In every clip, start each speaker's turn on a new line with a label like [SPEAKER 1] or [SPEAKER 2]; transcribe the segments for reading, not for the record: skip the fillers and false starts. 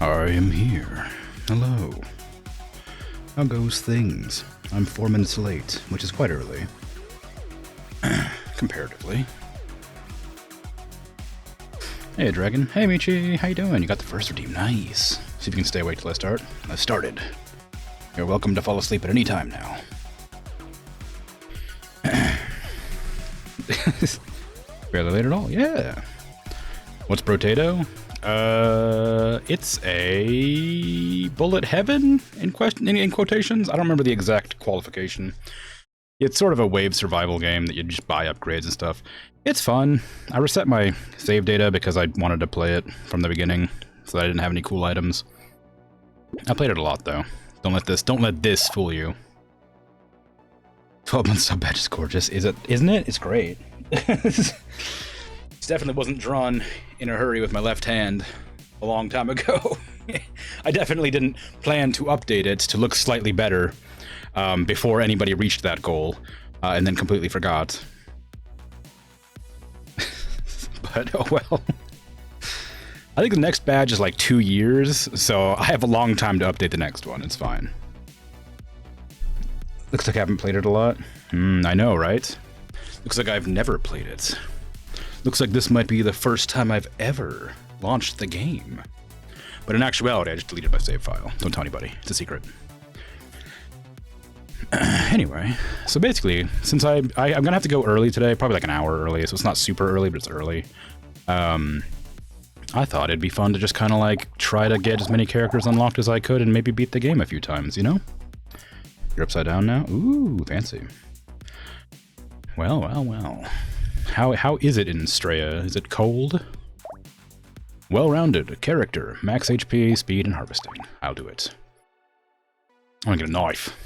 [SPEAKER 1] I am here. Hello. How goes things? I'm 4 minutes late, which is quite early. Comparatively. Hey, Dragon. Hey, Michi. How you doing? You got the first redeem. Nice. See if you can stay awake till I start. I've started. You're welcome to fall asleep at any time now. Barely late at all. Yeah. What's Brotato? It's a bullet heaven in quotations. I don't remember the exact qualification. It's sort of a wave survival game that you just buy upgrades and stuff. It's fun. I reset my save data because I wanted to play it from the beginning, so that I didn't have any cool items. I played it a lot though. Don't let this fool you. 12 months sub badge is gorgeous. Isn't it? It's great. It definitely wasn't drawn in a hurry with my left hand a long time ago. I definitely didn't plan to update it to look slightly better before anybody reached that goal, and then completely forgot. But oh well. I think the next badge is like 2 years, so I have a long time to update the next one. It's fine. Looks like I haven't played it a lot. I know, right? Looks like I've never played it. Looks like this might be the first time I've ever launched the game. But in actuality, I just deleted my save file. Don't tell anybody. It's a secret. Anyway, so basically, since I'm gonna have to go early today, probably like an hour early, so it's not super early, but it's early. I thought it'd be fun to just kind of like try to get as many characters unlocked as I could and maybe beat the game a few times, you know? You're upside down now? Ooh, fancy. Well, well, well. How is it in Straya? Is it cold? Well-rounded character, max HP, speed, and harvesting. I'll do it. I'm gonna get a knife.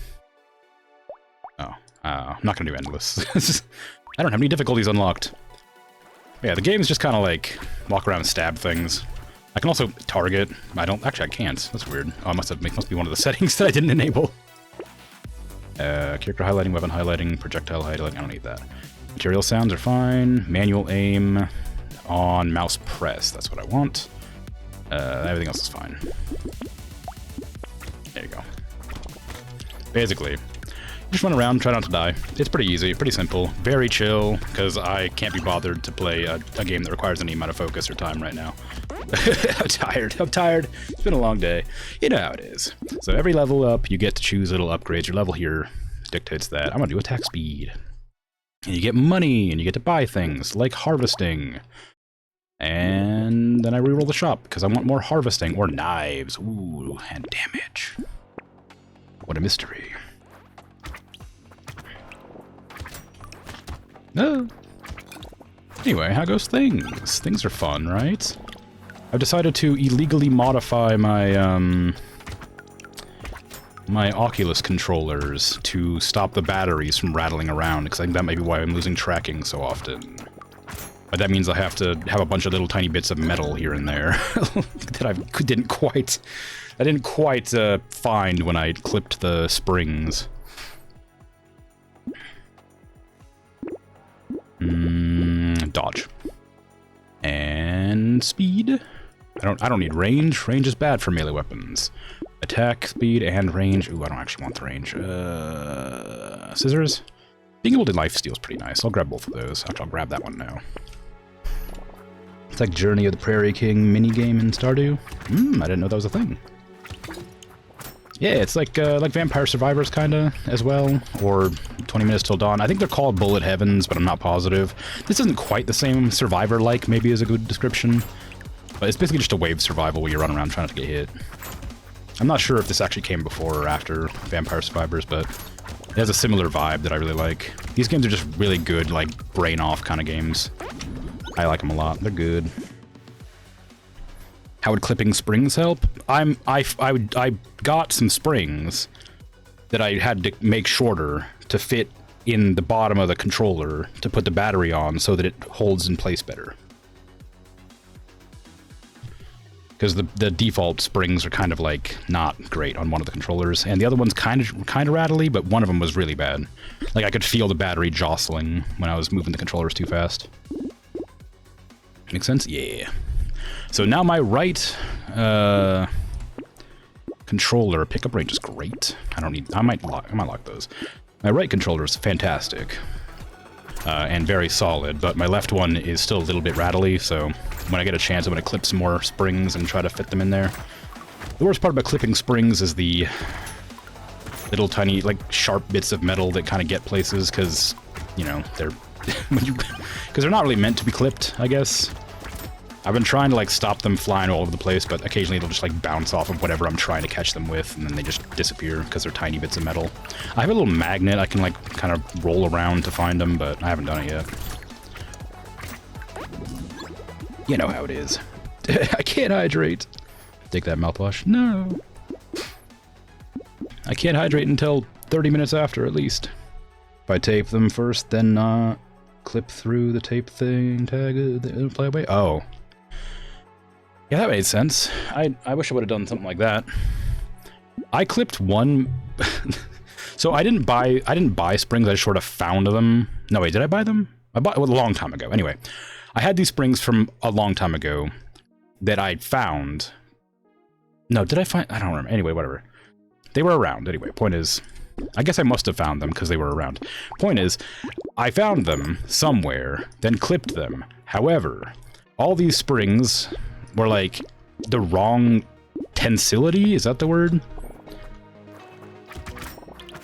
[SPEAKER 1] Oh, I'm not gonna do endless. I don't have any difficulties unlocked. Yeah, the game's just kind of like walk around and stab things. I can also target. Actually, I can't. That's weird. Oh, it must be one of the settings that I didn't enable. Character highlighting, weapon highlighting, projectile highlighting. I don't need that. Material sounds are fine. Manual aim on mouse press. That's what I want. Everything else is fine. There you go. Basically, just run around, try not to die. It's pretty easy, pretty simple, very chill, because I can't be bothered to play a game that requires any amount of focus or time right now. I'm tired. It's been a long day. You know how it is. So every level up, you get to choose little upgrades. Your level here dictates that. I'm gonna do attack speed. And you get money, and you get to buy things, like harvesting. And then I reroll the shop, because I want more harvesting, or knives. Ooh, and damage. What a mystery. No. Anyway, how goes things? Things are fun, right? I've decided to illegally modify my, my Oculus controllers to stop the batteries from rattling around, because I think that might be why I'm losing tracking so often. But that means I have to have a bunch of little tiny bits of metal here and there that I didn't quite find when I clipped the springs. Dodge. And speed. I don't need range. Range is bad for melee weapons. Attack, speed, and range. Ooh, I don't actually want the range. Scissors? Being able to lifesteal is pretty nice. I'll grab both of those. Actually, I'll grab that one now. It's like Journey of the Prairie King minigame in Stardew. I didn't know that was a thing. Yeah, it's like Vampire Survivors kinda as well, or 20 Minutes Till Dawn. I think they're called Bullet Heavens, but I'm not positive. This isn't quite the same Survivor-like, maybe is a good description. But it's basically just a wave survival where you run around trying not to get hit. I'm not sure if this actually came before or after Vampire Survivors, but it has a similar vibe that I really like. These games are just really good, like, brain-off kind of games. I like them a lot. They're good. How would clipping springs help? I got some springs that I had to make shorter to fit in the bottom of the controller to put the battery on so that it holds in place better. Because the default springs are kind of like not great on one of the controllers, and the other one's kind of rattly, but one of them was really bad. Like I could feel the battery jostling when I was moving the controllers too fast. Make sense? Yeah. So now my right controller, pickup range is great. I might lock those. My right controller is fantastic. And very solid, but my left one is still a little bit rattly, so when I get a chance, I'm going to clip some more springs and try to fit them in there. The worst part about clipping springs is the little tiny, like, sharp bits of metal that kind of get places, because, you know, they're... because they're not really meant to be clipped, I guess. I've been trying to, like, stop them flying all over the place, but occasionally they'll just, like, bounce off of whatever I'm trying to catch them with, and then they just disappear because they're tiny bits of metal. I have a little magnet I can, like, kind of roll around to find them, but I haven't done it yet. You know how it is. I can't hydrate. Take that mouthwash. No. I can't hydrate until 30 minutes after, at least. If I tape them first, then, clip through the tape thing, tag it, play away. Oh. Yeah, that made sense. I wish I would have done something like that. I clipped one... So I didn't buy springs, I just sort of found them. No, wait, did I buy them? I bought well, a long time ago. Anyway, I had these springs from a long time ago that I found. No, did I find... I don't remember. Anyway, whatever. They were around. Anyway, point is... I guess I must have found them because they were around. Point is, I found them somewhere, then clipped them. However, all these springs were like the wrong tensility, is that the word?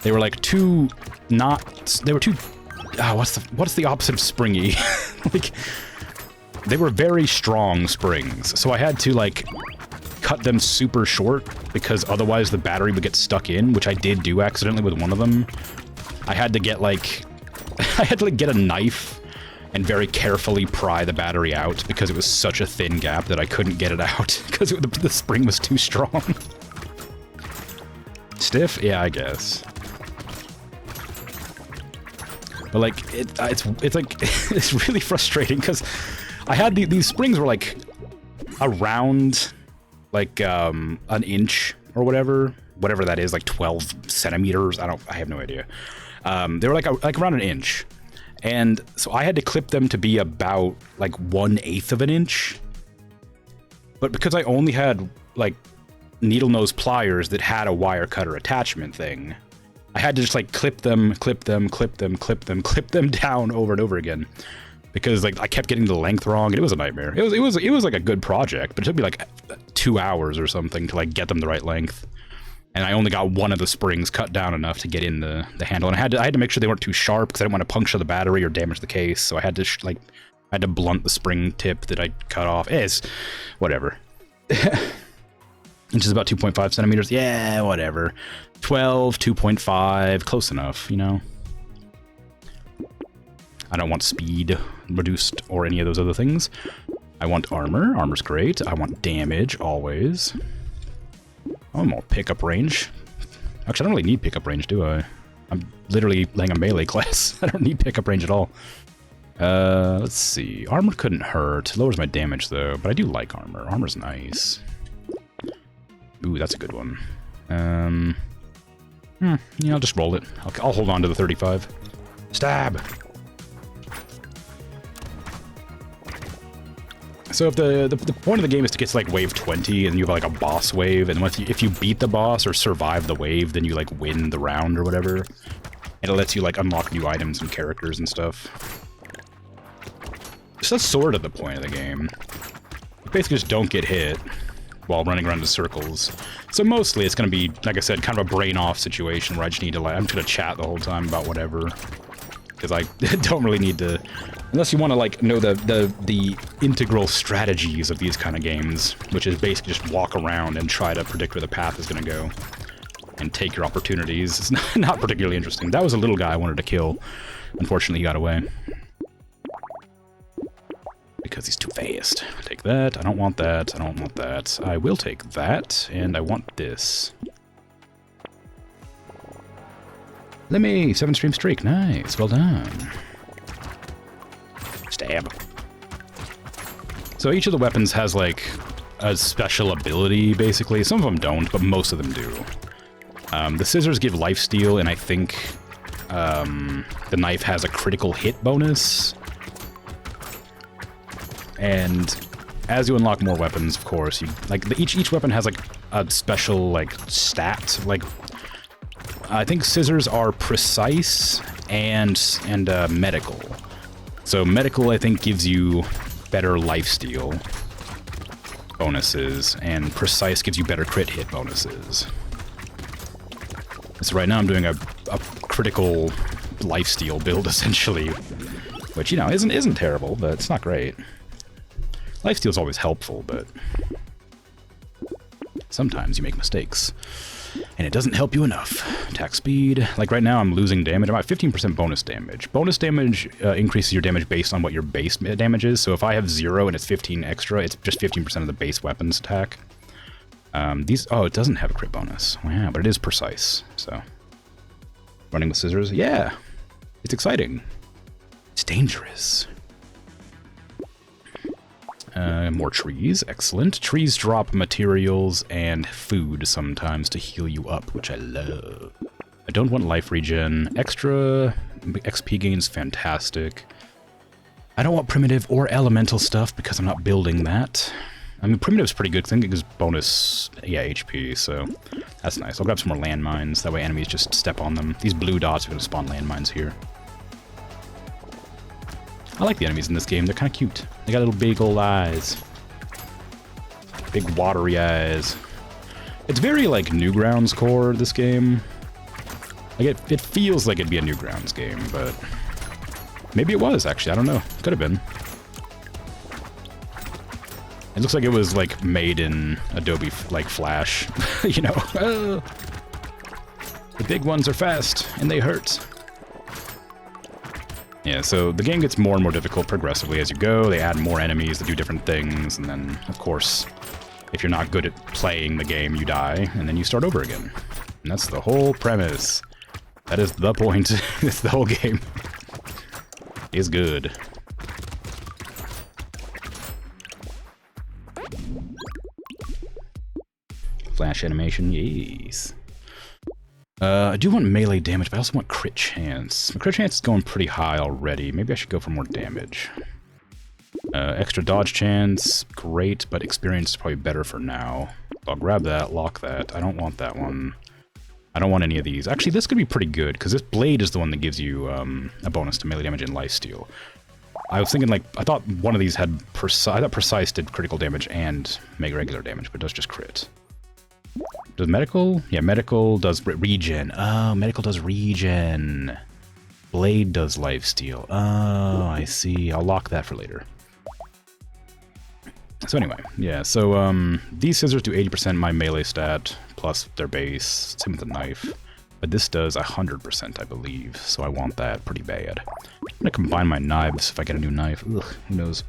[SPEAKER 1] They were like too not, they were too, what's the opposite of springy? Like, they were very strong springs, so I had to like cut them super short because otherwise the battery would get stuck in, which I did do accidentally with one of them. I had to get like, I had to like get a knife and very carefully pry the battery out because it was such a thin gap that I couldn't get it out because the spring was too strong. Stiff? Yeah, I guess. But like, it's like, it's really frustrating because I had these springs were like around like an inch or whatever that is, like 12 centimeters. I have no idea. They were like around an inch. And so I had to clip them to be about like 1/8 of an inch. But because I only had like needle nose pliers that had a wire cutter attachment thing, I had to just like clip them down over and over again. Because like I kept getting the length wrong and it was a nightmare. It was like a good project, but it took me like 2 hours or something to like get them the right length. And I only got one of the springs cut down enough to get in the handle, and I had to make sure they weren't too sharp because I didn't want to puncture the battery or damage the case. So I had to blunt the spring tip that I cut off. It's whatever. Which is about 2.5 centimeters. Yeah, whatever. 12, 2.5, close enough, you know. I don't want speed reduced or any of those other things. I want armor. Armor's great. I want damage always. Oh, more pickup range. Actually, I don't really need pickup range, do I? I'm literally playing a melee class. I don't need pickup range at all. Let's see. Armor couldn't hurt. Lowers my damage, though. But I do like armor. Armor's nice. Ooh, that's a good one. Yeah, I'll just roll it. I'll hold on to the 35. Stab! So if the point of the game is to get to like wave 20 and you have like a boss wave, and if you beat the boss or survive the wave, then you like win the round or whatever. And it lets you like unlock new items and characters and stuff. So that's sort of the point of the game. You basically just don't get hit while running around in circles. So mostly it's going to be, like I said, kind of a brain-off situation where I just need to like, I'm just going to chat the whole time about whatever. Because I don't really need to... Unless you want to, like, know the integral strategies of these kind of games, which is basically just walk around and try to predict where the path is going to go. And take your opportunities. It's not particularly interesting. That was a little guy I wanted to kill. Unfortunately, he got away. Because he's too fast. Take that. I don't want that. I don't want that. I will take that. And I want this. Let me 7-stream streak. Nice. Well done. Stab. So each of the weapons has like a special ability, basically. Some of them don't, but most of them do. The scissors give lifesteal, and I think the knife has a critical hit bonus. And as you unlock more weapons, of course, each weapon has like a special, like, stat. Like, I think scissors are precise and medical. So medical, I think, gives you better lifesteal bonuses, and precise gives you better crit hit bonuses. So right now I'm doing a critical lifesteal build, essentially, which, you know, isn't terrible, but it's not great. Lifesteal's always helpful, but sometimes you make mistakes, and it doesn't help you enough. Attack speed. Like right now I'm losing damage. I'm at 15% bonus damage. Bonus damage increases your damage based on what your base damage is, so if I have 0 and it's 15 extra, it's just 15% of the base weapons attack. Oh, it doesn't have a crit bonus. Wow, but it is precise, so. Running with scissors? Yeah! It's exciting. It's dangerous. More trees. Excellent. Trees drop materials and food sometimes to heal you up, which I love. I don't want life regen. Extra XP gains, fantastic. I don't want primitive or elemental stuff because I'm not building that. I mean, primitive's pretty good. I think it gives bonus, yeah, HP, so that's nice. I'll grab some more landmines. That way enemies just step on them. These blue dots are going to spawn landmines here. I like the enemies in this game. They're kind of cute. They got little big old eyes. Big watery eyes. It's very, like, Newgrounds core, this game. Like, it feels like it'd be a Newgrounds game, but maybe it was, actually. I don't know. Could have been. It looks like it was, like, made in Adobe, like, Flash. You know? The big ones are fast, and they hurt. Yeah, so the game gets more and more difficult progressively as you go. They add more enemies that do different things, and then, of course, if you're not good at playing the game, you die, and then you start over again. And that's the whole premise. That is the point. It's the whole game. It's good. Flash animation, yes. I do want melee damage, but I also want crit chance. My crit chance is going pretty high already. Maybe I should go for more damage. Extra dodge chance, great, but experience is probably better for now. I'll grab that, lock that. I don't want that one. I don't want any of these. Actually, this could be pretty good, because this blade is the one that gives you a bonus to melee damage and lifesteal. I was thinking, like, I thought one of these had precise. I thought precise did critical damage and make regular damage, but it does just crit. Does medical? Yeah, medical does regen. Oh, medical does regen. Blade does lifesteal. Oh, I see. I'll lock that for later. So anyway, yeah, so these scissors do 80% my melee stat, plus their base. Same with the knife. But this does 100%, I believe, so I want that pretty bad. I'm gonna combine my knives if I get a new knife. Ugh, who knows.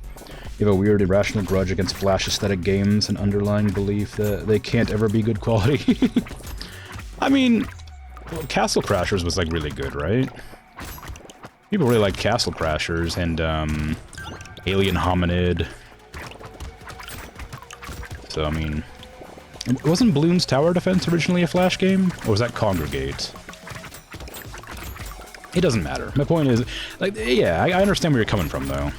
[SPEAKER 1] You have a weird, irrational grudge against Flash aesthetic games and underlying belief that they can't ever be good quality. I mean, well, Castle Crashers was, like, really good, right? People really like Castle Crashers and, Alien Hominid. So, I mean... Wasn't Bloons Tower Defense originally a Flash game? Or was that Congregate? It doesn't matter. My point is, like, yeah, I understand where you're coming from, though.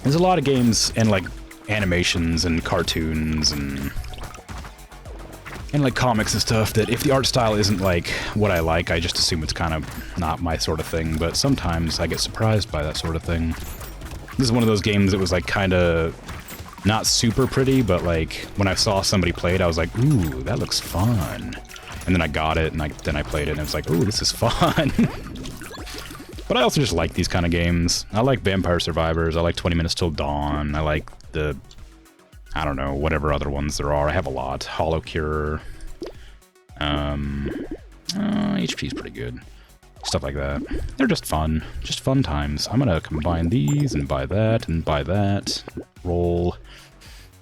[SPEAKER 1] There's a lot of games and, like, animations and cartoons and like, comics and stuff that if the art style isn't, like, what I like, I just assume it's kind of not my sort of thing, but sometimes I get surprised by that sort of thing. This is one of those games that was, like, kind of not super pretty, but, like, when I saw somebody play it, I was like, ooh, that looks fun. And then I got it, and then I played it, and it's like, ooh, this is fun. But I also just like these kind of games. I like Vampire Survivors, I like 20 Minutes Till Dawn, I like the, I don't know, whatever other ones there are. I have a lot. Hollow Cure. HP's pretty good. Stuff like that. They're just fun. Just fun times. I'm gonna combine these and buy that and buy that. Roll.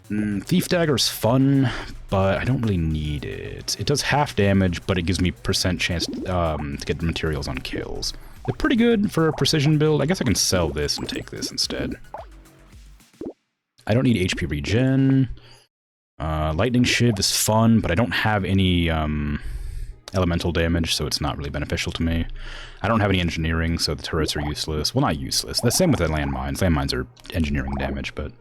[SPEAKER 1] Thief Dagger's fun, but I don't really need it. It does half damage, but it gives me % chance to get materials on kills. They're pretty good for a precision build. I guess I can sell this and take this instead. I don't need HP regen. Lightning Shiv is fun, but I don't have any elemental damage, so it's not really beneficial to me. I don't have any engineering, so the turrets are useless. Well, not useless. The same with the landmines. Landmines are engineering damage, but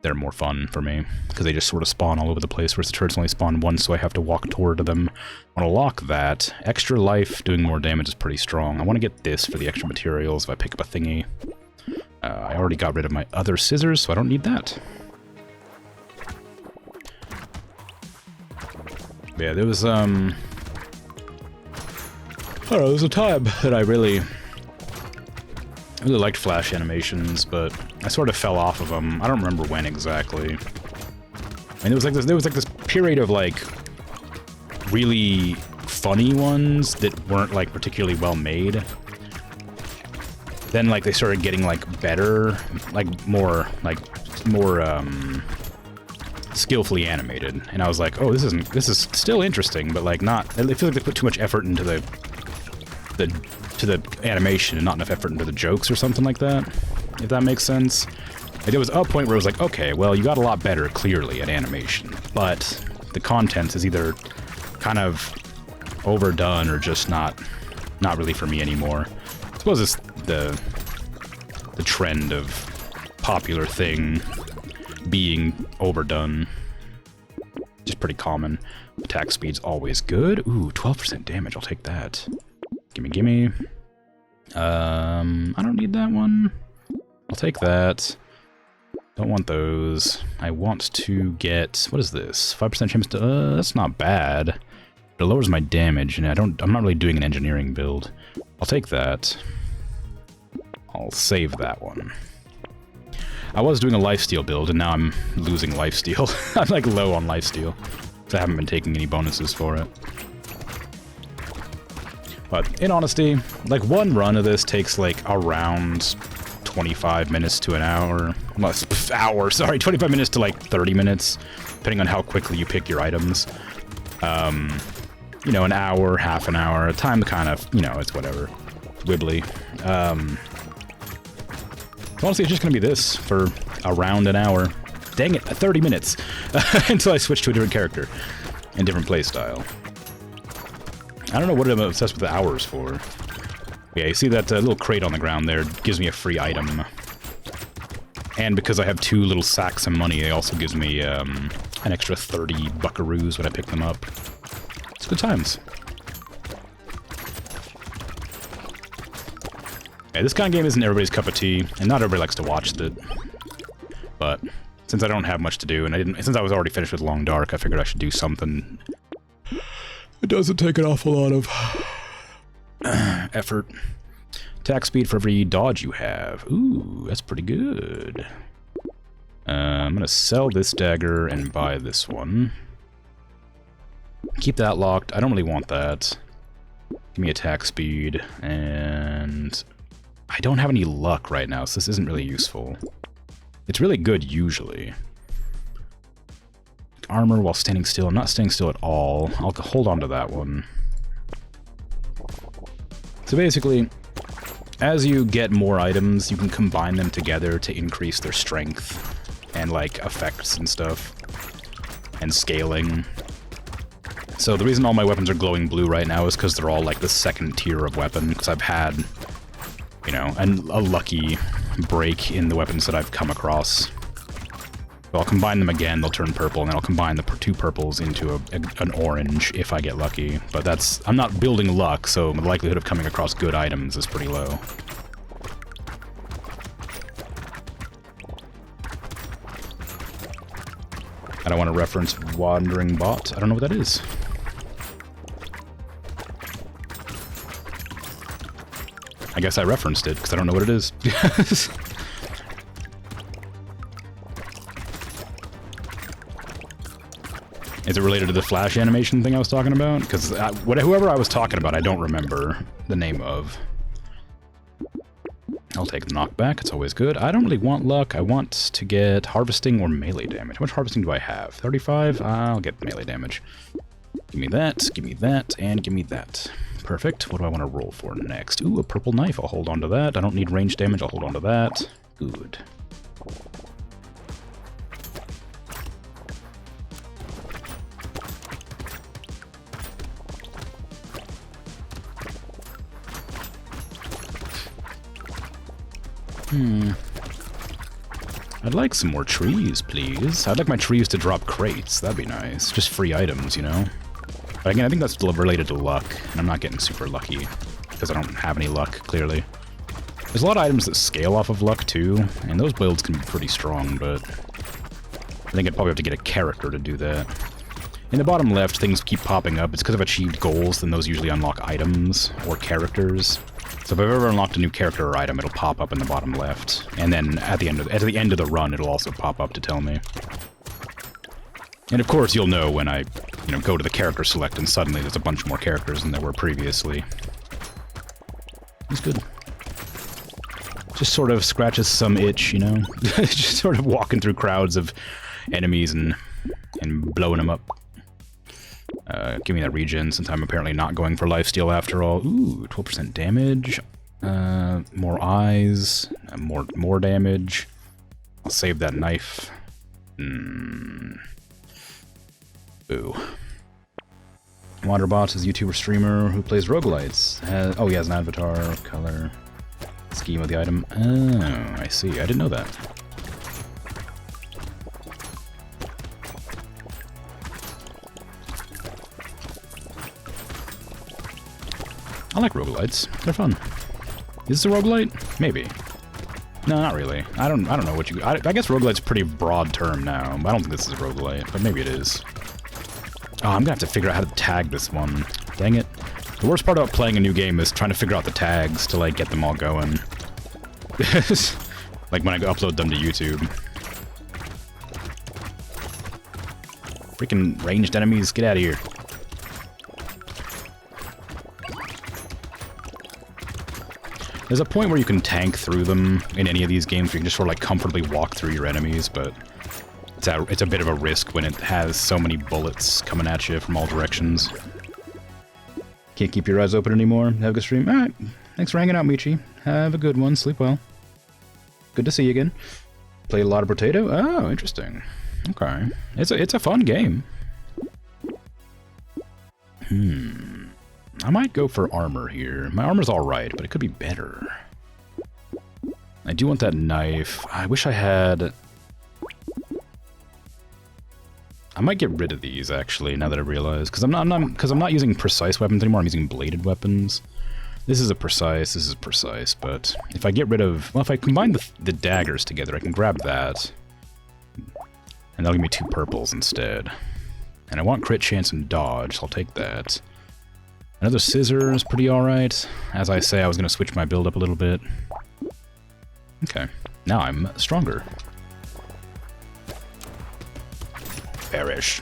[SPEAKER 1] they're more fun for me, because they just sort of spawn all over the place, whereas the turrets only spawn once, so I have to walk toward them. I want to lock that. Extra life doing more damage is pretty strong. I want to get this for the extra materials if I pick up a thingy. I already got rid of my other scissors, so I don't need that. Yeah, there was, I don't know, there was a time that I really liked Flash animations, but I sort of fell off of them. I don't remember when exactly. I mean, there was like this period of, like, really funny ones that weren't, like, particularly well made. Then, like, they started getting, like, better, like, more skillfully animated, and I was like, oh, this is still interesting, but like not. I feel like they put too much effort into the animation and not enough effort into the jokes or something like that, if that makes sense. Like, there was a point where it was like, okay, well, you got a lot better clearly at animation, but the content is either kind of overdone or just not really for me anymore. I suppose it's the trend of popular thing being overdone. Just pretty common. Attack speed's always good. Ooh, 12% damage, I'll take that. Gimme. I don't need that one. I'll take that. Don't want those. I want to get... what is this? 5% chance to... that's not bad. But it lowers my damage, and I'm not really doing an engineering build. I'll take that. I'll save that one. I was doing a lifesteal build, and now I'm losing lifesteal. I'm like low on lifesteal, because I haven't been taking any bonuses for it. But in honesty, like one run of this takes like around 25 minutes to an hour. Sorry, 25 minutes to like 30 minutes, depending on how quickly you pick your items. You know, an hour, half an hour, time to kind of, you know, it's whatever. Wibbly. Honestly, it's just going to be this for around an hour. Dang it, 30 minutes. Until I switch to a different character and different playstyle. I don't know what I'm obsessed with the hours for. Yeah, you see that little crate on the ground there gives me a free item. And because I have 2 little sacks of money, it also gives me an extra 30 buckaroos when I pick them up. It's good times. Yeah, this kind of game isn't everybody's cup of tea, and not everybody likes to watch it. But since I don't have much to do, and since I was already finished with Long Dark, I figured I should do something. It doesn't take an awful lot of effort. Attack speed for every dodge you have. Ooh, that's pretty good. I'm gonna sell this dagger and buy this one. Keep that locked. I don't really want that. Give me attack speed, and I don't have any luck right now, so this isn't really useful. It's really good usually. Armor while standing still. I'm not staying still at all. I'll hold on to that one. So basically, as you get more items, you can combine them together to increase their strength and like effects and stuff and scaling. So the reason all my weapons are glowing blue right now is because they're all like the second tier of weapon, because I've had, you know, a lucky break in the weapons that I've come across. So I'll combine them again, they'll turn purple, and then I'll combine the 2 purples into an orange if I get lucky. But that's... I'm not building luck, so the likelihood of coming across good items is pretty low. I don't want to reference Wandering Bot. I don't know what that is. I guess I referenced it, because I don't know what it is. Is it related to the Flash animation thing I was talking about? Because whoever I was talking about, I don't remember the name of. I'll take the knockback, it's always good. I don't really want luck, I want to get harvesting or melee damage. How much harvesting do I have? 35? I'll get melee damage. Give me that, and give me that. Perfect. What do I want to roll for next? Ooh, a purple knife. I'll hold on to that. I don't need range damage. I'll hold on to that. Good. I'd like some more trees, please. I'd like my trees to drop crates. That'd be nice. Just free items, you know? But again, I think that's related to luck, and I'm not getting super lucky, because I don't have any luck, clearly. There's a lot of items that scale off of luck, too, and those builds can be pretty strong, but I think I'd probably have to get a character to do that. In the bottom left, things keep popping up. It's because I've achieved goals, then those usually unlock items or characters. So if I've ever unlocked a new character or item, it'll pop up in the bottom left. And then at the end of the run, it'll also pop up to tell me. And of course, you'll know when I, go to the character select and suddenly there's a bunch more characters than there were previously. It's good. Just sort of scratches some itch, you know? Just sort of walking through crowds of enemies and blowing them up. Give me that regen, since I'm apparently not going for lifesteal after all. Ooh, 12% damage. More eyes. More damage. I'll save that knife. Boo. Wanderbot is a YouTuber streamer who plays roguelites. He has an avatar, color, scheme of the item. Oh, I see. I didn't know that. I like roguelites. They're fun. Is this a roguelite? Maybe. No, not really. I don't know what you... I guess roguelite's a pretty broad term now. I don't think this is a roguelite, but maybe it is. Oh, I'm gonna have to figure out how to tag this one. Dang it. The worst part about playing a new game is trying to figure out the tags to, like, get them all going. Like when I upload them to YouTube. Freaking ranged enemies, get out of here. There's a point where you can tank through them in any of these games where you can just sort of like comfortably walk through your enemies, but it's a bit of a risk when it has so many bullets coming at you from all directions. Can't keep your eyes open anymore. Have a good stream. Alright. Thanks for hanging out, Michi. Have a good one. Sleep well. Good to see you again. Played a lot of Brotato? Oh, interesting. Okay. It's a fun game. I might go for armor here. My armor's alright, but it could be better. I do want that knife. I wish I had... I might get rid of these, actually, now that I realize. Because I'm not using precise weapons anymore, I'm using bladed weapons. This is precise, but if I get rid of... Well, if I combine the daggers together, I can grab that. And that'll give me 2 purples instead. And I want crit chance and dodge, so I'll take that. Another scissor is pretty alright. As I say, I was going to switch my build up a little bit. Okay, now I'm stronger. Perish.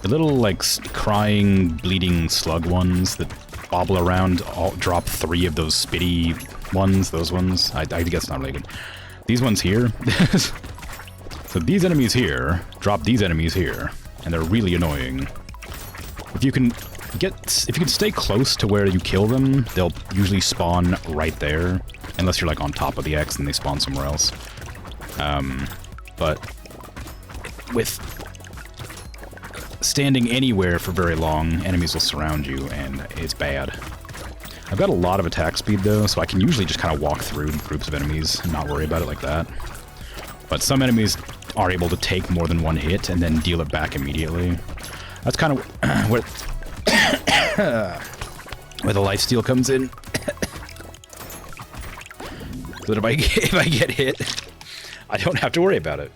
[SPEAKER 1] The little, like, crying, bleeding slug ones that bobble around all drop 3 of those spitty ones, those ones. I guess not related. These ones here. So these enemies here drop these enemies here, and they're really annoying. If you can stay close to where you kill them, they'll usually spawn right there, unless you're like on top of the X and they spawn somewhere else. But with standing anywhere for very long, enemies will surround you, and it's bad. I've got a lot of attack speed though, so I can usually just kind of walk through groups of enemies and not worry about it like that. But some enemies are able to take more than 1 hit and then deal it back immediately. That's kind of where the lifesteal comes in. So that if I get hit, I don't have to worry about it.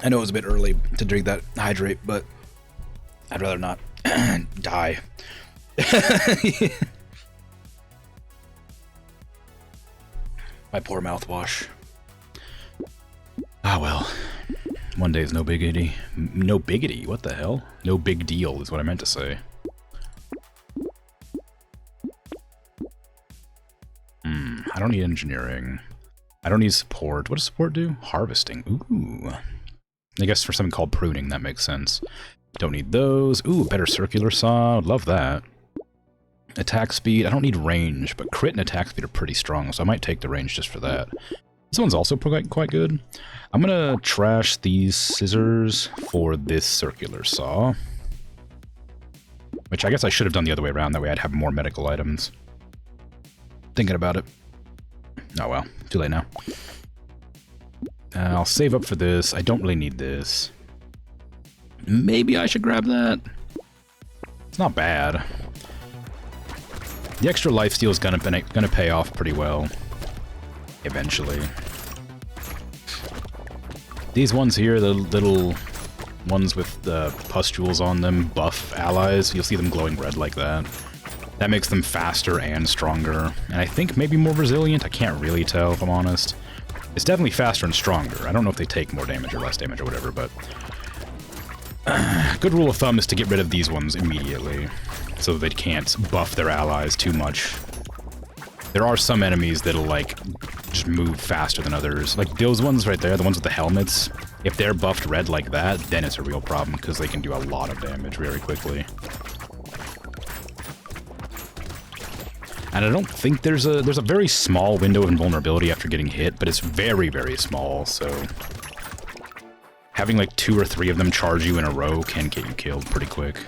[SPEAKER 1] I know it was a bit early to drink that hydrate, but I'd rather not die. My poor mouthwash. Ah, well. One day is no biggity. No biggity? What the hell? No big deal is what I meant to say. I don't need engineering. I don't need support. What does support do? Harvesting. Ooh. I guess for something called pruning, that makes sense. Don't need those. Ooh, better circular saw. I'd love that. Attack speed. I don't need range, but crit and attack speed are pretty strong, so I might take the range just for that. This one's also quite good. I'm gonna trash these scissors for this circular saw. Which I guess I should have done the other way around, that way I'd have more medical items. Thinking about it. Oh well, too late now. I'll save up for this. I don't really need this. Maybe I should grab that. It's not bad. The extra lifesteal is gonna pay off pretty well. Eventually. These ones here, the little ones with the pustules on them, buff allies, you'll see them glowing red like that. That makes them faster and stronger, and I think maybe more resilient. I can't really tell, if I'm honest. It's definitely faster and stronger. I don't know if they take more damage or less damage or whatever, but... good rule of thumb is to get rid of these ones immediately, so they can't buff their allies too much. There are some enemies that'll, like, just move faster than others. Like, those ones right there, the ones with the helmets, if they're buffed red like that, then it's a real problem, because they can do a lot of damage very quickly. And I don't think there's a very small window of invulnerability after getting hit, but it's very, very small, so... having like 2 or 3 of them charge you in a row can get you killed pretty quick.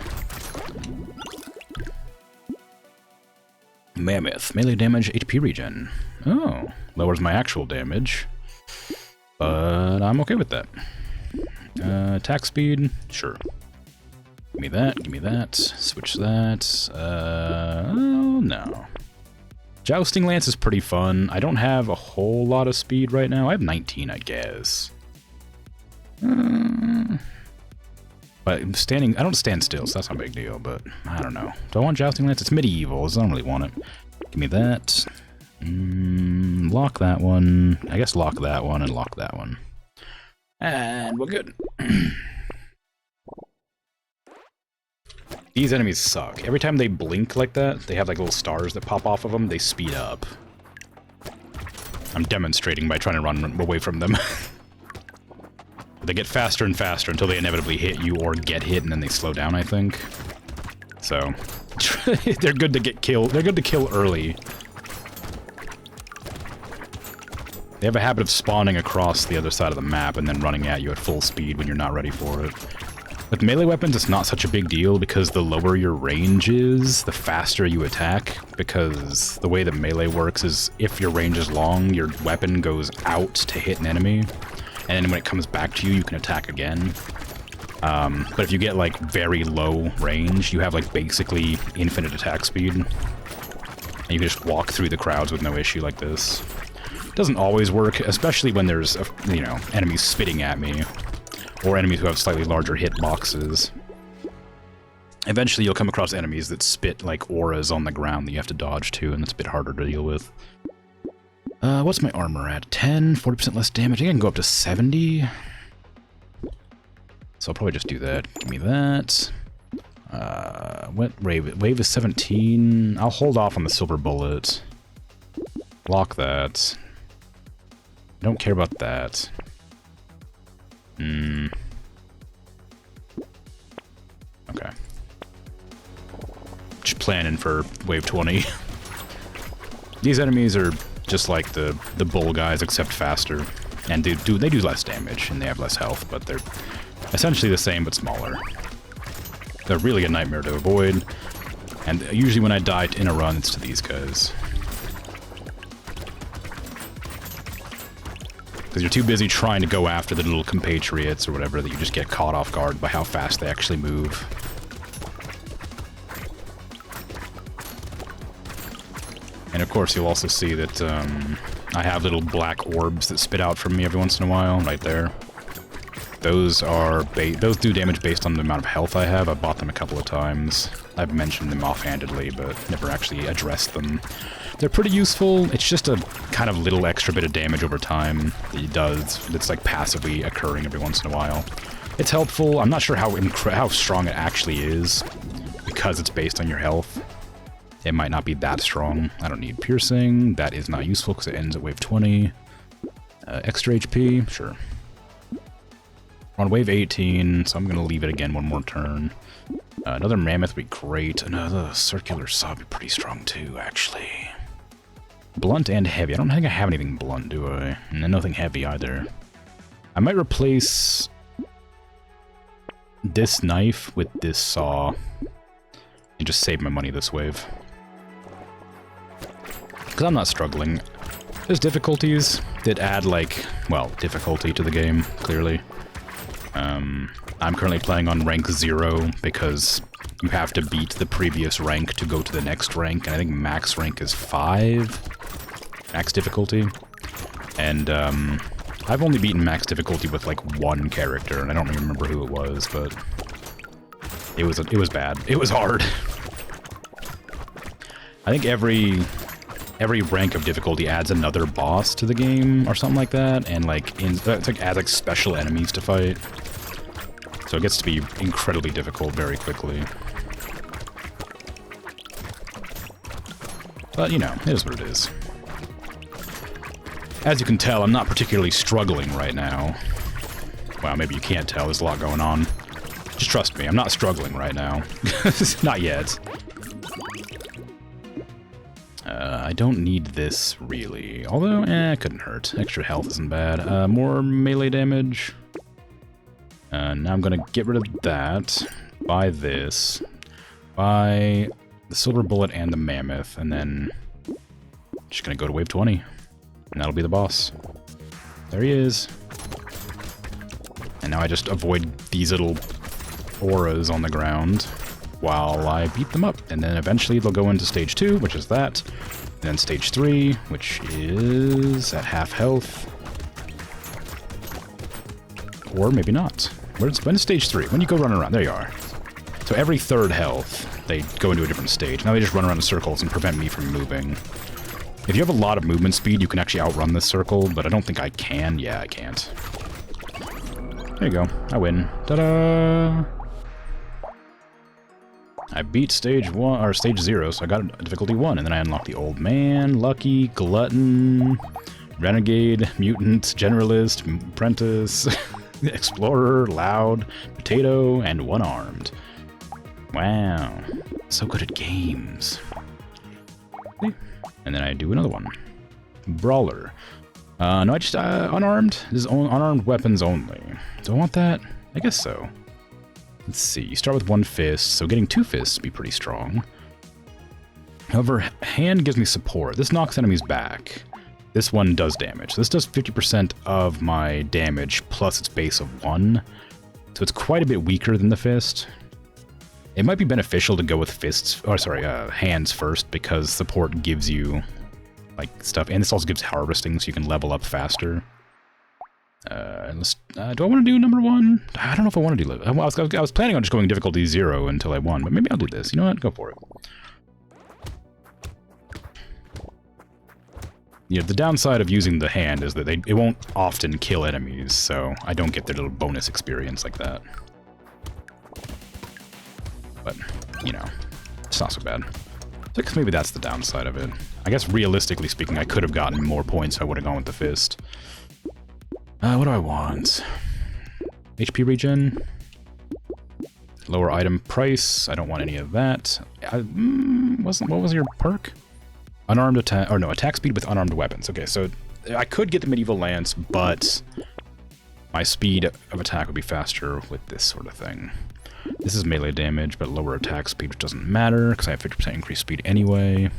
[SPEAKER 1] Mammoth. Melee damage, HP regen. Oh, lowers my actual damage. But I'm okay with that. Attack speed? Sure. Give me that, give me that. Switch that. Oh, no. Jousting Lance is pretty fun. I don't have a whole lot of speed right now. I have 19, I guess. But I don't stand still, so that's not a big deal, but I don't know. Do I want Jousting Lance? It's medieval, so I don't really want it. Give me that. Lock that one. I guess lock that one and lock that one. And we're good. These enemies suck. Every time they blink like that, they have like little stars that pop off of them, they speed up. I'm demonstrating by trying to run away from them. They get faster and faster until they inevitably hit you or get hit and then they slow down, I think. So, they're good to get killed. They're good to kill early. They have a habit of spawning across the other side of the map and then running at you at full speed when you're not ready for it. With melee weapons, it's not such a big deal because the lower your range is, the faster you attack, because the way that melee works is if your range is long, your weapon goes out to hit an enemy, and then when it comes back to you, you can attack again. But if you get, like, very low range, you have, like, basically infinite attack speed, and you can just walk through the crowds with no issue like this. It doesn't always work, especially when there's, you know, enemies spitting at me. Or enemies who have slightly larger hitboxes. Eventually you'll come across enemies that spit like auras on the ground that you have to dodge to, and it's a bit harder to deal with. What's my armor at? 10? 40% less damage? I think I can go up to 70? So I'll probably just do that. Give me that. What wave? Wave is 17. I'll hold off on the silver bullet. Lock that. I don't care about that. Okay. Just planning for wave 20. These enemies are just like the bull guys, except faster. And they do less damage, and they have less health, but they're essentially the same, but smaller. They're really a nightmare to avoid. And usually when I die in a run, it's to these guys. Because you're too busy trying to go after the little compatriots or whatever that you just get caught off guard by how fast they actually move. And of course you'll also see that I have little black orbs that spit out from me every once in a while, right there. Those do damage based on the amount of health I have. I've bought them a couple of times. I've mentioned them offhandedly, but never actually addressed them. They're pretty useful. It's just a kind of little extra bit of damage over time that it does. That's like passively occurring every once in a while. It's helpful. I'm not sure how strong it actually is because it's based on your health. It might not be that strong. I don't need piercing. That is not useful because it ends at wave 20. Extra HP, sure. We're on wave 18, so I'm going to leave it again one more turn. Another mammoth would be great. Another circular saw would be pretty strong too, actually. Blunt and heavy. I don't think I have anything blunt, do I? And nothing heavy either. I might replace this knife with this saw. You just save my money this wave. Because I'm not struggling. There's difficulties that add, like, well, difficulty to the game, clearly. I'm currently playing on rank 0 because you have to beat the previous rank to go to the next rank, and I think max rank is 5. Max difficulty. And, I've only beaten max difficulty with, like, one character, and I don't remember who it was, but it was bad. It was hard. I think every rank of difficulty adds another boss to the game, or something like that, and, like, it's like adds, like, special enemies to fight. So it gets to be incredibly difficult very quickly. But, you know, it is what it is. As you can tell, I'm not particularly struggling right now. Well, maybe you can't tell, there's a lot going on. Just trust me, I'm not struggling right now. Not yet. I don't need this, really. Although, it couldn't hurt. Extra health isn't bad. More melee damage. Now I'm gonna get rid of that. Buy this. Buy the silver bullet and the mammoth. And then just gonna go to wave 20. And that'll be the boss. There he is. And now I just avoid these little auras on the ground while I beat them up. And then eventually they'll go into stage 2, which is that. And then stage 3, which is at half health. Or maybe not. When is stage 3? When you go running around. There you are. So every third health, they go into a different stage. Now they just run around in circles and prevent me from moving. If you have a lot of movement speed, you can actually outrun this circle, but I don't think I can. Yeah, I can't. There you go. I win. Ta-da! I beat stage 1, or stage 0, so I got a difficulty 1, and then I unlocked the Old Man, Lucky, Glutton, Renegade, Mutant, Generalist, Apprentice, Explorer, Loud, Potato, and One-Armed. Wow. So good at games. And then I do another one. Brawler. No, I just, unarmed. This is unarmed weapons only. Do I want that? I guess so. Let's see. You start with 1 fist, so getting 2 fists would be pretty strong. However, hand gives me support. This knocks enemies back. This one does damage. This does 50% of my damage plus its base of 1. So it's quite a bit weaker than the fist. It might be beneficial to go with hands first, because support gives you, like, stuff. And this also gives harvesting, so you can level up faster. Do I want to do number 1? I don't know if I want to do... I was planning on just going difficulty 0 until I won, but maybe I'll do this. You know what? Go for it. Yeah, the downside of using the hand is that it won't often kill enemies, so I don't get their little bonus experience like that. But, you know, it's not so bad. I guess maybe that's the downside of it. I guess realistically speaking, I could have gotten more points if I would have gone with the fist. What do I want? HP regen? Lower item price? I don't want any of that. What was your perk? Unarmed attack, or no, attack speed with unarmed weapons. Okay, so I could get the medieval lance, but my speed of attack would be faster with this sort of thing. This is melee damage, but lower attack speed, which doesn't matter, because I have 50% increased speed anyway.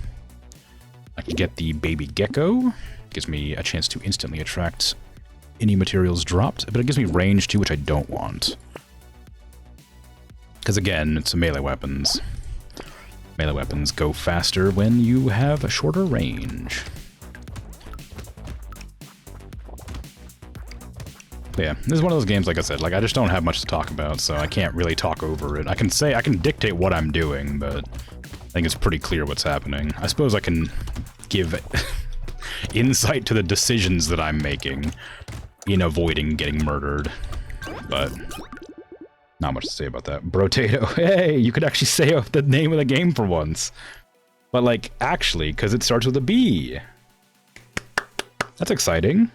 [SPEAKER 1] I can get the baby gecko. Gives me a chance to instantly attract any materials dropped, but it gives me range too, which I don't want. Because again, it's a melee weapons. Melee weapons go faster when you have a shorter range. But yeah, this is one of those games, like I said, like I just don't have much to talk about, so I can't really talk over it. I can dictate what I'm doing, but I think it's pretty clear what's happening. I suppose I can give insight to the decisions that I'm making in avoiding getting murdered, but not much to say about that. Brotato. Hey, you could actually say the name of the game for once. But, like, actually, because it starts with a B. That's exciting.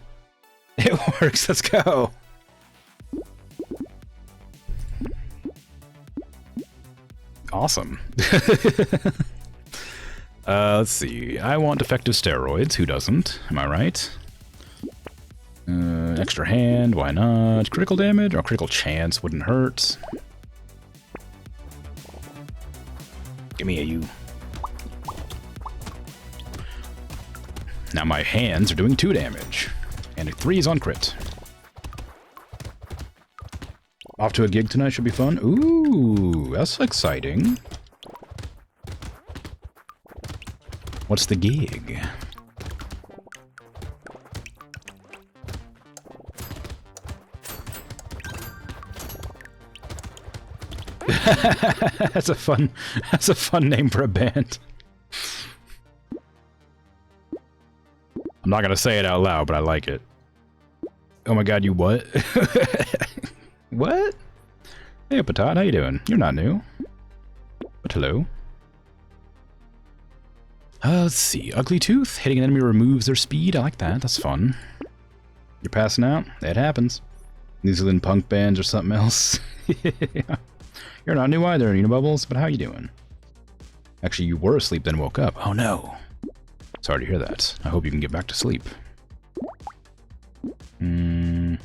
[SPEAKER 1] It works. Let's go. Awesome. Let's see. I want defective steroids. Who doesn't? Am I right? Extra hand, why not? Critical damage or critical chance wouldn't hurt. Give me a you. Now my hands are doing 2 damage. And a 3 is on crit. Off to a gig tonight, should be fun. Ooh, that's exciting. What's the gig? That's a fun name for a band. I'm not gonna say it out loud, but I like it. Oh my god, you what? What? Hey, Brotato, how you doing? You're not new. But hello. Let's see. Ugly Tooth. Hitting an enemy removes their speed. I like that. That's fun. You're passing out? It happens. New Zealand punk bands or something else. Yeah. You're not new either, Unibubbles, but how you doing? Actually, you were asleep, then woke up. Oh no. Sorry to hear that. I hope you can get back to sleep. Then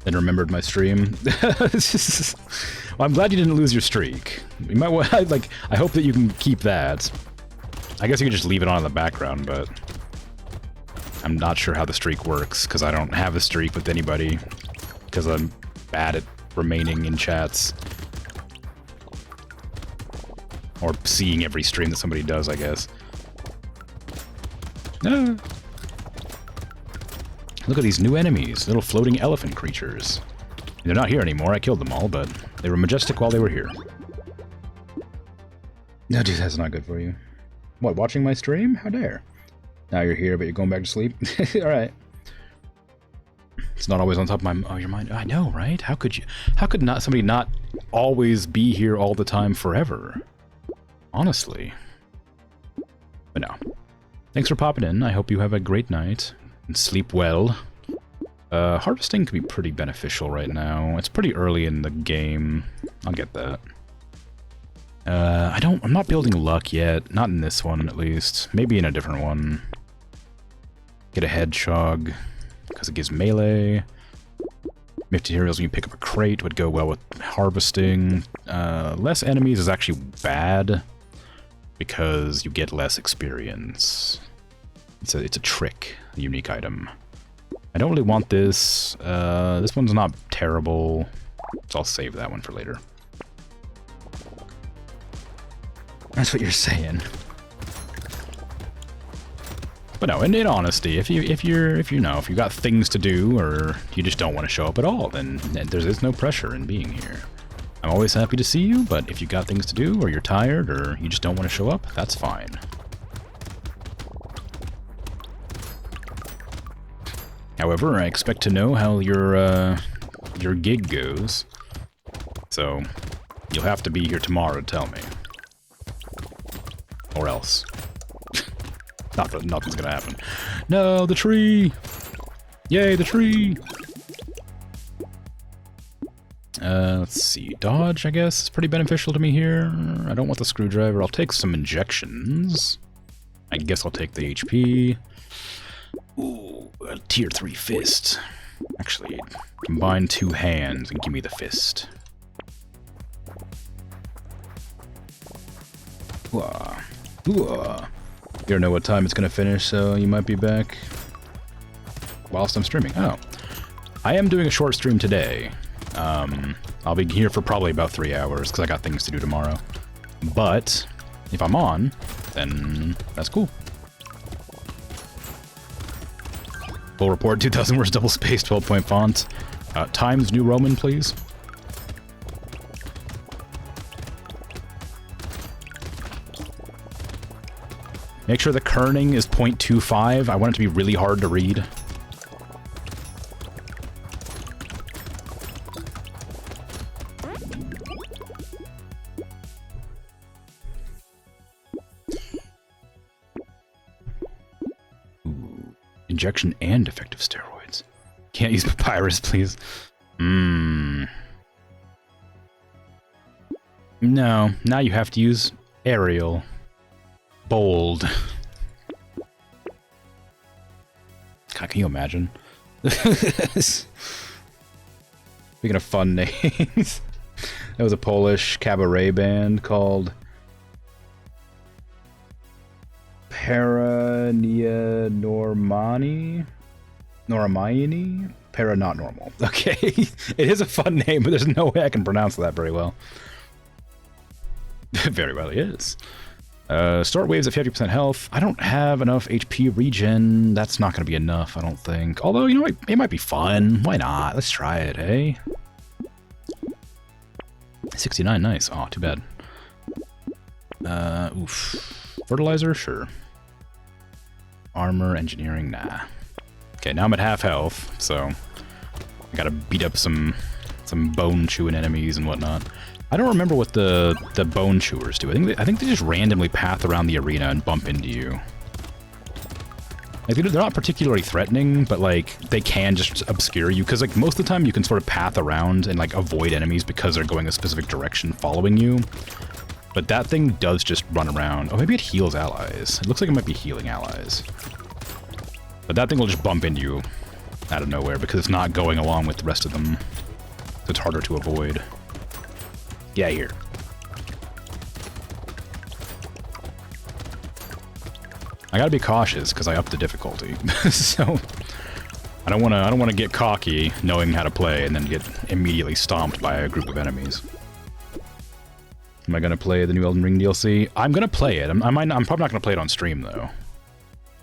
[SPEAKER 1] remembered my stream. Well, I'm glad you didn't lose your streak. You might like. I hope that you can keep that. I guess you could just leave it on in the background, but I'm not sure how the streak works because I don't have a streak with anybody because I'm bad at remaining in chats or seeing every stream that somebody does, I guess. Ah. Look at these new enemies, little floating elephant creatures. They're not here anymore, I killed them all, but they were majestic while they were here. No, dude, that's not good for you. What, watching my stream? How dare? Now you're here, but you're going back to sleep? Alright. It's not always on top of your mind. I know, right? How could you? How could somebody not always be here all the time forever? Honestly. But no. Thanks for popping in. I hope you have a great night and sleep well. Harvesting could be pretty beneficial right now. It's pretty early in the game. I'll get that. I'm not building luck yet. Not in this one, at least. Maybe in a different one. Get a hedgehog, because it gives melee. Materials when you pick up a crate would go well with harvesting. Less enemies is actually bad, because you get less experience. It's a trick, a unique item. I don't really want this. This one's not terrible, so I'll save that one for later. That's what you're saying. But no, in honesty, if you got things to do or you just don't want to show up at all, then there's no pressure in being here. I'm always happy to see you, but if you got things to do or you're tired or you just don't want to show up, that's fine. However, I expect to know how your gig goes. So, you'll have to be here tomorrow to tell me. Or else. Not that nothing's gonna happen. No, the tree! Yay, the tree! Let's see. Dodge, I guess, is pretty beneficial to me here. I don't want the screwdriver. I'll take some injections. I guess I'll take the HP. Ooh, a tier 3 fist. Actually, combine 2 hands and give me the fist. Ooh. Ooh. You don't know what time it's going to finish, so you might be back whilst I'm streaming. Oh. I am doing a short stream today. I'll be here for probably about 3 hours, because I got things to do tomorrow. But, if I'm on, then that's cool. Full report, 2000 words, double space, 12-point font. Times New Roman, please. Make sure the kerning is 0.25. I want it to be really hard to read. Ooh. Injection and effective steroids. Can't use papyrus, please. No, now you have to use aerial. Bold. God, can you imagine? Speaking of fun names, that was a Polish cabaret band called Parania Normani? Para not normal. Okay, it is a fun name, but there's no way I can pronounce that very well. Very well, it is. Start waves at 50% health. I don't have enough HP regen. That's not going to be enough, I don't think. Although, you know, it might be fun. Why not? Let's try it, eh? 69, nice. Oh, too bad. Oof. Fertilizer? Sure. Armor, engineering? Nah. Okay, now I'm at half health, so I gotta beat up some bone-chewing enemies and whatnot. I don't remember what the bone chewers do. I think they just randomly path around the arena and bump into you. Like, they're not particularly threatening, but like they can just obscure you because like most of the time you can sort of path around and like avoid enemies because they're going a specific direction following you. But that thing does just run around. Oh, maybe it heals allies. It looks like it might be healing allies. But that thing will just bump into you out of nowhere because it's not going along with the rest of them. So it's harder to avoid. Get out of here. I gotta be cautious because I upped the difficulty. So I don't wanna get cocky knowing how to play and then get immediately stomped by a group of enemies. Am I gonna play the new Elden Ring DLC? I'm gonna play it. I'm probably not gonna play it on stream though.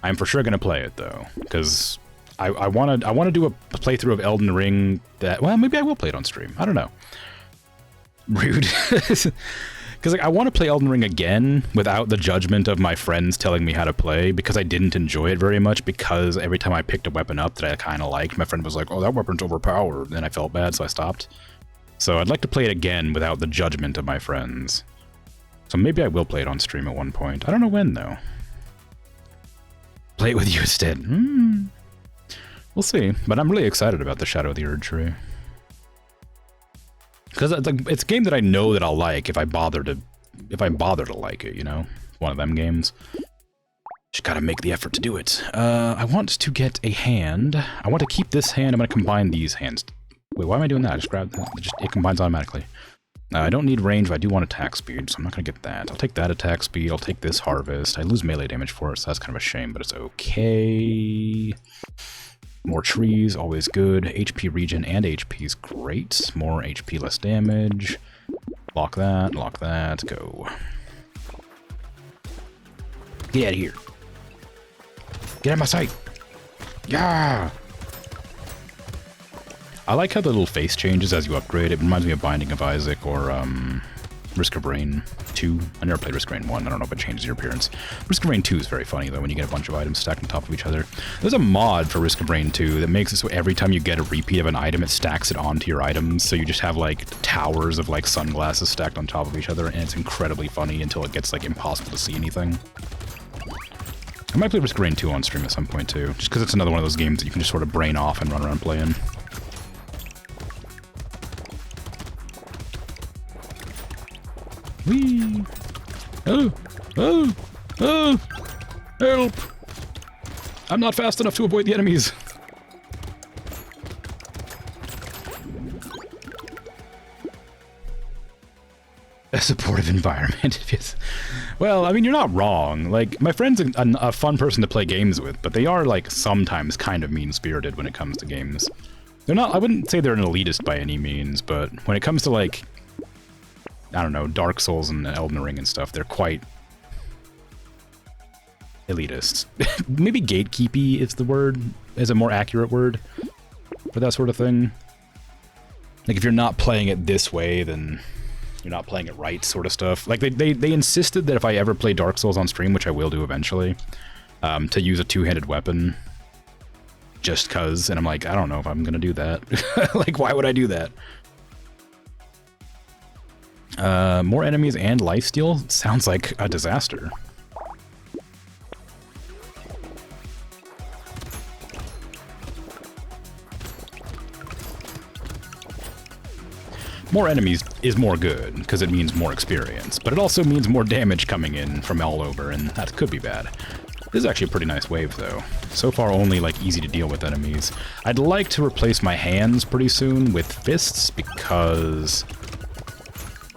[SPEAKER 1] I'm for sure gonna play it though, because I wanna do a playthrough of Elden Ring that, well, maybe I will play it on stream. I don't know. Rude. Because like, I want to play Elden Ring again without the judgment of my friends telling me how to play, because I didn't enjoy it very much, because every time I picked a weapon up that I kind of liked, my friend was like, oh, that weapon's overpowered, and I felt bad, so I stopped. So I'd like to play it again without the judgment of my friends. So maybe I will play it on stream at one point. I don't know when, though. Play it with you instead. We'll see, but I'm really excited about the Shadow of the Erd Tree. Because it's a game that I know that I'll like if I bother to like it, you know? One of them games. Just gotta make the effort to do it. I want to get a hand. I want to keep this hand. I'm gonna combine these hands. Wait, why am I doing that? I just grabbed that. It combines automatically. I don't need range, but I do want attack speed, so I'm not gonna get that. I'll take that attack speed. I'll take this harvest. I lose melee damage for it, so that's kind of a shame, but it's okay. More trees, always good. HP regen and HP is great. More HP, less damage. Lock that, go. Get out of here. Get out of my sight. Yeah! I like how the little face changes as you upgrade. It reminds me of Binding of Isaac or Risk of Rain 2. I never played Risk of Rain 1. I don't know if it changes your appearance. Risk of Rain 2 is very funny, though, when you get a bunch of items stacked on top of each other. There's a mod for Risk of Rain 2 that makes it so every time you get a repeat of an item, it stacks it onto your items. So you just have, like, towers of, like, sunglasses stacked on top of each other, and it's incredibly funny until it gets, like, impossible to see anything. I might play Risk of Rain 2 on stream at some point, too, just because it's another one of those games that you can just sort of brain off and run around playing. Whee! Oh! Oh! Oh! Help! I'm not fast enough to avoid the enemies. A supportive environment. Well, I mean, you're not wrong. Like, my friend's a fun person to play games with, but they are, like, sometimes kind of mean-spirited when it comes to games. They're not, I wouldn't say they're an elitist by any means, but when it comes to, like, I don't know, Dark Souls and Elden Ring and stuff, they're quite elitist. Maybe gatekeepy is the word, is a more accurate word for that sort of thing. Like, if you're not playing it this way, then you're not playing it right, sort of stuff. Like, they insisted that if I ever play Dark Souls on stream, which I will do eventually, to use a two-handed weapon. Just cuz, and I'm like, I don't know if I'm gonna do that. Like, why would I do that? More enemies and lifesteal sounds like a disaster. More enemies is more good, because it means more experience, but it also means more damage coming in from all over, and that could be bad. This is actually a pretty nice wave, though. So far, only, like, easy to deal with enemies. I'd like to replace my hands pretty soon with fists, because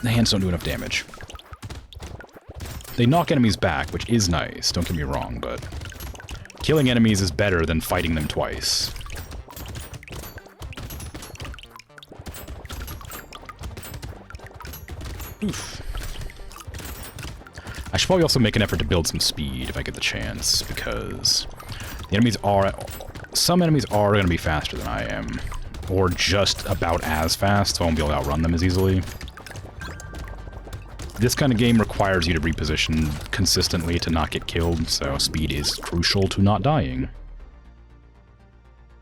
[SPEAKER 1] the hands don't do enough damage. They knock enemies back, which is nice, don't get me wrong, but killing enemies is better than fighting them twice. Oof. I should probably also make an effort to build some speed if I get the chance, because the enemies are... some enemies are going to be faster than I am, or just about as fast, so I won't be able to outrun them as easily. This kind of game requires you to reposition consistently to not get killed, so speed is crucial to not dying.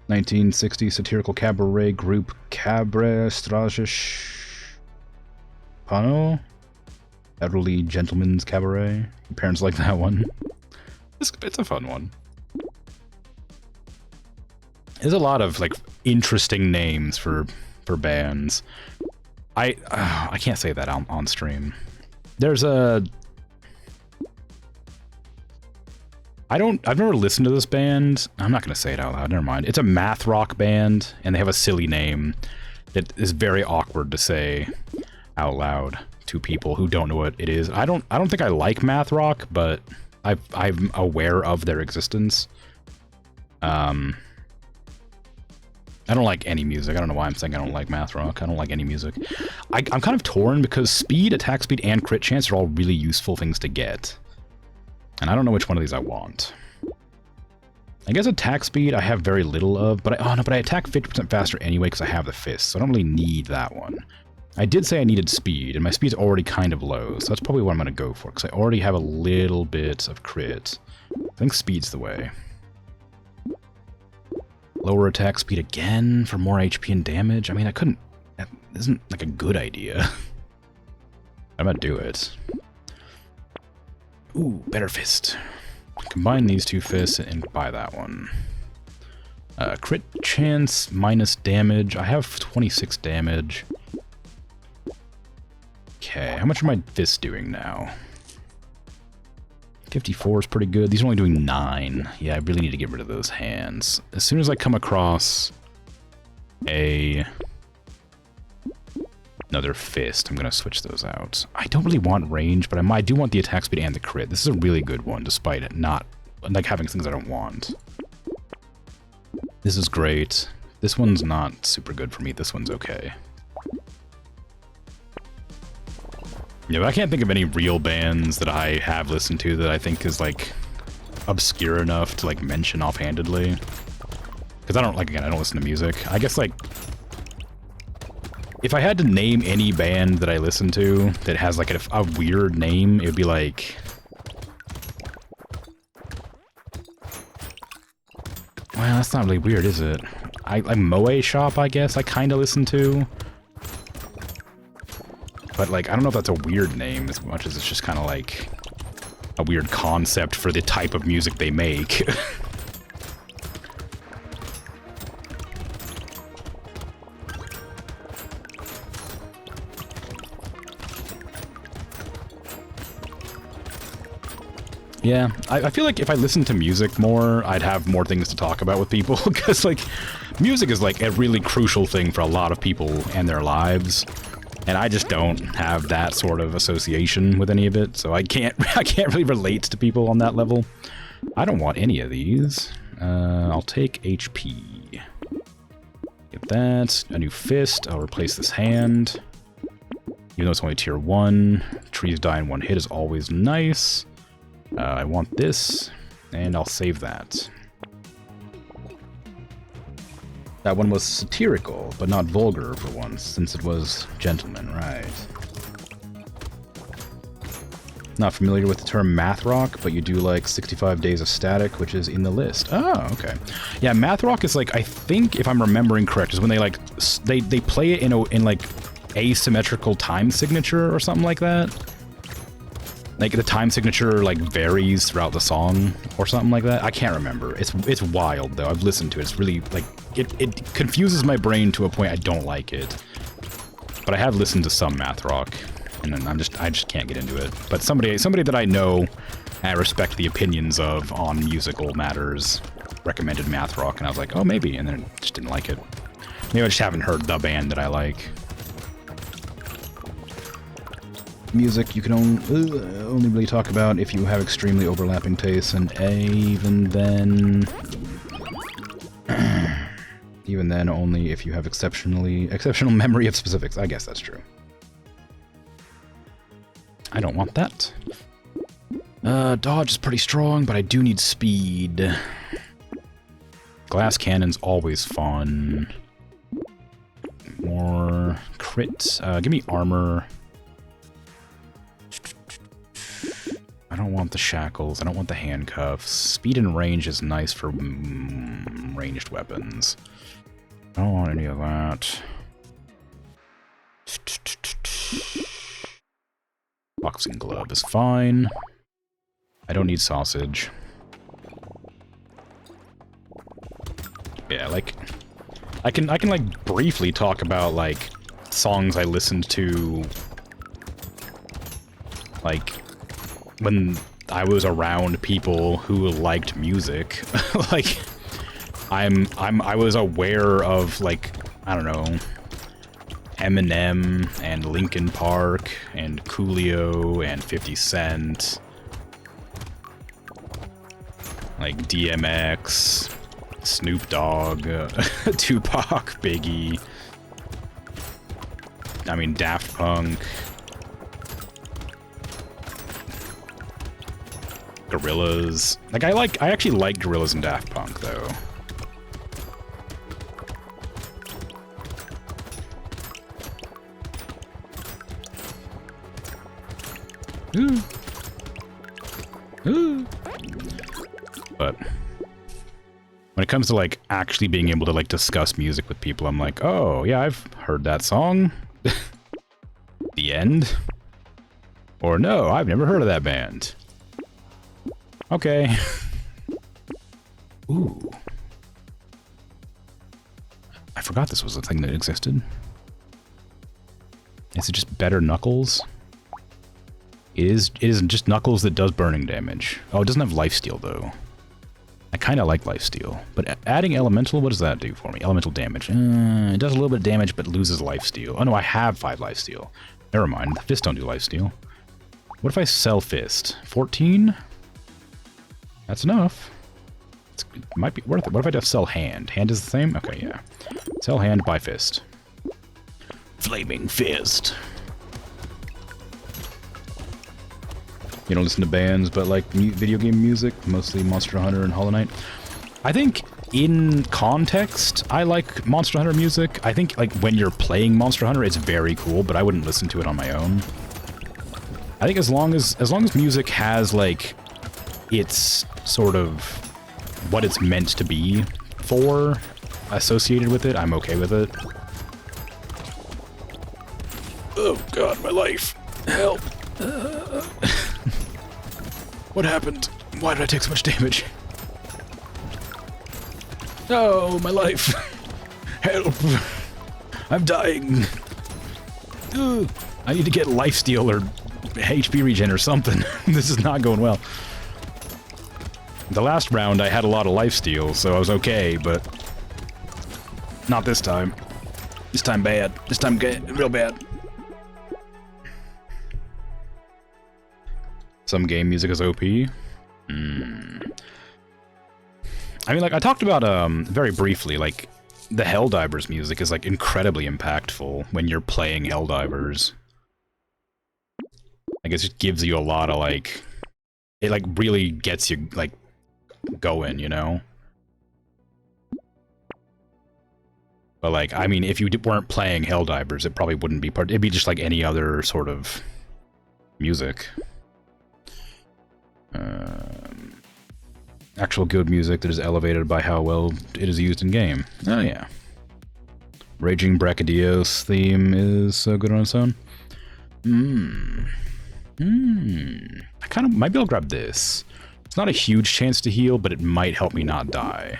[SPEAKER 1] 1960 satirical cabaret group Cabaret Stragisch Pano? Elderly Gentleman's Cabaret. Your parents like that one. It's a fun one. There's a lot of, like, interesting names for bands. I can't say that on stream. There's a... I've never listened to this band. I'm not going to say it out loud, never mind. It's a math rock band, and they have a silly name that is very awkward to say out loud to people who don't know what it is. I don't think I like math rock, but I'm aware of their existence. I don't like any music. I don't know why I'm saying I don't like math rock. I don't like any music. I'm kind of torn because speed, attack speed, and crit chance are all really useful things to get. And I don't know which one of these I want. I guess attack speed I have very little of, but I attack 50% faster anyway because I have the fist, so I don't really need that one. I did say I needed speed, and my speed's already kind of low, so that's probably what I'm going to go for, because I already have a little bit of crit. I think speed's the way. Lower attack speed again for more HP and damage? I mean, that isn't like a good idea. I'm gonna do it. Ooh, better fist. Combine these two fists and buy that one. Crit chance minus damage. I have 26 damage. Okay, how much are my fists doing now? 54 is pretty good. These are only doing 9. Yeah, I really need to get rid of those hands. As soon as I come across another fist, I'm going to switch those out. I don't really want range, but I do want the attack speed and the crit. This is a really good one, despite it not, like, having things I don't want. This is great. This one's not super good for me. This one's okay. Yeah, but I can't think of any real bands that I have listened to that I think is, like, obscure enough to, like, mention offhandedly. Because I don't listen to music. I guess, like, if I had to name any band that I listen to that has, like, a weird name, it would be, like... Well, that's not really weird, is it? Like, Moe Shop, I guess, I kind of listen to. But, like, I don't know if that's a weird name as much as it's just kind of, like, a weird concept for the type of music they make. Yeah, I feel like if I listened to music more, I'd have more things to talk about with people, because, like, music is, like, a really crucial thing for a lot of people and their lives. And I just don't have that sort of association with any of it, so I can't really relate to people on that level. I don't want any of these. I'll take HP. Get that. A new fist. I'll replace this hand. Even though it's only tier 1. Trees die in one hit is always nice. I want this, and I'll save that. That one was satirical, but not vulgar for once, since it was gentleman, right? Not familiar with the term math rock, but you do like 65 Days of Static, which is in the list. Oh, okay. Yeah, math rock is like, I think, if I'm remembering correct, is when they like, they play it in like asymmetrical time signature or something like that. Like, the time signature, like, varies throughout the song or something like that. I can't remember. It's wild, though. I've listened to it. It's really, like, it confuses my brain to a point I don't like it. But I have listened to some math rock, and then I just can't get into it. But somebody that I know I respect the opinions of on musical matters recommended math rock, and I was like, oh, maybe, and then I just didn't like it. Maybe I just haven't heard the band that I like. Music you can only really talk about if you have extremely overlapping tastes, and even then... even then, only if you have exceptional memory of specifics. I guess that's true. I don't want that. Dodge is pretty strong, but I do need speed. Glass cannon's always fun. More crit. Give me armor. I don't want the shackles. I don't want the handcuffs. Speed and range is nice for ranged weapons. I don't want any of that. Boxing glove is fine. I don't need sausage. Yeah, like I can like briefly talk about like songs I listened to like when I was around people who liked music. Like I was aware of like, I don't know, Eminem and Linkin Park and Coolio and 50 Cent. Like DMX, Snoop Dogg, Tupac, Biggie. I mean, Daft Punk. Gorillaz. Like, I actually like Gorillaz and Daft Punk, though. Ooh. Ooh. But when it comes to, like, actually being able to, like, discuss music with people, I'm like, oh, yeah, I've heard that song. The end. Or no, I've never heard of that band. Okay. Ooh. I forgot this was a thing that existed. Is it just better Knuckles? It is just Knuckles that does burning damage. Oh, it doesn't have lifesteal, though. I kind of like lifesteal. But adding elemental, what does that do for me? Elemental damage. It does a little bit of damage, but loses lifesteal. Oh, no, I have 5 lifesteal. Never mind. The fists don't do lifesteal. What if I sell fist? 14? That's enough. It might be worth it. What if I just sell hand? Hand is the same? Okay, yeah. Sell hand, buy fist. Flaming fist. You don't listen to bands, but like video game music, mostly Monster Hunter and Hollow Knight. I think in context, I like Monster Hunter music. I think like when you're playing Monster Hunter, it's very cool, but I wouldn't listen to it on my own. I think as long as music has like it's sort of what it's meant to be for associated with it, I'm okay with it. Oh god, my life. Help. What happened? Why did I take so much damage? Oh, my life. Help. I'm dying. Ugh. I need to get lifesteal or HP regen or something. This is not going well. The last round I had a lot of lifesteal, so I was okay, but not this time. This time bad. This time real bad. Some game music is OP. I mean, like, I talked about, very briefly, like, the Helldivers music is, like, incredibly impactful when you're playing Helldivers. Like, it just gives you a lot of, like... It, like, really gets you, like, going, you know? But, like, I mean, if you weren't playing Helldivers, it probably wouldn't be part... It'd be just like any other sort of music. Actual good music that is elevated by how well it is used in game. Oh yeah. Raging Brachydios theme is so good on its own. I kind of might be able to grab this. It's not a huge chance to heal, but it might help me not die.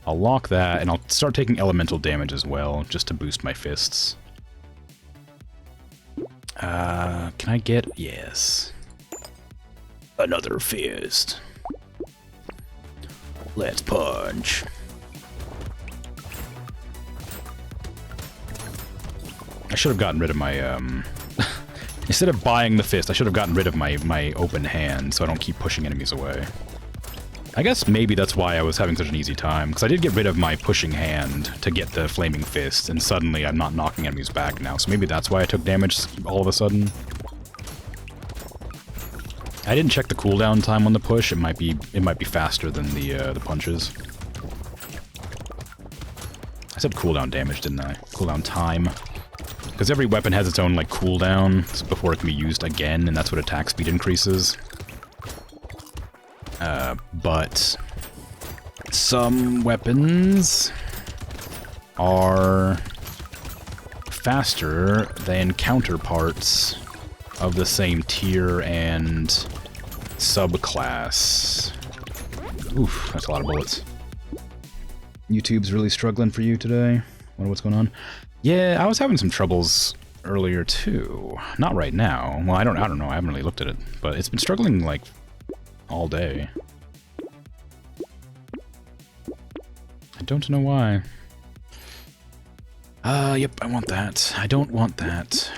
[SPEAKER 1] I'll lock that, and I'll start taking elemental damage as well, just to boost my fists. Can I get... Yes. Another fist. Let's punch. I should have gotten rid of my, instead of buying the fist, I should have gotten rid of my open hand so I don't keep pushing enemies away. I guess maybe that's why I was having such an easy time, because I did get rid of my pushing hand to get the flaming fist, and suddenly I'm not knocking enemies back now, so maybe that's why I took damage all of a sudden. I didn't check the cooldown time on the push. It might be faster than the punches. I said cooldown damage, didn't I? Cooldown time. Because every weapon has its own, like, cooldown before it can be used again, and that's what attack speed increases. But some weapons are faster than counterparts of the same tier and subclass. Oof, that's a lot of bullets. YouTube's really struggling for you today. Wonder what's going on. Yeah, I was having some troubles earlier too. Not right now. Well, I don't know. I haven't really looked at it, but it's been struggling like all day. I don't know why. Yep, I want that. I don't want that.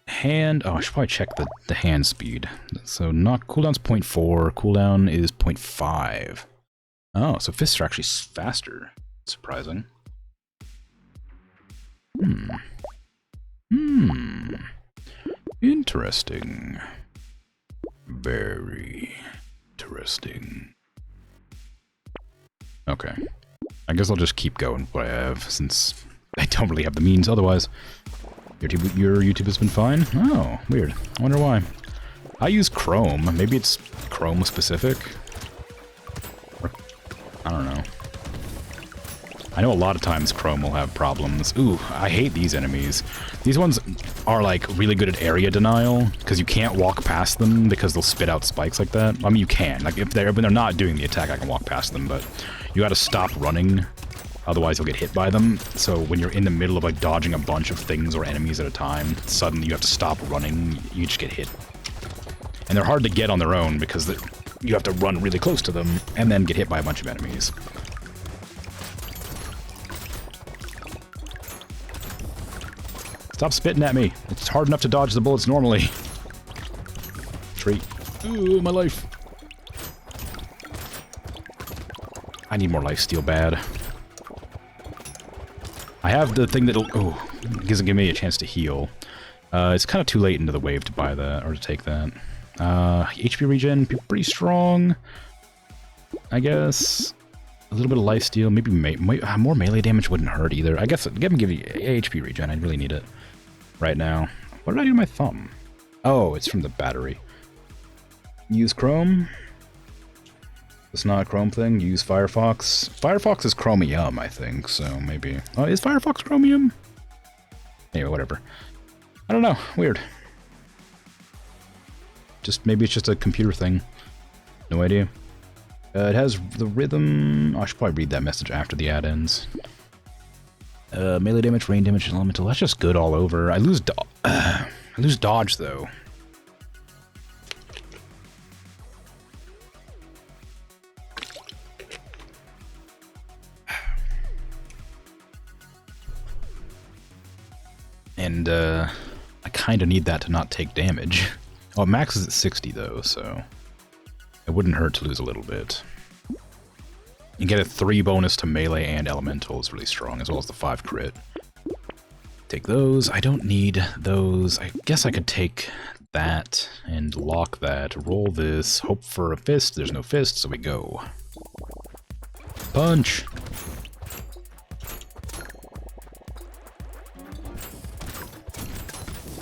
[SPEAKER 1] Hand... Oh, I should probably check the hand speed. So, cooldown's 0.4, cooldown is 0.5. Oh, so fists are actually faster. Surprising. Interesting. Very interesting. Okay. I guess I'll just keep going with what I have, since I don't really have the means otherwise. Your YouTube has been fine? Oh, weird. I wonder why. I use Chrome. Maybe it's Chrome specific? Or, I don't know. I know a lot of times Chrome will have problems. Ooh, I hate these enemies. These ones are like really good at area denial, because you can't walk past them because they'll spit out spikes like that. I mean, you can. Like when they're not doing the attack, I can walk past them, but you gotta stop running. Otherwise, you'll get hit by them. So when you're in the middle of like dodging a bunch of things or enemies at a time, suddenly you have to stop running. You just get hit. And they're hard to get on their own because you have to run really close to them and then get hit by a bunch of enemies. Stop spitting at me. It's hard enough to dodge the bullets normally. Treat. Ooh, my life. I need more lifesteal bad. I have the thing that'll... Oh, doesn't give me a chance to heal. It's kind of too late into the wave to buy that, or to take that. HP regen, pretty strong. I guess. A little bit of lifesteal, maybe more melee damage wouldn't hurt either. I guess give you HP regen, I really need it right now. What did I do to my thumb? Oh, it's from the battery. Use Chrome. It's not a Chrome thing. Use Firefox. Firefox is Chromium, I think, so maybe... Oh, is Firefox Chromium? Anyway, whatever. I don't know. Weird. Maybe it's just a computer thing. No idea. It has the rhythm... Oh, I should probably read that message after the ad ends. Melee damage, rain damage, and elemental. That's just good all over. I lose dodge, though. And, I kind of need that to not take damage. Oh, max is at 60, though, so... It wouldn't hurt to lose a little bit. You get a 3 bonus to melee and elemental is really strong, as well as the 5 crit. Take those. I don't need those. I guess I could take that and lock that. Roll this. Hope for a fist. There's no fist, so we go. Punch!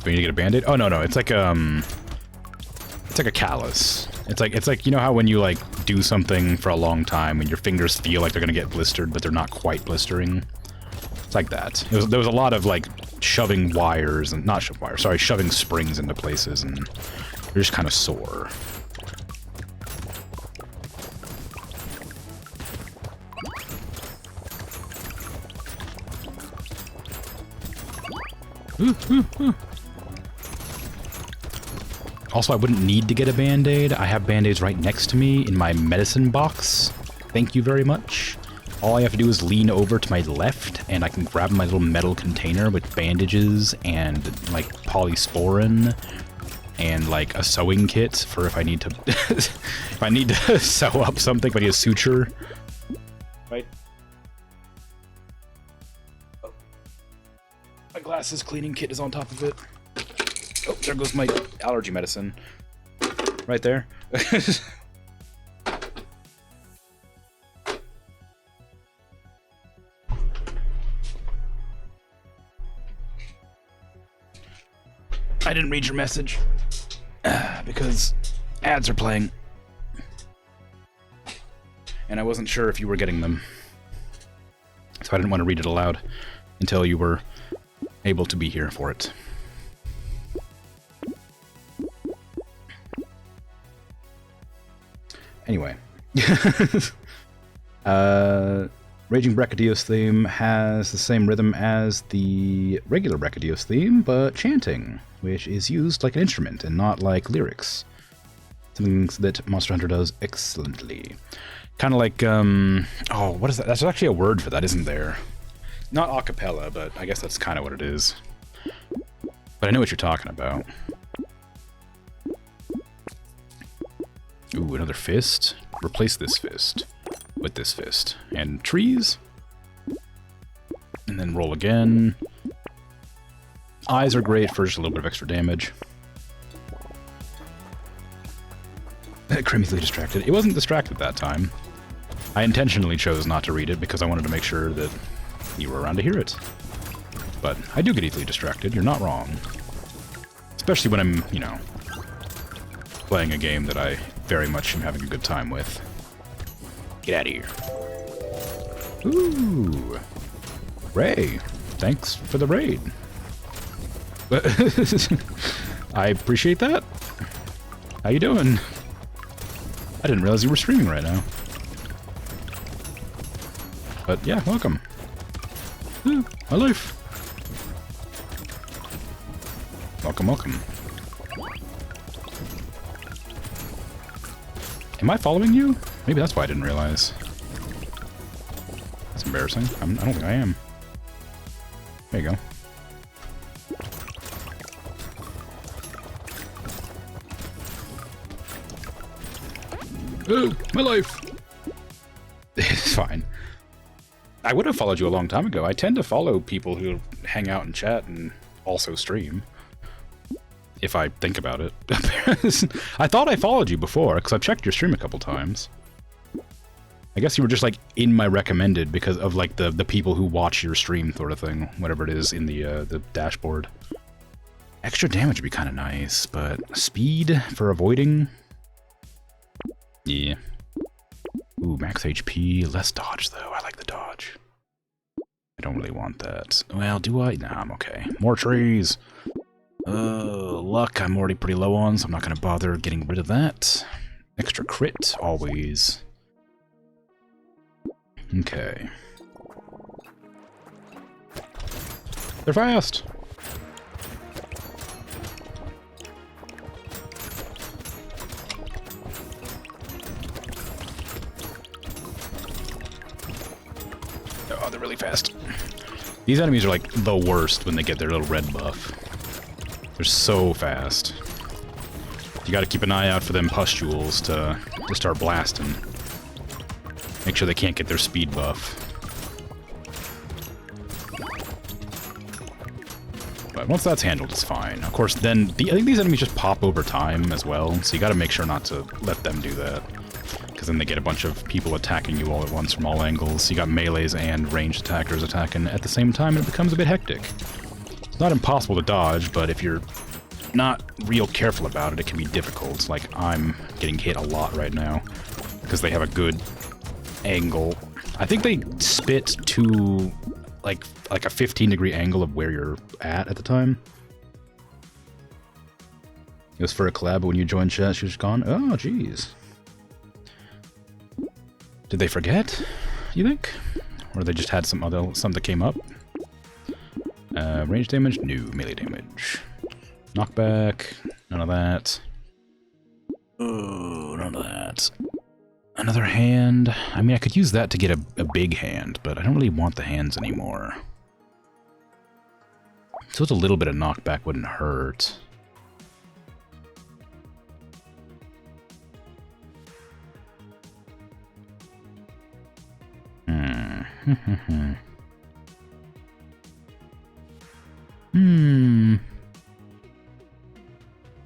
[SPEAKER 1] Do we need to get a band-aid? Oh, no, it's like, it's like a callus. It's like, you know how when you, like, do something for a long time and your fingers feel like they're gonna get blistered, but they're not quite blistering? It's like that. There was a lot of, like, shoving wires, and not shoving wires, sorry, shoving springs into places, and they're just kind of sore. Also, I wouldn't need to get a Band-Aid. I have Band-Aids right next to me in my medicine box. Thank you very much. All I have to do is lean over to my left, and I can grab my little metal container with bandages and, like, polysporin and, like, a sewing kit for if I need to... if I need to sew up something, if I need a suture. Right. Oh. My glasses cleaning kit is on top of it. Oh, there goes my allergy medicine. Right there. I didn't read your message because ads are playing. And I wasn't sure if you were getting them. So I didn't want to read it aloud until you were able to be here for it. Anyway. Raging Brachydios theme has the same rhythm as the regular Brachydios theme, but chanting, which is used like an instrument and not like lyrics. Something that Monster Hunter does excellently. Kind of like, oh, what is that? That's actually a word for that, isn't there? Not a cappella, but I guess that's kind of what it is. But I know what you're talking about. Ooh, another fist. Replace this fist with this fist. And trees. And then roll again. Eyes are great for just a little bit of extra damage. Krim easily distracted. It wasn't distracted that time. I intentionally chose not to read it because I wanted to make sure that you were around to hear it. But I do get easily distracted, you're not wrong. Especially when I'm, you know, playing a game that I very much am having a good time with. Get out of here. Ooh. Ray, thanks for the raid. I appreciate that. How you doing? I didn't realize you were streaming right now. But yeah, welcome. Yeah, my life. Welcome, welcome. Am I following you? Maybe that's why I didn't realize. That's embarrassing. I don't think I am. There you go. My life! It's fine. I would have followed you a long time ago. I tend to follow people who hang out and chat and also stream. If I think about it. I thought I followed you before, because I've checked your stream a couple times. I guess you were just, like, in my recommended because of, like, the people who watch your stream sort of thing. Whatever it is in the dashboard. Extra damage would be kind of nice, but speed for avoiding... Yeah. Ooh, max HP, less dodge, though. I like the dodge. I don't really want that. Well, do I? Nah, I'm okay. More trees! Luck I'm already pretty low on, so I'm not going to bother getting rid of that. Extra crit, always. Okay. They're fast! Oh, they're really fast. These enemies are like the worst when they get their little red buff. They're so fast. You gotta keep an eye out for them pustules to start blasting. Make sure they can't get their speed buff. But once that's handled, it's fine. Of course, then I think these enemies just pop over time as well, so you gotta make sure not to let them do that. Because then they get a bunch of people attacking you all at once from all angles. You got melees and ranged attackers attacking at the same time, and it becomes a bit hectic. It's not impossible to dodge, but if you're not real careful about it, it can be difficult. Like, I'm getting hit a lot right now, because they have a good angle. I think they spit to, like a 15-degree angle of where you're at the time. It was for a collab, but when you joined chat, she was gone? Oh, jeez. Did they forget, you think? Or they just had some that came up? Range damage? No. Melee damage. Knockback? None of that. Another hand. I mean, I could use that to get a big hand, but I don't really want the hands anymore. So it's a little bit of knockback wouldn't hurt.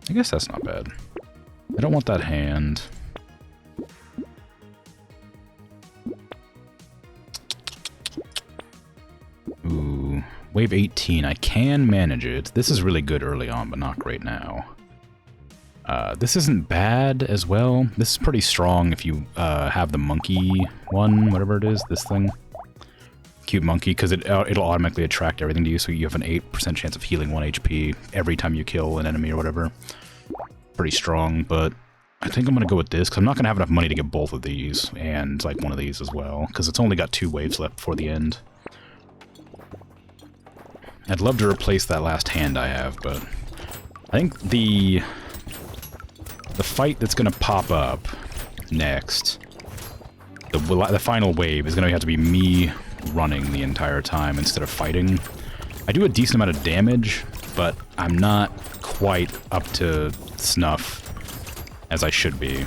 [SPEAKER 1] I guess that's not bad. I don't want that hand. Ooh, wave 18. I can manage it. This is really good early on, but not great now. This isn't bad as well. This is pretty strong if you have the monkey one, whatever it is, this thing. Cute monkey, because it'll automatically attract everything to you, so you have an 8% chance of healing 1 HP every time you kill an enemy or whatever. Pretty strong, but I think I'm going to go with this, because I'm not going to have enough money to get both of these, and like one of these as well, because it's only got 2 waves left before the end. I'd love to replace that last hand I have, but I think the fight that's going to pop up next, the final wave, is going to have to be me running the entire time instead of fighting. I do a decent amount of damage, but I'm not quite up to snuff as I should be.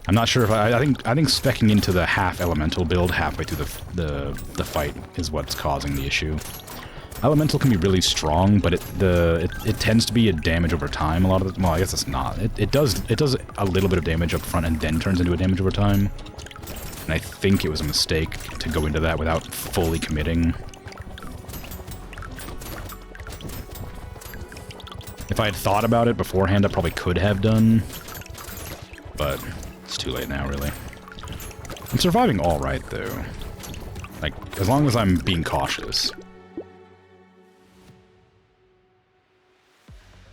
[SPEAKER 1] I'm not sure if I think speccing into the half elemental build halfway through the fight is what's causing the issue. Elemental can be really strong, but it tends to be a damage over time a lot of the. Well, I guess it's not. It does a little bit of damage up front and then turns into a damage over time. And I think it was a mistake to go into that without fully committing. If I had thought about it beforehand, I probably could have done. But it's too late now, really. I'm surviving all right, though. Like, as long as I'm being cautious.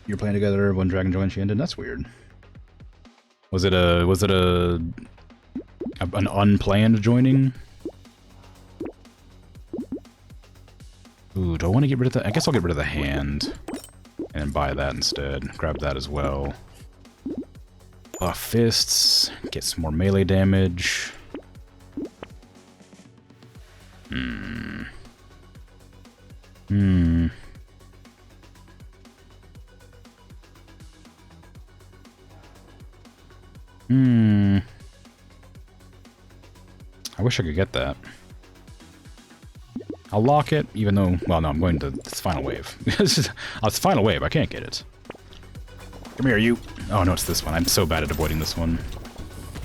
[SPEAKER 1] You're playing together when Dragon joined, she ended? That's weird. Was it an unplanned joining? Ooh, do I want to get rid of that? I guess I'll get rid of the hand. And buy that instead. Grab that as well. Buff fists. Get some more melee damage. I wish I could get that. I'll lock it, even though... Well, no, I'm going to... It's final wave. It's final wave. I can't get it. Come here, you. Oh, no, it's this one. I'm so bad at avoiding this one.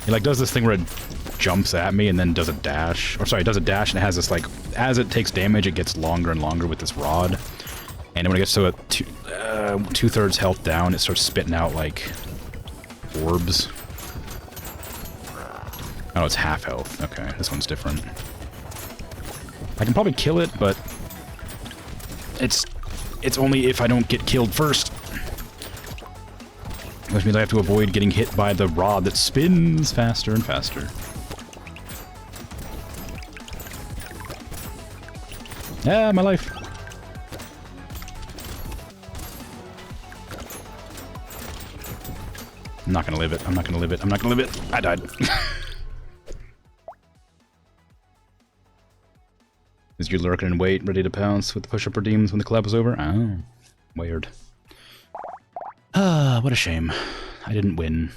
[SPEAKER 1] He, like, does this thing where it jumps at me and then does a dash. Or, sorry, it does a dash and it has this, like... As it takes damage, it gets longer and longer with this rod. And when it gets to a two-thirds health down, it starts spitting out, like, orbs. Oh, it's half health. Okay, this one's different. I can probably kill it, but it's only if I don't get killed first. Which means I have to avoid getting hit by the rod that spins faster and faster. Ah, my life. I'm not gonna live it. I'm not gonna live it. I'm not gonna live it. I died. Is you lurking in wait, ready to pounce with the push-up redeems when the collab was over? Oh, weird. Ah, what a shame. I didn't win.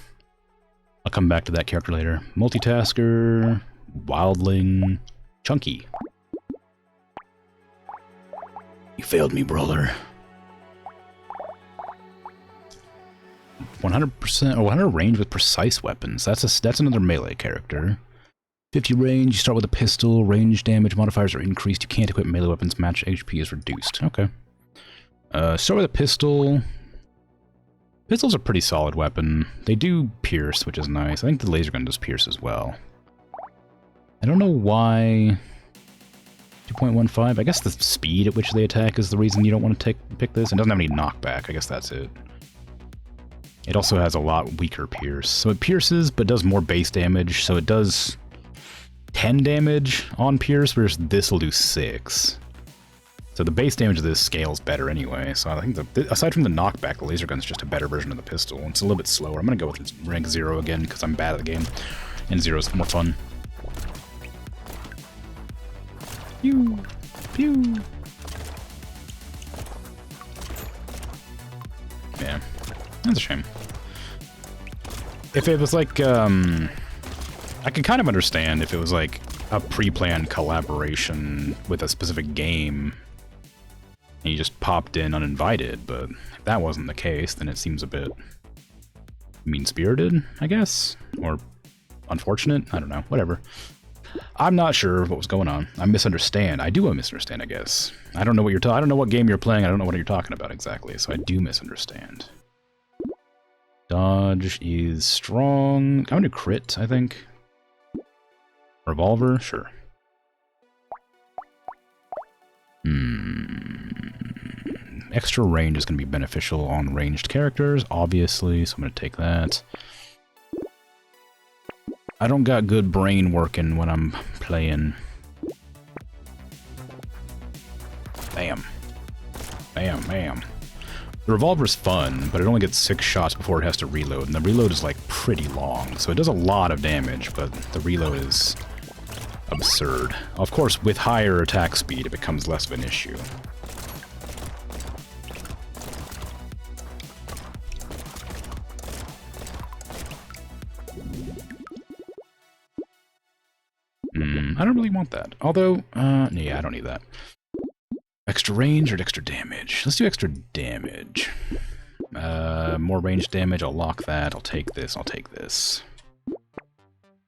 [SPEAKER 1] I'll come back to that character later. Multitasker, Wildling, Chunky. You failed me, brother. 100% or 100 range with precise weapons. That's another melee character. 50 range, you start with a pistol, range damage modifiers are increased, you can't equip melee weapons, match HP is reduced. Okay. Start with a pistol. Pistols are a pretty solid weapon. They do pierce, which is nice. I think the laser gun does pierce as well. I don't know why... 2.15? I guess the speed at which they attack is the reason you don't want to pick this. It doesn't have any knockback, I guess that's it. It also has a lot weaker pierce. So it pierces, but does more base damage, so it does... 10 damage on pierce, whereas this will do 6. So the base damage of this scales better anyway, so I think aside from the knockback, the laser gun's just a better version of the pistol. It's a little bit slower. I'm gonna go with rank 0 again, because I'm bad at the game. And 0's more fun. Pew! Pew! Yeah, that's a shame. If it was like, I could kind of understand if it was like a pre-planned collaboration with a specific game and you just popped in uninvited, but if that wasn't the case, then it seems a bit mean-spirited, I guess? Or unfortunate? I don't know. Whatever. I'm not sure what was going on. I misunderstand. I do misunderstand, I guess. I don't know what you're I don't know what game you're playing. I don't know what you're talking about exactly, so I do misunderstand. Dodge is strong. I'm gonna do crit, I think. Revolver? Sure. Extra range is going to be beneficial on ranged characters, obviously, so I'm going to take that. I don't got good brain working when I'm playing. Bam. Bam, bam. The revolver's fun, but it only gets 6 shots before it has to reload, and the reload is, like, pretty long, so it does a lot of damage, but the reload is absurd. Of course, with higher attack speed, it becomes less of an issue. I don't really want that. Although, yeah, I don't need that. Extra range or extra damage? Let's do extra damage. More range damage, I'll lock that. I'll take this, I'll take this.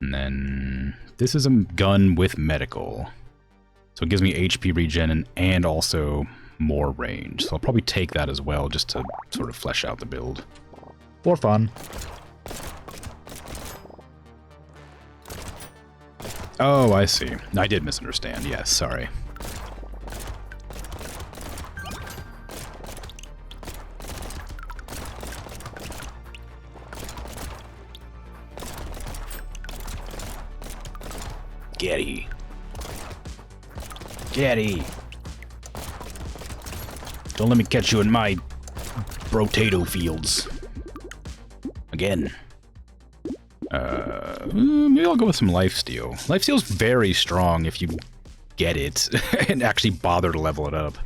[SPEAKER 1] And then this is a gun with medical. So it gives me HP regen and also more range. So I'll probably take that as well just to sort of flesh out the build. For fun. Oh, I see. I did misunderstand. Yes, sorry. Getty. Getty. Don't let me catch you in my Brotato fields. Again. Maybe I'll go with some lifesteal. Lifesteal's very strong if you get it and actually bother to level it up.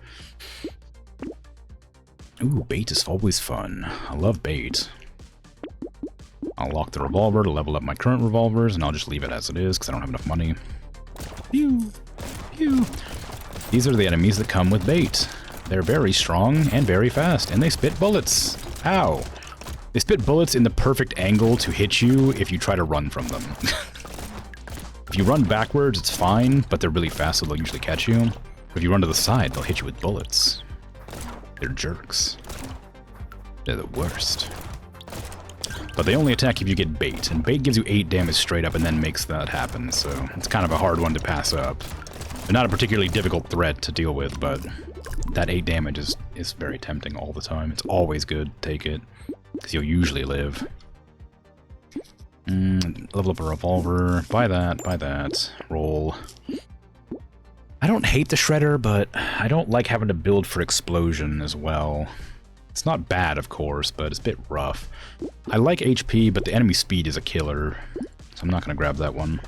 [SPEAKER 1] Ooh, bait is always fun. I love bait. I'll lock the revolver to level up my current revolvers, and I'll just leave it as it is because I don't have enough money. Pew! Pew! These are the enemies that come with bait. They're very strong and very fast, and they spit bullets. Ow! They spit bullets in the perfect angle to hit you if you try to run from them. If you run backwards, it's fine, but they're really fast, so they'll usually catch you. If you run to the side, they'll hit you with bullets. They're jerks. They're the worst. But they only attack if you get bait, and bait gives you 8 damage straight up and then makes that happen, so it's kind of a hard one to pass up. They're not a particularly difficult threat to deal with, but that 8 damage is very tempting all the time. It's always good to take it, because you'll usually live. Level up a revolver. Buy that. Roll. I don't hate the shredder, but I don't like having to build for explosion as well. It's not bad, of course, but it's a bit rough. I like HP, but the enemy speed is a killer, so I'm not going to grab that one.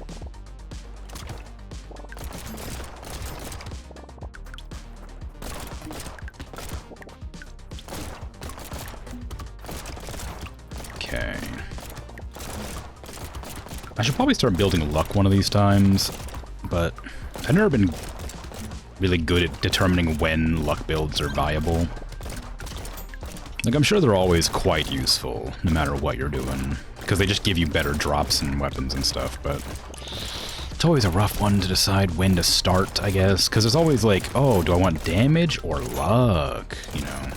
[SPEAKER 1] Okay. I should probably start building luck one of these times, but I've never been really good at determining when luck builds are viable. Like, I'm sure they're always quite useful, no matter what you're doing, because they just give you better drops and weapons and stuff, but it's always a rough one to decide when to start, I guess, because there's always like, oh, do I want damage or luck, you know?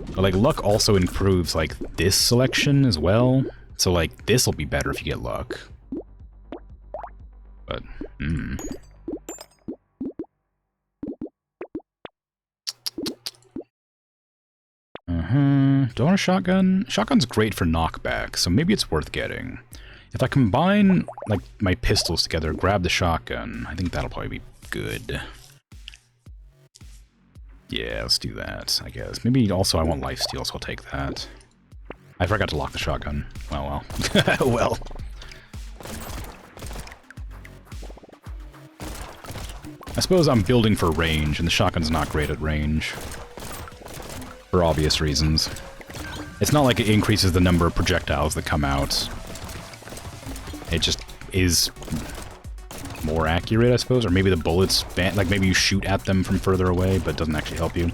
[SPEAKER 1] But, like, luck also improves, like, this selection as well, so, like, this will be better if you get luck. But, Do I want a shotgun? Shotgun's great for knockback, so maybe it's worth getting. If I combine, like, my pistols together, grab the shotgun, I think that'll probably be good. Yeah, let's do that, I guess. Maybe also I want lifesteal, so I'll take that. I forgot to lock the shotgun. Well, well. Well. I suppose I'm building for range, and the shotgun's not great at range. For obvious reasons. It's not like it increases the number of projectiles that come out. It just is more accurate, I suppose, or maybe the bullets, like maybe you shoot at them from further away, but it doesn't actually help you.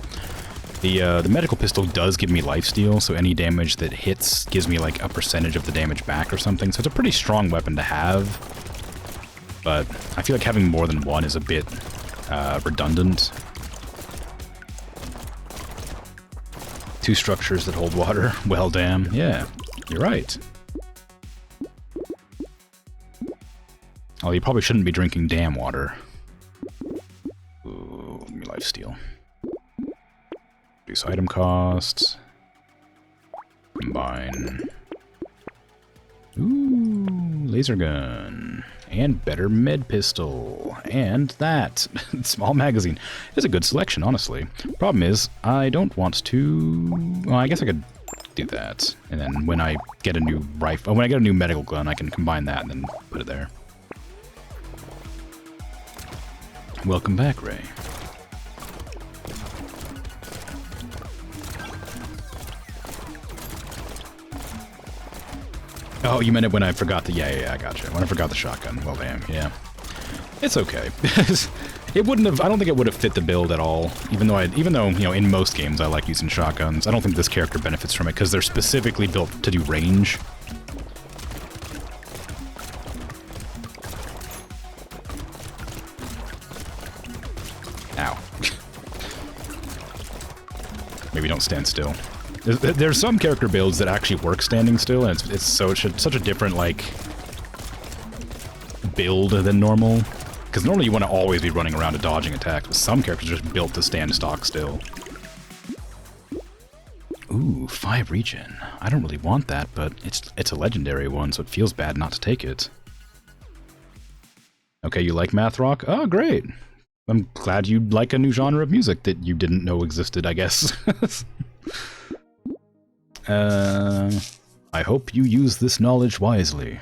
[SPEAKER 1] The medical pistol does give me lifesteal, so any damage that hits gives me like a percentage of the damage back or something, so it's a pretty strong weapon to have. But I feel like having more than one is a bit redundant. 2 structures that hold water. Well, damn. Yeah, you're right. Oh, you probably shouldn't be drinking dam water. Ooh, give me lifesteal. Reduce item costs. Combine. Ooh, laser gun. And better med pistol. And that. Small magazine. It's a good selection, honestly. Problem is, I don't want to... Well, I guess I could do that. And then when I get a new rifle... When I get a new medical gun, I can combine that and then put it there. Welcome back, Ray. Oh, you meant it when I forgot the... Yeah, I gotcha. When I forgot the shotgun. Well, damn, yeah. It's okay. It wouldn't have... I don't think it would have fit the build at all. Even though, you know, in most games I like using shotguns. I don't think this character benefits from it, because they're specifically built to do range. Ow. Maybe don't stand still. There's some character builds that actually work standing still, and it's such a different, like, build than normal. Because normally you want to always be running around and dodging attacks, but some characters are just built to stand stock still. Ooh, 5 regen. I don't really want that, but it's a legendary one, so it feels bad not to take it. Okay, you like math rock? Oh, great! I'm glad you like a new genre of music that you didn't know existed, I guess. I hope you use this knowledge wisely.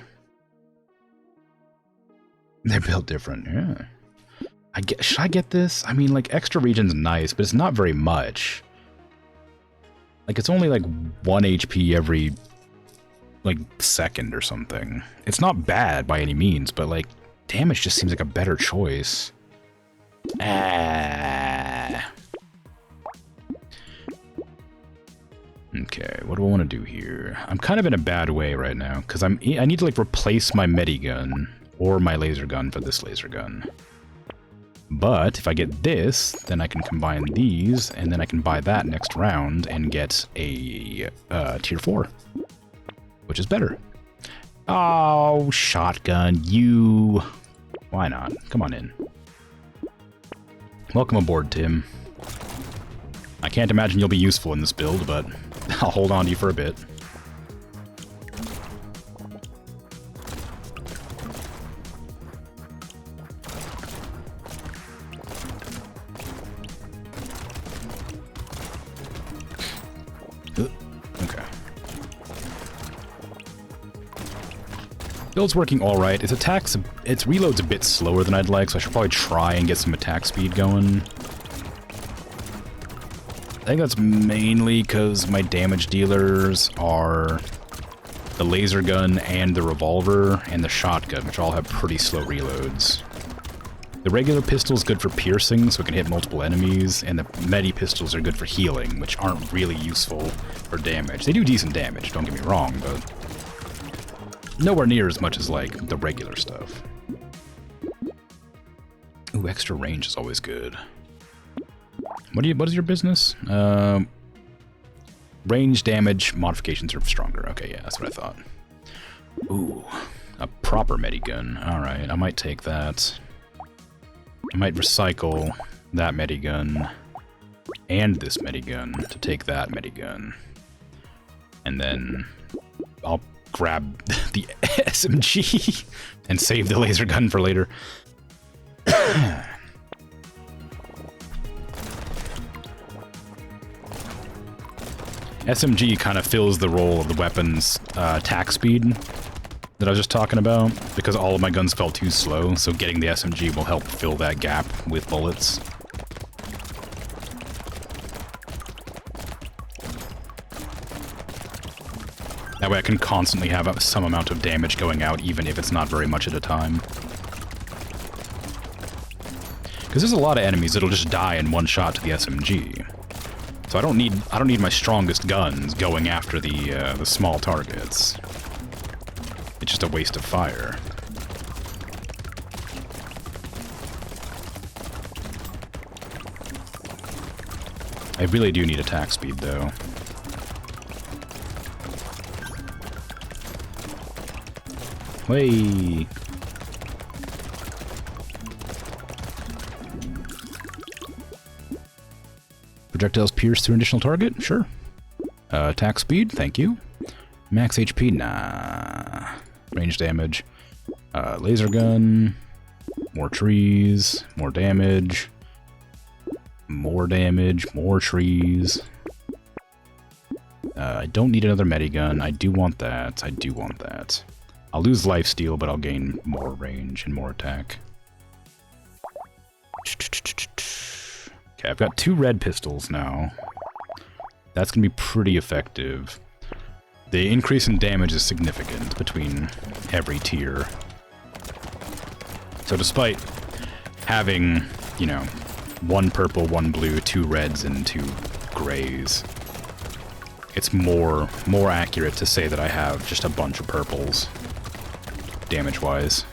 [SPEAKER 1] They're built different, yeah. Should I get this? I mean, like, extra regen's nice, but it's not very much. Like, it's only like 1 HP every, like, second or something. It's not bad by any means, but, like, damage just seems like a better choice. Okay, what do I want to do here? I'm kind of in a bad way right now, because I need to, like, replace my medigun or my laser gun for this laser gun. But if I get this, then I can combine these, and then I can buy that next round and get a tier 4, which is better. Oh, shotgun, you... Why not? Come on in. Welcome aboard, Tim. I can't imagine you'll be useful in this build, but I'll hold on to you for a bit. Okay. Build's working alright. Its reload's a bit slower than I'd like, so I should probably try and get some attack speed going. I think that's mainly because my damage dealers are the laser gun and the revolver and the shotgun, which all have pretty slow reloads. The regular pistol is good for piercing, so it can hit multiple enemies, and the medi pistols are good for healing, which aren't really useful for damage. They do decent damage, don't get me wrong, but nowhere near as much as, like, the regular stuff. Ooh, extra range is always good. What is your business? Range damage modifications are stronger. Okay, yeah, that's what I thought. Ooh, a proper medigun. Alright, I might take that. I might recycle that medigun and this medigun to take that medigun. And then I'll grab the SMG and save the laser gun for later. SMG kind of fills the role of the weapon's attack speed. that I was just talking about, because all of my guns felt too slow, so getting the SMG will help fill that gap with bullets. That way I can constantly have some amount of damage going out, even if it's not very much at a time. Because there's a lot of enemies that'll just die in one shot to the SMG. So I don't need my strongest guns going after the small targets. It's just a waste of fire. I really do need attack speed, though. Way. Projectiles pierce through an additional target? Sure. Attack speed? Thank you. Max HP? Nah. Range damage. Laser gun. More trees. More damage. More damage. More trees. I don't need another medigun. I do want that. I do want that. I'll lose lifesteal, but I'll gain more range and more attack. Okay, I've got 2 red pistols now. That's going to be pretty effective. The increase in damage is significant between every tier. So despite having, you know, 1 purple, 1 blue, 2 reds, and 2 grays, it's more accurate to say that I have just a bunch of purples, damage-wise.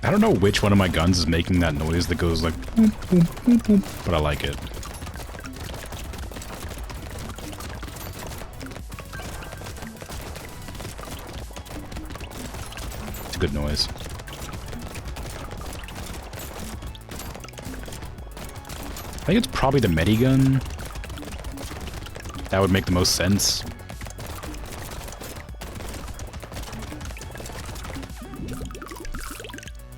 [SPEAKER 1] I don't know which one of my guns is making that noise that goes like boom, boom, boom, boom, but I like it. It's a good noise. I think it's probably the medigun. That would make the most sense.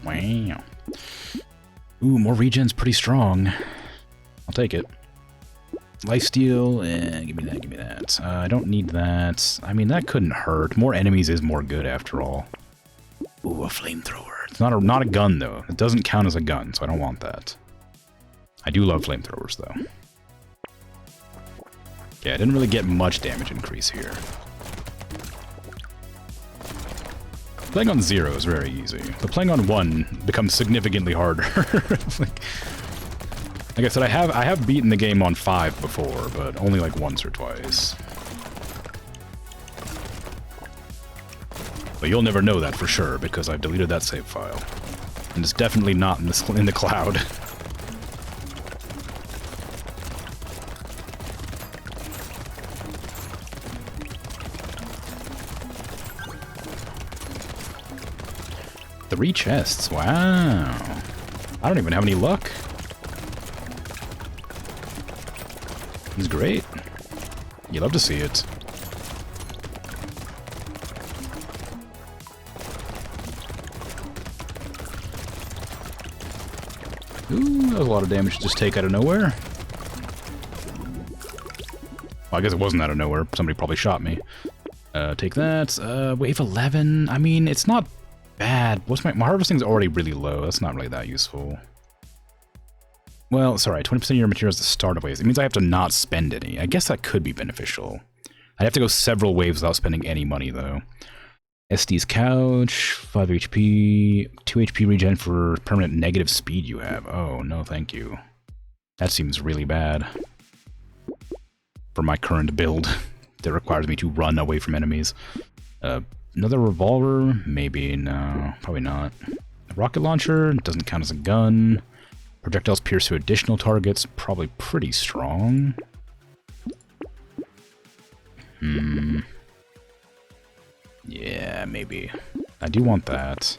[SPEAKER 1] Wow. Ooh, more regen's pretty strong. I'll take it. Lifesteal, give me that, give me that. I don't need that. I mean, that couldn't hurt. More enemies is more good after all. Ooh, a flamethrower. It's not a gun, though. It doesn't count as a gun, so I don't want that. I do love flamethrowers, though. Yeah, I didn't really get much damage increase here. Playing on 0 is very easy, but playing on 1 becomes significantly harder. like I said, I have beaten the game on 5 before, but only like once or twice. But you'll never know that for sure, because I've deleted that save file. And it's definitely not in the cloud. Three chests, wow. I don't even have any luck. He's great. You love to see it. Ooh, that was a lot of damage to just take out of nowhere. Well, I guess it wasn't out of nowhere. Somebody probably shot me. Take that. Wave 11. I mean, it's not bad. What's my harvesting's already really low. That's not really that useful. Well, sorry, 20% of your materials at the start of waves. It means I have to not spend any. I guess that could be beneficial. I'd have to go several waves without spending any money, though. SD's couch, 5 HP, 2 HP regen for permanent negative speed you have. Oh, no thank you. That seems really bad. For my current build that requires me to run away from enemies. Another revolver? Maybe. No, probably not. A rocket launcher doesn't count as a gun. Projectiles pierce through additional targets. Probably pretty strong. Yeah, maybe. I do want that.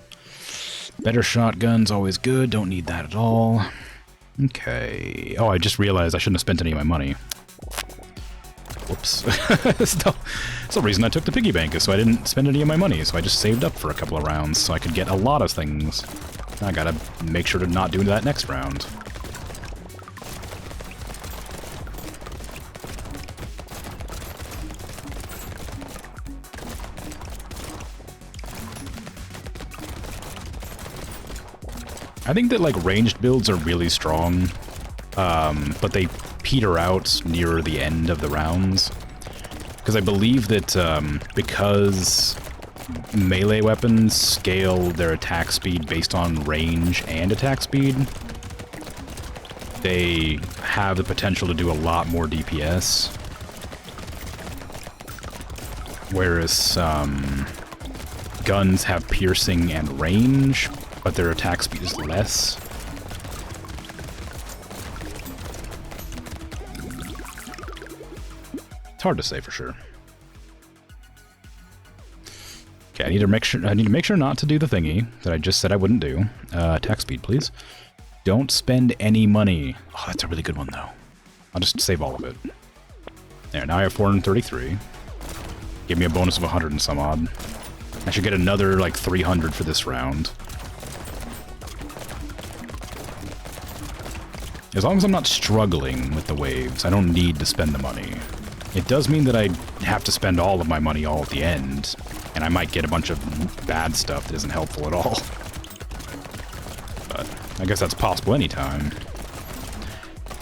[SPEAKER 1] Better shotgun's always good. Don't need that at all. Okay. Oh, I just realized I shouldn't have spent any of my money. Whoops. That's the reason I took the piggy bank, is so I didn't spend any of my money, so I just saved up for a couple of rounds so I could get a lot of things. I gotta make sure to not do that next round. I think that, like, ranged builds are really strong, but they peter out near the end of the rounds. Because I believe that because melee weapons scale their attack speed based on range and attack speed, they have the potential to do a lot more DPS. Whereas guns have piercing and range, but their attack speed is less. It's hard to say for sure. Okay, I need to make sure not to do the thingy that I just said I wouldn't do. Attack speed, please. Don't spend any money. Oh, that's a really good one though. I'll just save all of it. There, now I have 433. Give me a bonus of 100 and some odd. I should get another like 300 for this round. As long as I'm not struggling with the waves, I don't need to spend the money. It does mean that I have to spend all of my money all at the end, and I might get a bunch of bad stuff that isn't helpful at all. But I guess that's possible anytime.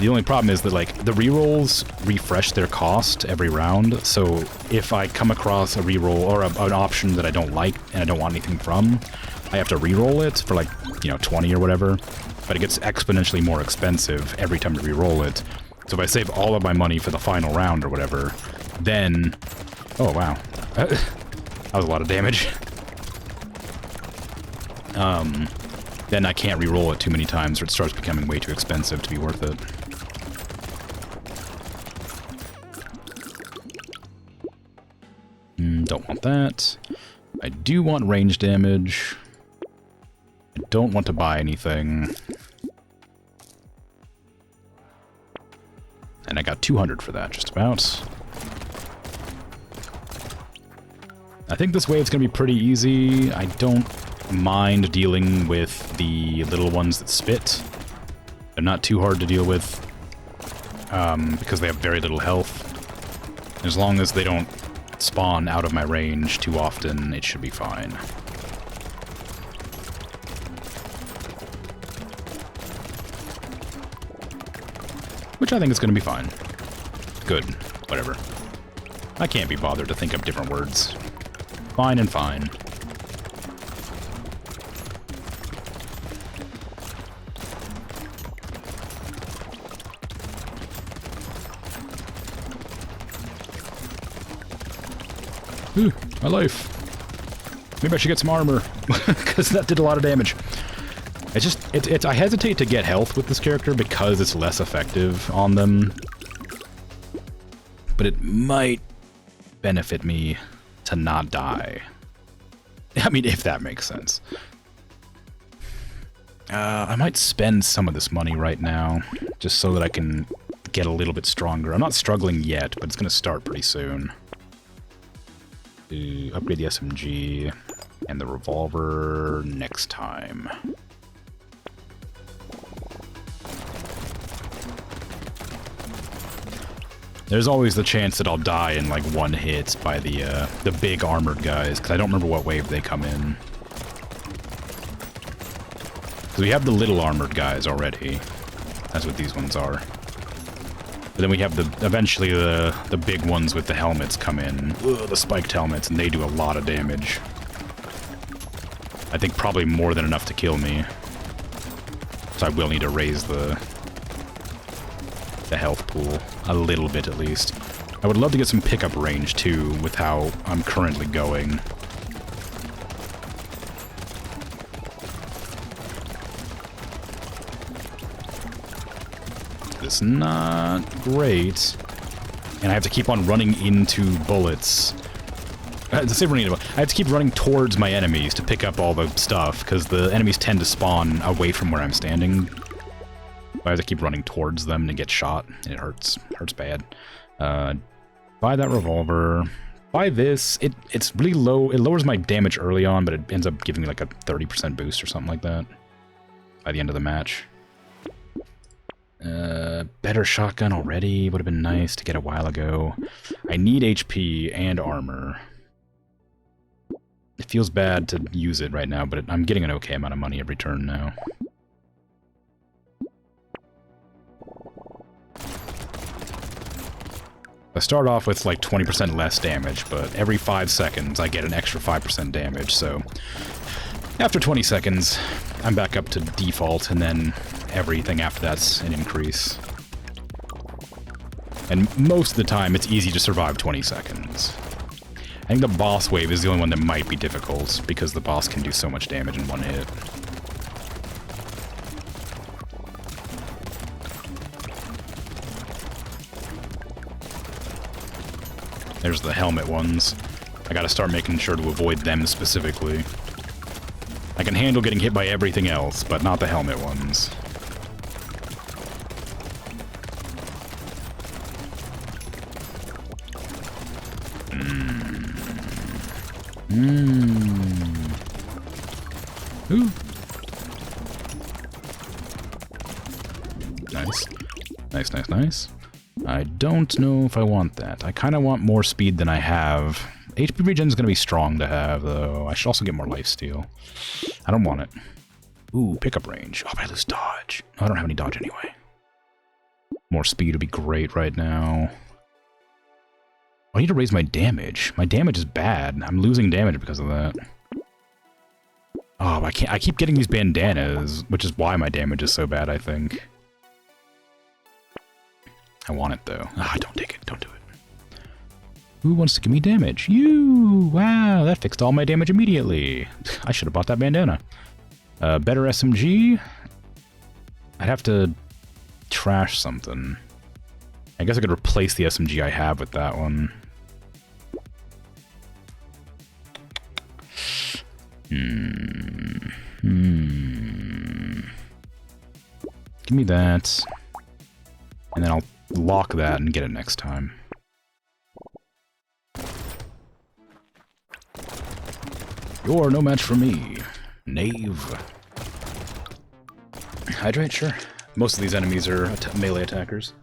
[SPEAKER 1] The only problem is that, like, the rerolls refresh their cost every round, so if I come across a reroll or an option that I don't like and I don't want anything from, I have to reroll it for, like, you know, 20 or whatever. But it gets exponentially more expensive every time I re-roll it. So if I save all of my money for the final round or whatever, then... Oh, wow. That was a lot of damage. Then I can't re-roll it too many times or it starts becoming way too expensive to be worth it. Don't want that. I do want range damage. I don't want to buy anything. And I got 200 for that, just about. I think this wave's gonna be pretty easy. I don't mind dealing with the little ones that spit. They're not too hard to deal with, because they have very little health. As long as they don't spawn out of my range too often, it should be fine. Which I think is going to be fine. Good. Whatever. I can't be bothered to think up different words. Fine and fine. Ooh, my life. Maybe I should get some armor, because that did a lot of damage. It's just, I hesitate to get health with this character because it's less effective on them. But it might benefit me to not die. I mean, if that makes sense. I might spend some of this money right now, just so that I can get a little bit stronger. I'm not struggling yet, but it's going to start pretty soon. Upgrade the SMG and the revolver next time. There's always the chance that I'll die in like one hit by the big armored guys, because I don't remember what wave they come in. Because we have the little armored guys already. That's what these ones are. But then we have eventually the big ones with the helmets come in. Ugh, the spiked helmets, and they do a lot of damage. I think probably more than enough to kill me. So I will need to raise the health pool a little bit at least. I would love to get some pickup range too with how I'm currently going. It's not great. And I have to keep on running into bullets. I have to keep running towards my enemies to pick up all the stuff, because the enemies tend to spawn away from where I'm standing. I have to keep running towards them to get shot. It hurts. Hurts bad. Buy that revolver. Buy this. It's really low. It lowers my damage early on, but it ends up giving me like a 30% boost or something like that. by the end of the match. Better shotgun already would have been nice to get a while ago. I need HP and armor. It feels bad to use it right now, but I'm getting an okay amount of money every turn now. I start off with like 20% less damage, but every 5 seconds I get an extra 5% damage, so after 20 seconds I'm back up to default, and then everything after that's an increase. And most of the time it's easy to survive 20 seconds. I think the boss wave is the only one that might be difficult, because the boss can do so much damage in one hit. There's the helmet ones. I gotta start making sure to avoid them specifically. I can handle getting hit by everything else, but not the helmet ones. Ooh. Nice. Nice, nice, nice. I don't know if I want that. I kind of want more speed than I have. HP regen is going to be strong to have, though. I should also get more lifesteal. I don't want it. Ooh, pickup range. Oh, but I lose dodge. I don't have any dodge anyway. More speed would be great right now. I need to raise my damage. My damage is bad. I'm losing damage because of that. Oh, I can't. I keep getting these bandanas, which is why my damage is so bad, I think. I want it, though. Ah, don't take it. Don't do it. Who wants to give me damage? You! Wow, that fixed all my damage immediately. I should have bought that bandana. Better SMG? I'd have to trash something. I guess I could replace the SMG I have with that one. Give me that. And then I'll lock that and get it next time. You're no match for me, knave. Hydrate, sure. Most of these enemies are melee attackers.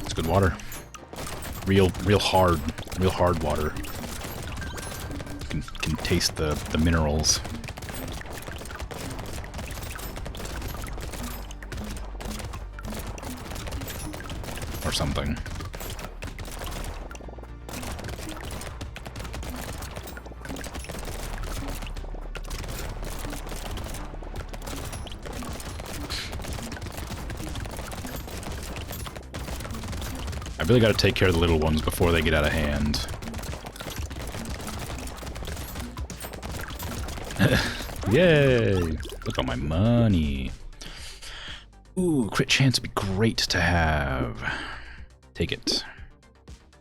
[SPEAKER 1] It's good water. Real hard water. Can taste the minerals. Or something. I really gotta take care of the little ones before they get out of hand. Yay! Look at my money. Ooh, crit chance would be great to have. Take it.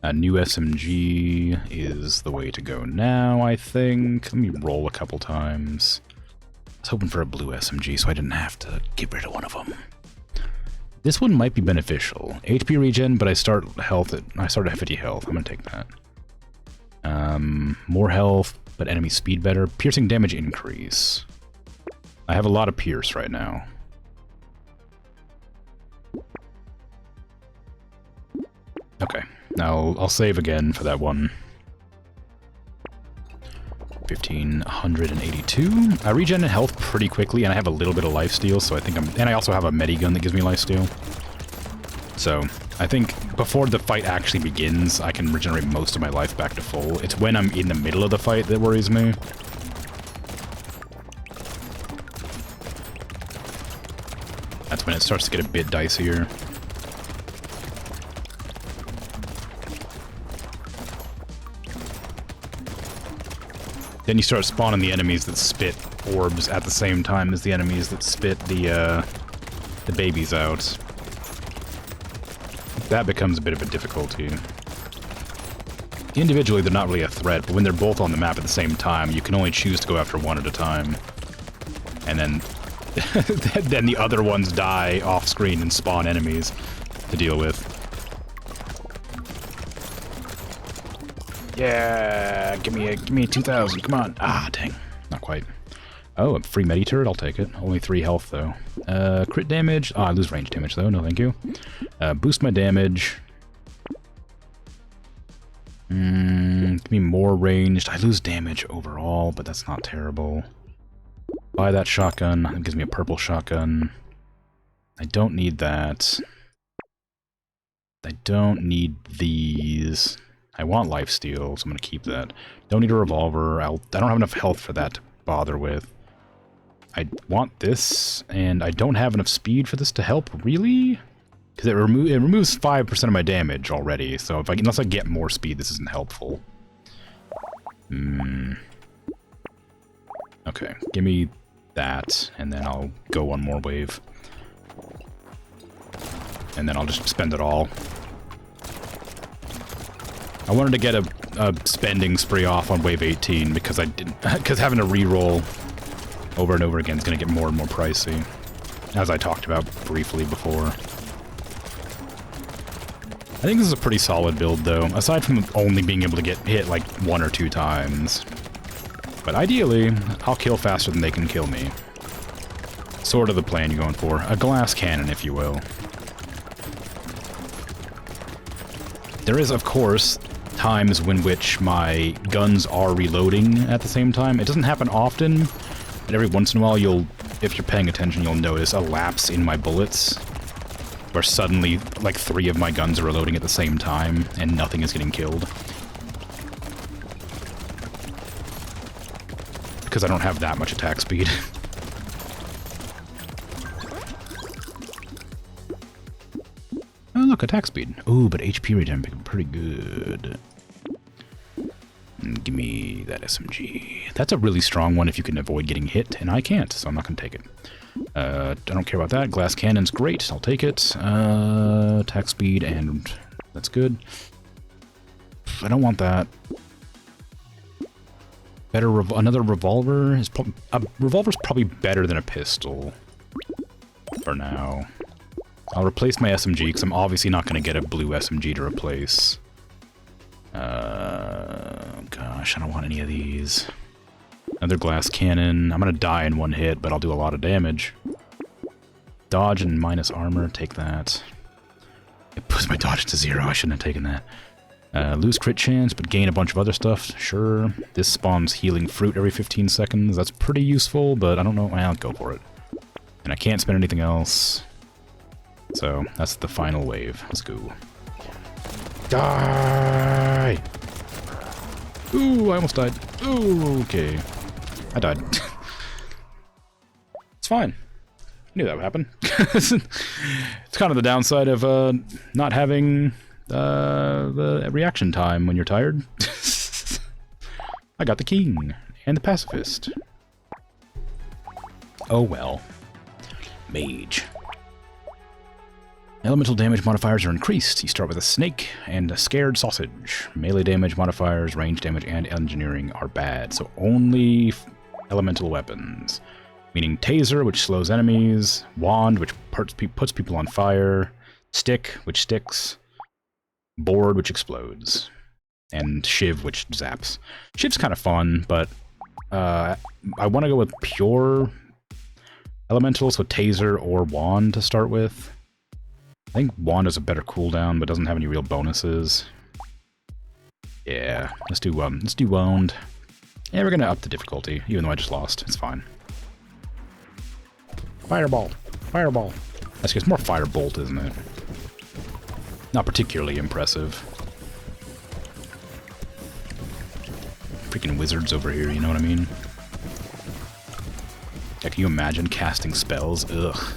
[SPEAKER 1] A new SMG is the way to go now, I think. Let me roll a couple times. I was hoping for a blue SMG so I didn't have to get rid of one of them. This one might be beneficial. HP regen, but I start at 50 health. I'm gonna take that. More health, but enemy speed better. Piercing damage increase. I have a lot of pierce right now. Okay, now I'll save again for that one. 1582. I regen health pretty quickly, and I have a little bit of lifesteal, so I think and I also have a medigun that gives me lifesteal. So I think before the fight actually begins, I can regenerate most of my life back to full. It's when I'm in the middle of the fight that worries me. That's when it starts to get a bit dicier. Then you start spawning the enemies that spit orbs at the same time as the enemies that spit the babies out. That becomes a bit of a difficulty. Individually, they're not really a threat, but when they're both on the map at the same time, you can only choose to go after one at a time. And then, then the other ones die off-screen and spawn enemies to deal with. Yeah, give me a 2,000. Come on. Ah, dang. Not quite. Oh, a free medi turret. I'll take it. Only 3 health though. Crit damage. Ah, I lose range damage though. No, thank you. Boost my damage. Give me more ranged. I lose damage overall, but that's not terrible. Buy that shotgun. It gives me a purple shotgun. I don't need that. I don't need these. I want lifesteal, so I'm gonna keep that. Don't need a revolver. I don't have enough health for that to bother with. I want this, and I don't have enough speed for this to help, really? Because it removes 5% of my damage already, so if unless I get more speed, this isn't helpful. Okay, give me that, and then I'll go one more wave. And then I'll just spend it all. I wanted to get a spending spree off on wave 18 because because having to re-roll over and over again is going to get more and more pricey, as I talked about briefly before. I think this is a pretty solid build, though, aside from only being able to get hit like 1 or 2 times. But ideally, I'll kill faster than they can kill me. Sort of the plan you're going for. A glass cannon, if you will. There is, of course, times in which my guns are reloading at the same time. It doesn't happen often, but every once in a while if you're paying attention, you'll notice a lapse in my bullets, where suddenly, like, 3 of my guns are reloading at the same time, and nothing is getting killed. Because I don't have that much attack speed. Oh, look, attack speed. Ooh, but HP regen pretty good. Give me that SMG. That's a really strong one if you can avoid getting hit, and I can't, so I'm not going to take it. I don't care about that. Glass cannon's great. I'll take it. Attack speed, and that's good. I don't want that. Another revolver is a revolver's probably better than a pistol for now. I'll replace my SMG because I'm obviously not going to get a blue SMG to replace. Gosh, I don't want any of these. Another glass cannon. I'm going to die in 1 hit, but I'll do a lot of damage. Dodge and minus armor. Take that. It puts my dodge to 0. I shouldn't have taken that. Lose crit chance, but gain a bunch of other stuff. Sure. This spawns healing fruit every 15 seconds. That's pretty useful, but I don't know. Well, I'll go for it. And I can't spend anything else. So, that's the final wave. Let's go. Die! Ooh, I almost died. Ooh, okay. I died. It's fine. I knew that would happen. It's kind of the downside of not having the reaction time when you're tired. I got the king and the pacifist. Oh well. Mage. Elemental damage modifiers are increased. You start with a snake and a scared sausage. Melee damage modifiers, range damage, and engineering are bad, so only elemental weapons. Meaning taser, which slows enemies, wand, which puts people on fire, stick, which sticks, board, which explodes, and shiv, which zaps. Shiv's kind of fun, but I want to go with pure elemental, so taser or wand to start with. I think wand has a better cooldown, but doesn't have any real bonuses. Yeah, let's do wand. Yeah, we're gonna up the difficulty, even though I just lost. It's fine. Fireball, fireball. That's just more firebolt, isn't it? Not particularly impressive. Freaking wizards over here, you know what I mean? Yeah, can you imagine casting spells? Ugh.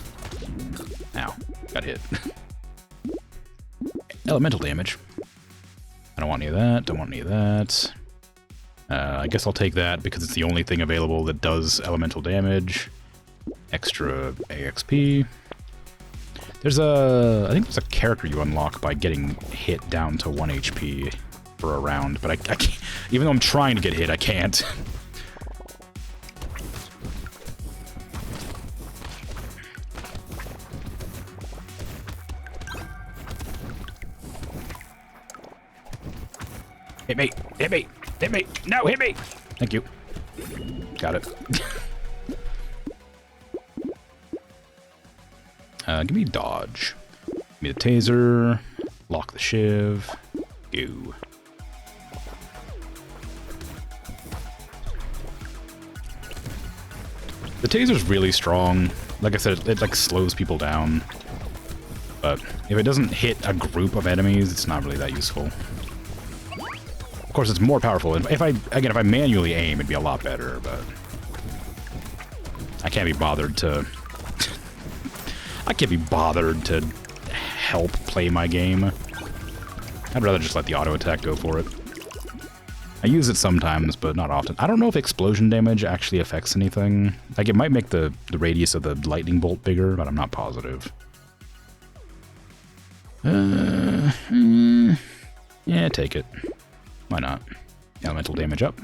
[SPEAKER 1] Ow, got hit. Elemental damage. I don't want any of that, don't want any of that. I guess I'll take that because it's the only thing available that does elemental damage. Extra AXP. I think there's a character you unlock by getting hit down to 1 HP for a round, but I can't, even though I'm trying to get hit, I can't. Hit me! Hit me! Hit me! No, hit me! Thank you. Got it. Give me dodge. Give me the taser. Lock the shiv. Go. The taser's really strong. Like I said, it like slows people down. But if it doesn't hit a group of enemies, it's not really that useful. Of course, it's more powerful. If I manually aim, it'd be a lot better, but I can't be bothered to help play my game. I'd rather just let the auto attack go for it. I use it sometimes, but not often. I don't know if explosion damage actually affects anything. Like, it might make the radius of the lightning bolt bigger, but I'm not positive. Yeah, take it. Why not? Elemental damage up.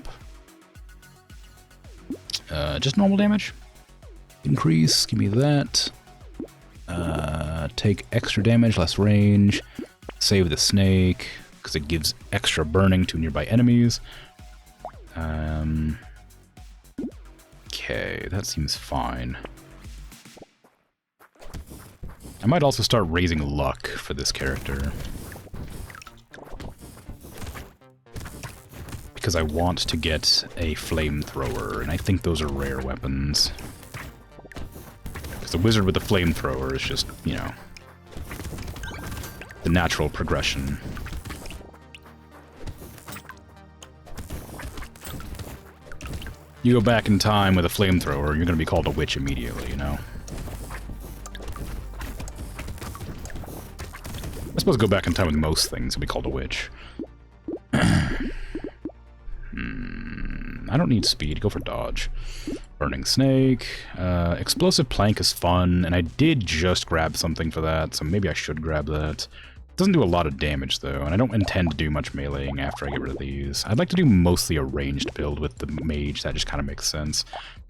[SPEAKER 1] Just normal damage. Increase, give me that. Take extra damage, less range. Save the snake, because it gives extra burning to nearby enemies. Okay, that seems fine. I might also start raising luck for this character. Because I want to get a flamethrower, and I think those are rare weapons. Because the wizard with the flamethrower is just, you know, the natural progression. You go back in time with a flamethrower, you're going to be called a witch immediately, you know? I suppose go back in time with most things and be called a witch. I don't need speed, go for dodge. Burning snake. Explosive plank is fun, and I did just grab something for that, so maybe I should grab that. It doesn't do a lot of damage, though, and I don't intend to do much meleeing after I get rid of these. I'd like to do mostly a ranged build with the mage, that just kind of makes sense.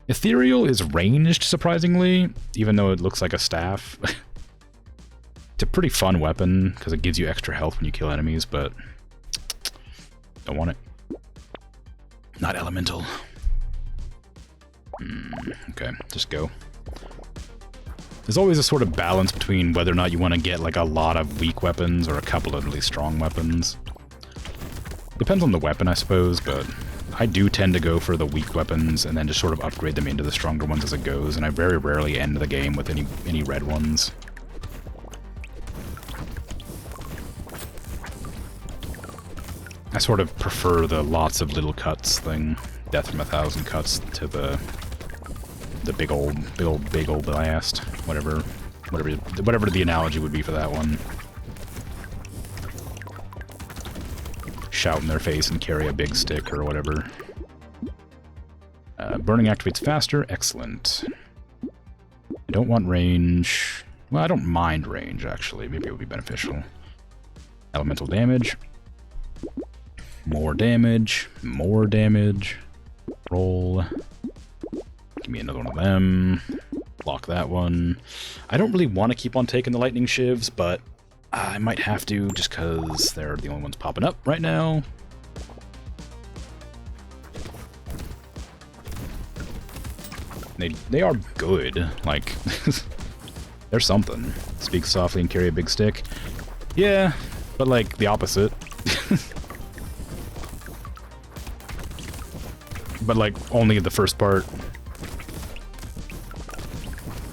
[SPEAKER 1] Ethereal is ranged, surprisingly, even though it looks like a staff. It's a pretty fun weapon, because it gives you extra health when you kill enemies, but don't want it. Not elemental. Okay, just go. There's always a sort of balance between whether or not you want to get like a lot of weak weapons or a couple of really strong weapons. Depends on the weapon, I suppose, but I do tend to go for the weak weapons and then just sort of upgrade them into the stronger ones as it goes, and I very rarely end the game with any red ones. I sort of prefer the lots of little cuts thing, death from 1,000 cuts, to the big old blast, whatever the analogy would be for that one. Shout in their face and carry a big stick or whatever. Burning activates faster, excellent. I don't want range. Well, I don't mind range, actually. Maybe it would be beneficial. Elemental damage. More damage. More damage. Roll. Give me another one of them. Block that one. I don't really want to keep on taking the lightning shivs, but I might have to just because they're the only ones popping up right now. They are good. Like, they're something. Speak softly and carry a big stick. Yeah, but like the opposite. But like only the first part.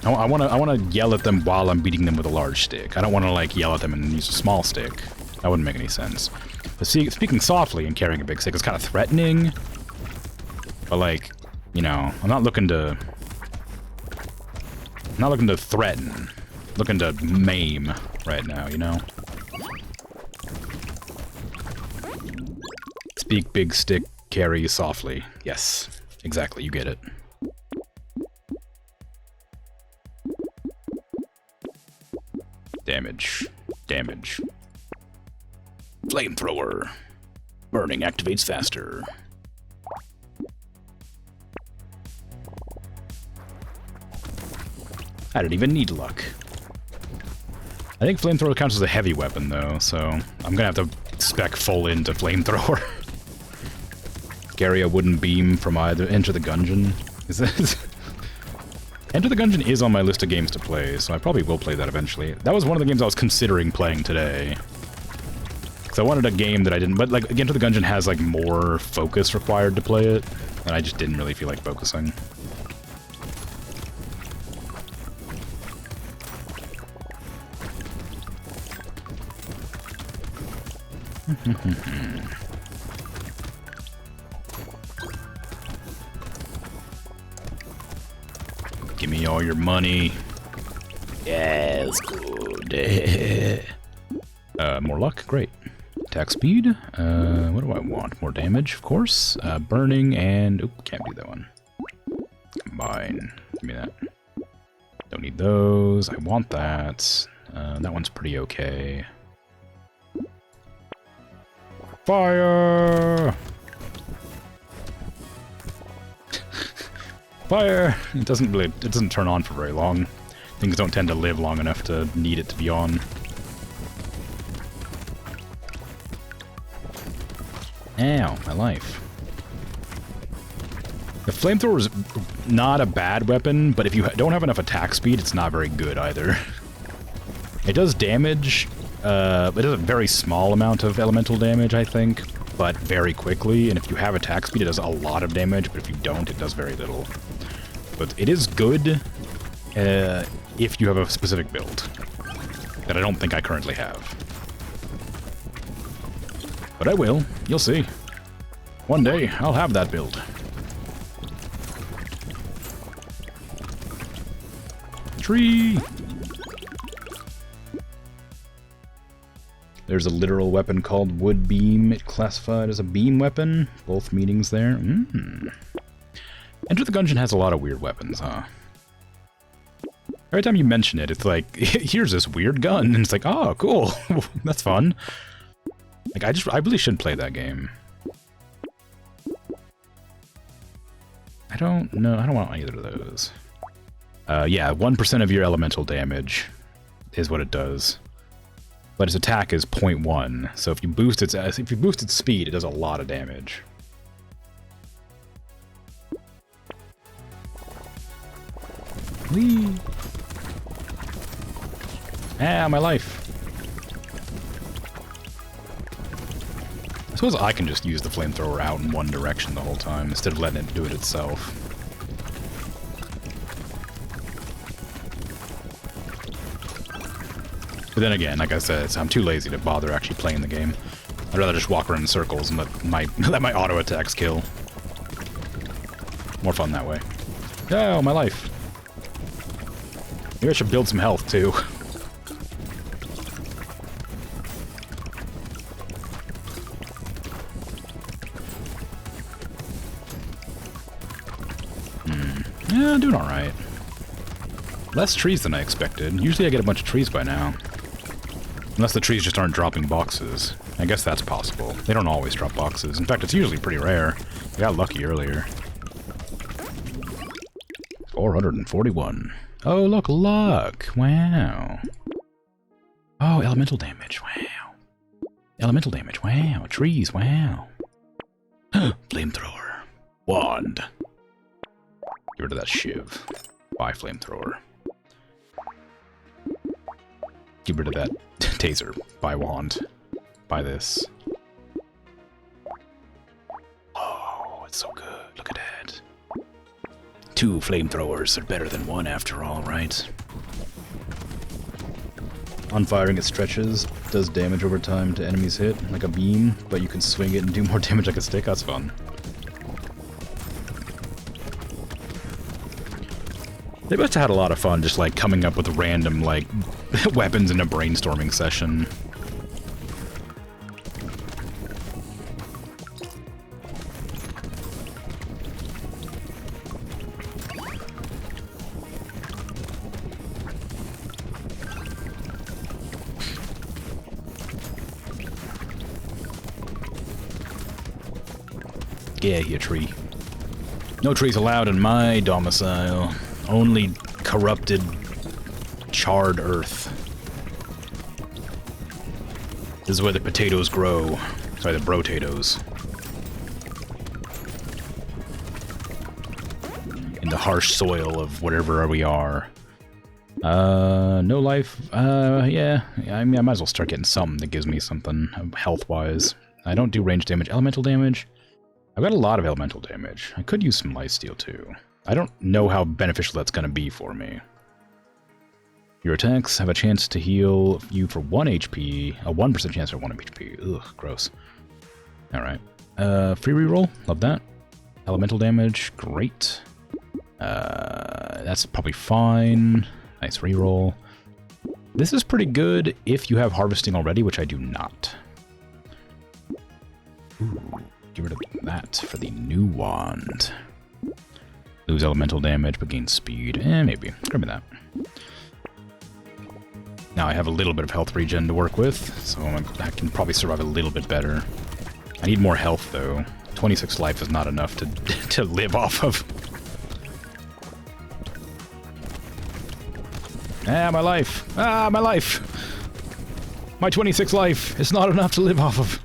[SPEAKER 1] I want to yell at them while I'm beating them with a large stick. I don't want to like yell at them and use a small stick. That wouldn't make any sense. But speaking softly and carrying a big stick is kind of threatening. But like, you know, I'm not looking to threaten. Looking to maim right now, you know. Speak big stick, carry softly. Yes, exactly, you get it. Damage. Damage. Flamethrower. Burning activates faster. I didn't even need luck. I think flamethrower counts as a heavy weapon, though, so I'm gonna have to spec full into flamethrower. carry a wooden beam from either Enter the Gungeon. Is that... Enter the Gungeon is on my list of games to play, so I probably will play that eventually. That was one of the games I was considering playing today. Because I wanted a game that I didn't... But, like, Enter the Gungeon has, like, more focus required to play it, and I just didn't really feel like focusing. Give me all your money. Yes, good. More luck, great. Attack speed. What do I want? More damage, of course. Burning and... Oop, can't do that one. Combine. Give me that. Don't need those. I want that. That one's pretty okay. Fire! Fire! It doesn't turn on for very long. Things don't tend to live long enough to need it to be on. Ow, my life. The flamethrower is not a bad weapon, but if you don't have enough attack speed, it's not very good either. It does damage. It does a very small amount of elemental damage, I think, but very quickly, and if you have attack speed, it does a lot of damage, but if you don't, it does very little. But it is good if you have a specific build that I don't think I currently have. But I will. You'll see. One day, I'll have that build. Tree! There's a literal weapon called Wood Beam. It classified as a beam weapon. Both meanings there. Enter the Gungeon has a lot of weird weapons, huh? Every time you mention it, it's like, here's this weird gun, and it's like, oh, cool. That's fun. Like, I really should play that game. I don't know. I don't want either of those. Yeah, 1% of your elemental damage is what it does. But its attack is 0.1, so if you boost its speed, it does a lot of damage. Whee! Ah, my life. I suppose I can just use the flamethrower out in one direction the whole time, instead of letting it do it itself. But then again, like I said, I'm too lazy to bother actually playing the game. I'd rather just walk around in circles and let my auto attacks kill. More fun that way. Oh, my life. Maybe I should build some health too. Yeah, doing alright. Less trees than I expected. Usually I get a bunch of trees by now. Unless the trees just aren't dropping boxes. I guess that's possible. They don't always drop boxes. In fact, it's usually pretty rare. I got lucky earlier. 441. Oh, look, luck. Wow. Oh, elemental damage. Wow. Elemental damage. Wow. Trees. Wow. Flamethrower. Wand. Get rid of that shiv. Buy flamethrower. Get rid of that taser. Buy wand. Buy this. Oh, it's so good. Look at that. 2 flamethrowers are better than 1 after all, right? On firing, it stretches, does damage over time to enemies hit, like a beam, but you can swing it and do more damage like a stick. That's fun. They must have had a lot of fun just, like, coming up with random, like, weapons in a brainstorming session. Yeah, here, tree. No trees allowed in my domicile. Only corrupted, charred earth. This is where the potatoes grow. Sorry, the brotatoes. in the harsh soil of whatever we are. No life. Yeah. I mean, I might as well start getting something that gives me something health-wise. I don't do range damage. Elemental damage? I've got a lot of elemental damage. I could use some lifesteal, too. I don't know how beneficial that's going to be for me. Your attacks have a chance to heal you for 1 HP. A 1% chance for 1 HP. Ugh, gross. Alright. Free reroll. Love that. Elemental damage. Great. That's probably fine. Nice reroll. This is pretty good if you have harvesting already, which I do not. Ooh, get rid of that for the new wand. Lose elemental damage, but gain speed. Maybe. Grab me that. Now I have a little bit of health regen to work with, so I can probably survive a little bit better. I need more health, though. 26 life is not enough to, to live off of. Ah, my life! Ah, my life! My 26 life is not enough to live off of.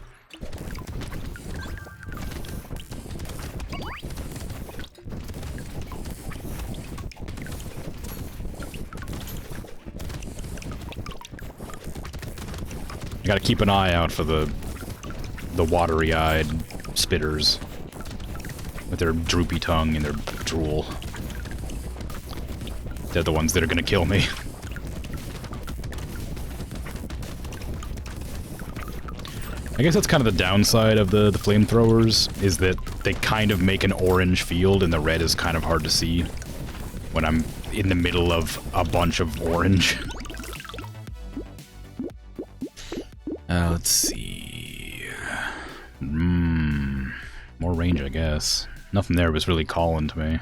[SPEAKER 1] I gotta keep an eye out for the watery-eyed spitters with their droopy tongue and their drool. They're the ones that are gonna kill me. I guess that's kind of the downside of the flamethrowers, is that they kind of make an orange field and the red is kind of hard to see when I'm in the middle of a bunch of orange. Let's see. More range, I guess. Nothing there was really calling to me.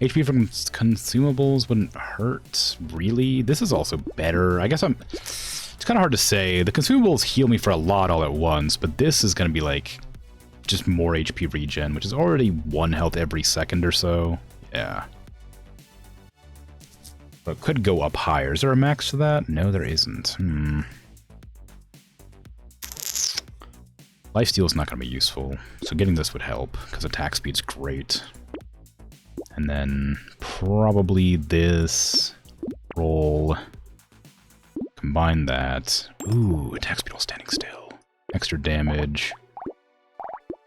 [SPEAKER 1] HP from consumables wouldn't hurt, really? This is also better. I guess it's kind of hard to say. The consumables heal me for a lot all at once, but this is going to be like just more HP regen, which is already 1 health every second or so. Yeah. But it could go up higher. Is there a max to that? No, there isn't. Lifesteal is not going to be useful, so getting this would help, because attack speed's great. And then probably this roll. Combine that. Ooh, attack speed while standing still. Extra damage.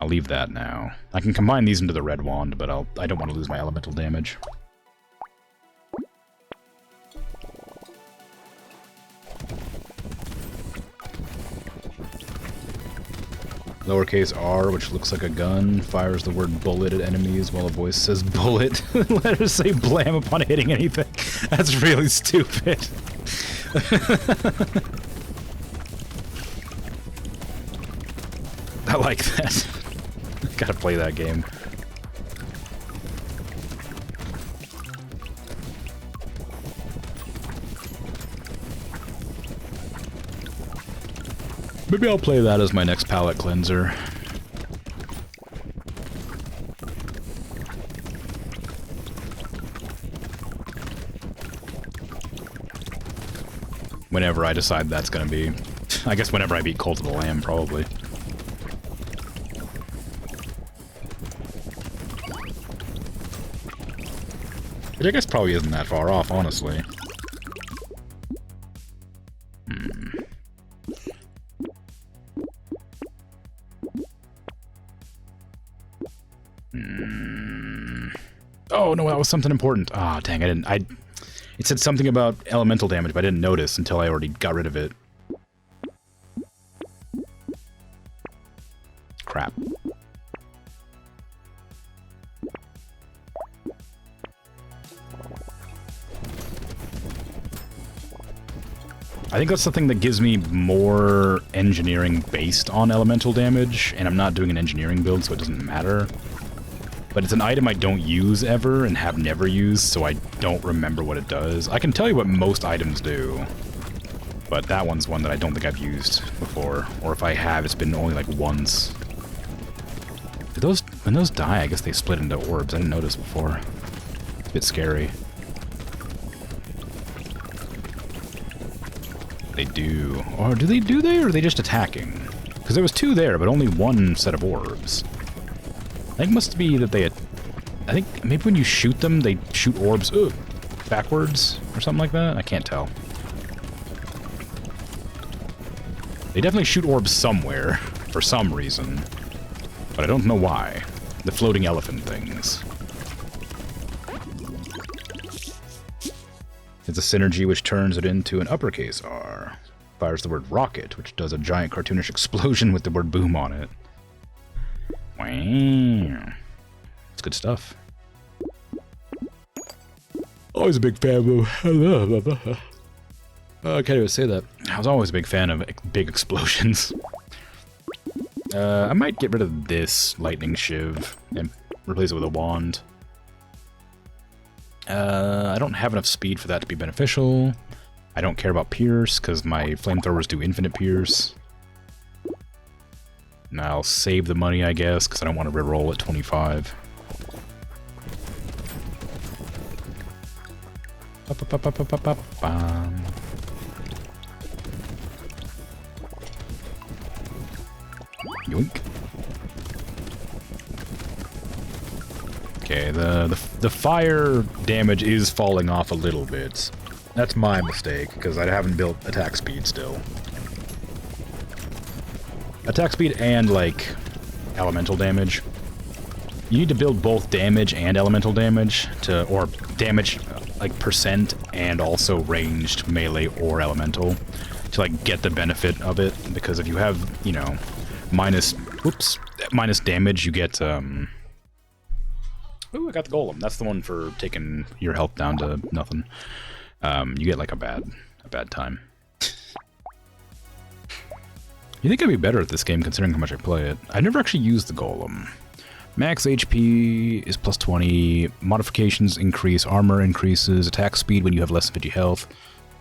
[SPEAKER 1] I'll leave that now. I can combine these into the red wand, but I don't want to lose my elemental damage. Lowercase r, which looks like a gun, fires the word bullet at enemies while a voice says bullet. Letters say blam upon hitting anything. That's really stupid. I like that. Gotta play that game. Maybe I'll play that as my next palate cleanser. Whenever I decide that's gonna be. I guess whenever I beat Cult of the Lamb, probably. Which I guess probably isn't that far off, honestly. Oh no, that was something important. Ah, dang, it said something about elemental damage, but I didn't notice until I already got rid of it. Crap. I think that's something that gives me more engineering based on elemental damage, and I'm not doing an engineering build, so it doesn't matter. But it's an item I don't use ever and have never used, so I don't remember what it does. I can tell you what most items do, but that one's one that I don't think I've used before. Or if I have, it's been only like once. When those die, I guess they split into orbs. I didn't notice before. It's a bit scary. They do. Or do they, or are they just attacking? Because there was 2 there, but only 1 set of orbs. I think it must be that they I think maybe when you shoot them, they shoot orbs backwards or something like that. I can't tell. They definitely shoot orbs somewhere for some reason, but I don't know why. The floating elephant things. It's a synergy which turns it into an uppercase R. Fires the word rocket, which does a giant cartoonish explosion with the word boom on it. Wow. It's good stuff. Always a big fan of... I can't even say that. I was always a big fan of big explosions. I might get rid of this lightning shiv and replace it with a wand. I don't have enough speed for that to be beneficial. I don't care about pierce, because my flamethrowers do infinite pierce. And I'll save the money, I guess, because I don't want to reroll at 25. Yoink. Okay, the fire damage is falling off a little bit. That's my mistake, because I haven't built attack speed still. Attack speed and, like, elemental damage. You need to build both damage and elemental damage to, or damage, like, percent and also ranged melee or elemental to, like, get the benefit of it. Because if you have, you know, minus damage, you get, Ooh, I got the golem. That's the one for taking your health down to nothing. You get, like, a bad time. You think I'd be better at this game considering how much I play it? I never actually used the golem. Max HP is plus 20, modifications increase, armor increases, attack speed when you have less than 50 health,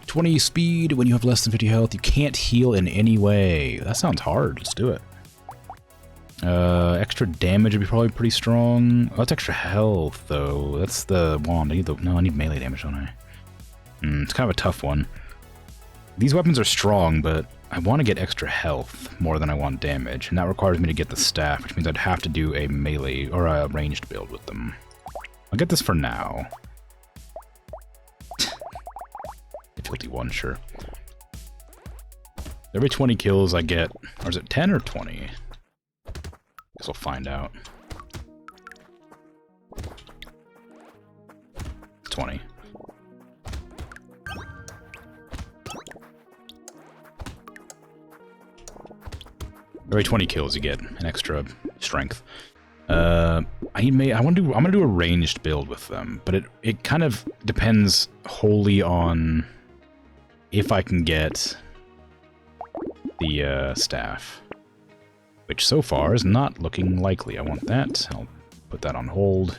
[SPEAKER 1] 20 speed when you have less than 50 health, you can't heal in any way. That sounds hard, let's do it. Extra damage would be probably pretty strong. Oh, that's extra health, though. That's the wand. I need melee damage, don't I? It's kind of a tough one. These weapons are strong, but I want to get extra health more than I want damage, and that requires me to get the staff, which means I'd have to do a melee or a ranged build with them. I'll get this for now. Difficulty 1, sure. Every 20 kills I get, or is it 10 or 20? Guess we'll find out. 20. Every 20 kills you get an extra strength. I'm gonna do a ranged build with them, but it kind of depends wholly on if I can get the staff, which so far is not looking likely. I want that. I'll put that on hold.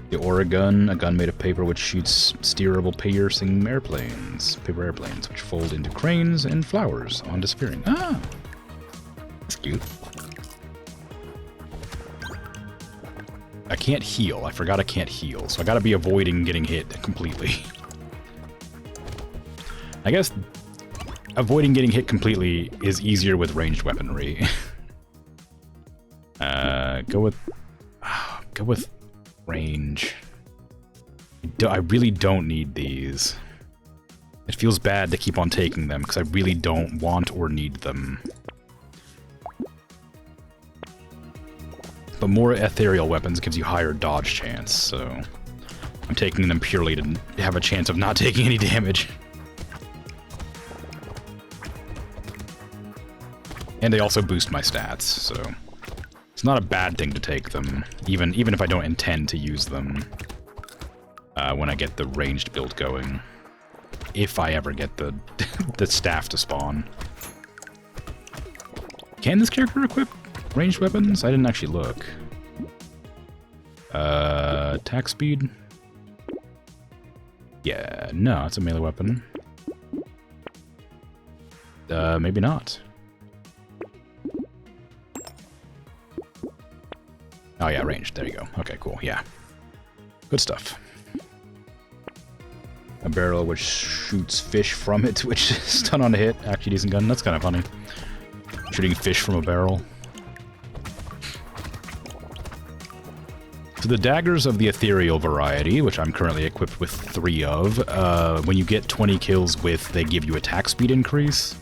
[SPEAKER 1] The Oregon, a gun made of paper which shoots steerable piercing airplanes. Paper airplanes, which fold into cranes and flowers on disappearing. Ah! That's cute. I can't heal. I forgot I can't heal, so I gotta be avoiding getting hit completely. I guess avoiding getting hit completely is easier with ranged weaponry. Go with range. I really don't need these. It feels bad to keep on taking them because I really don't want or need them. But more ethereal weapons gives you higher dodge chance, so I'm taking them purely to have a chance of not taking any damage. And they also boost my stats, so it's not a bad thing to take them, even if I don't intend to use them when I get the ranged build going. If I ever get the the staff to spawn. Can this character equip ranged weapons? I didn't actually look. Attack speed? Yeah, no, it's a melee weapon. Maybe not. Oh yeah, ranged. There you go. Okay, cool. Yeah. Good stuff. A barrel which shoots fish from it, which stun on a hit. Actually decent gun. That's kind of funny. Shooting fish from a barrel. So the daggers of the ethereal variety, which I'm currently equipped with 3 of, when you get 20 kills with, they give you attack speed increase.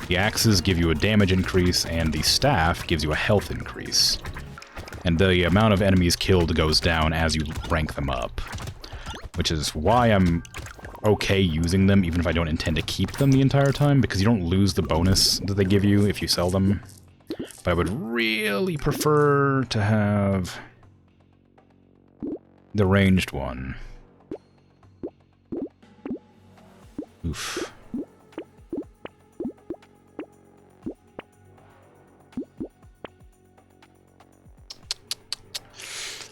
[SPEAKER 1] The axes give you a damage increase, and the staff gives you a health increase. And the amount of enemies killed goes down as you rank them up. Which is why I'm okay using them, even if I don't intend to keep them the entire time, because you don't lose the bonus that they give you if you sell them. But I would really prefer to have the ranged one. Oof.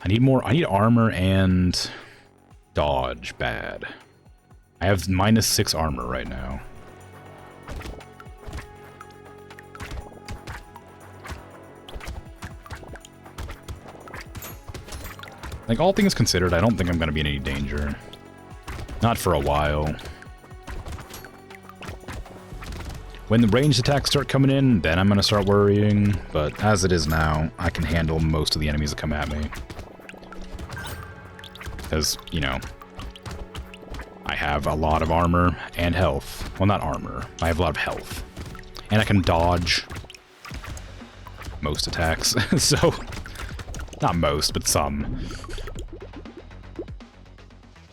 [SPEAKER 1] I need armor and dodge bad. I have -6 armor right now. Like, all things considered, I don't think I'm going to be in any danger. Not for a while. When the ranged attacks start coming in, then I'm going to start worrying. But as it is now, I can handle most of the enemies that come at me. Because, you know, I have a lot of armor and health. Well, not armor. I have a lot of health. And I can dodge most attacks. So, not most, but some.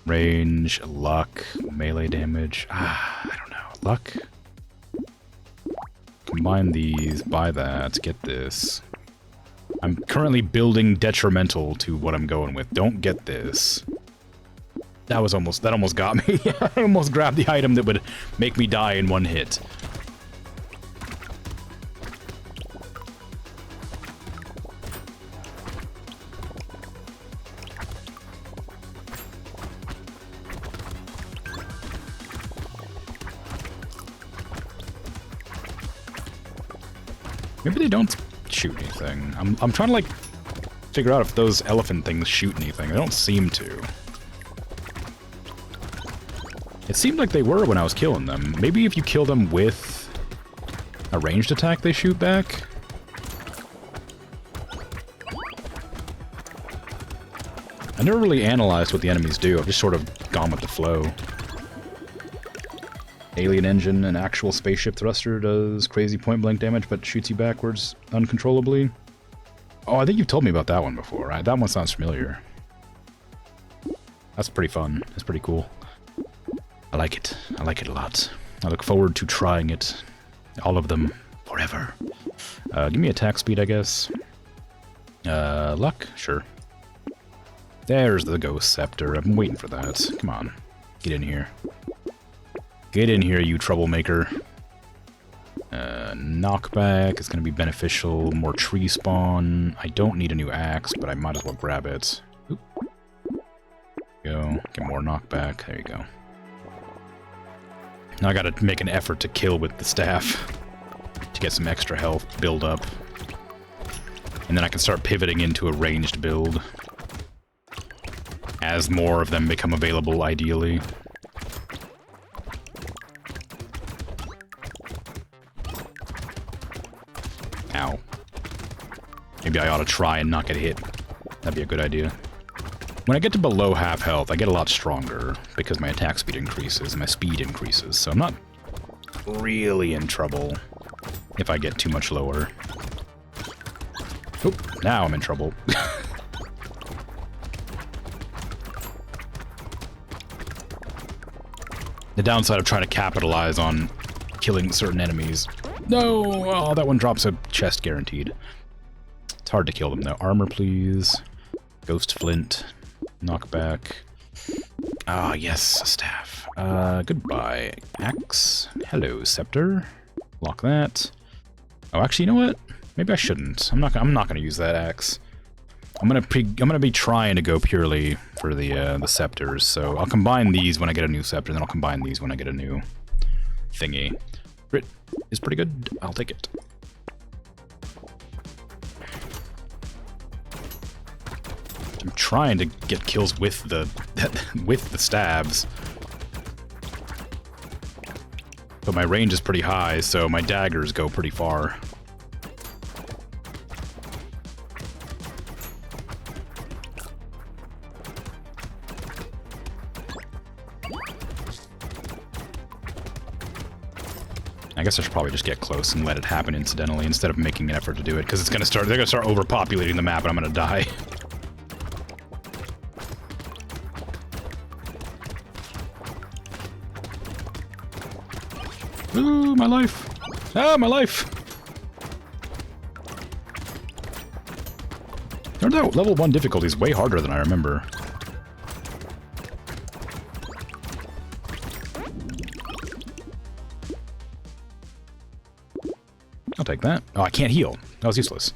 [SPEAKER 1] Range, luck, melee damage. I don't know. Luck? Combine these, buy that, get this. I'm currently building detrimental to what I'm going with. Don't get this. That almost got me. I almost grabbed the item that would make me die in one hit. Maybe they don't shoot anything. I'm trying to, like, figure out if those elephant things shoot anything. They don't seem to. It seemed like they were when I was killing them. Maybe if you kill them with a ranged attack, they shoot back? I never really analyzed what the enemies do. I've just sort of gone with the flow. Alien engine, an actual spaceship thruster, does crazy point-blank damage, but shoots you backwards uncontrollably. Oh, I think you've told me about that one before, right? That one sounds familiar. That's pretty fun. That's pretty cool. I like it. I like it a lot. I look forward to trying it. All of them. Forever. Give me attack speed, I guess. Luck? Sure. There's the Ghost Scepter. I've been waiting for that. Come on. Get in here. Get in here, you troublemaker. Knockback is going to be beneficial. More tree spawn. I don't need a new axe, but I might as well grab it. Oop. Go. Get more knockback. There you go. Now I gotta make an effort to kill with the staff to get some extra health build up. And then I can start pivoting into a ranged build as more of them become available, ideally. Ow. Maybe I ought to try and not get hit. That'd be a good idea. When I get to below half health, I get a lot stronger because my attack speed increases and my speed increases, so I'm not really in trouble if I get too much lower. Oop, now I'm in trouble. The downside of trying to capitalize on killing certain enemies. No! Oh, that one drops a chest guaranteed. It's hard to kill them though. Armor, please. Ghost flint. Knockback. Ah, yes, staff. Goodbye. Axe. Hello, scepter. Lock that. Oh, actually, you know what? Maybe I shouldn't. I'm not gonna use that axe. I'm gonna be trying to go purely for the scepters. So I'll combine these when I get a new scepter, and then I'll combine these when I get a new thingy. Crit is pretty good. I'll take it. I'm trying to get kills with the with the stabs. But my range is pretty high, so my daggers go pretty far. I guess I should probably just get close and let it happen incidentally instead of making an effort to do it, because they're gonna start overpopulating the map and I'm gonna die. Ooh, my life! Ah, my life! Turns out level 1 difficulty is way harder than I remember. I'll take that. Oh, I can't heal. That was useless.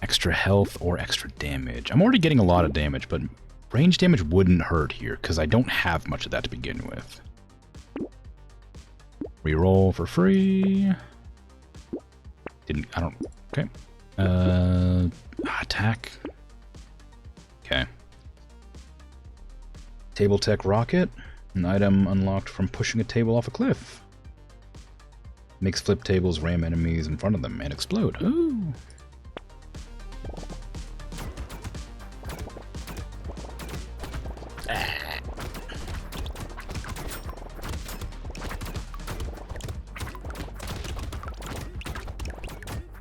[SPEAKER 1] Extra health or extra damage. I'm already getting a lot of damage, but range damage wouldn't hurt here, because I don't have much of that to begin with. Reroll for free. Okay. Attack. Okay. Table tech rocket. An item unlocked from pushing a table off a cliff. Makes flip tables ram enemies in front of them and explode. Ooh.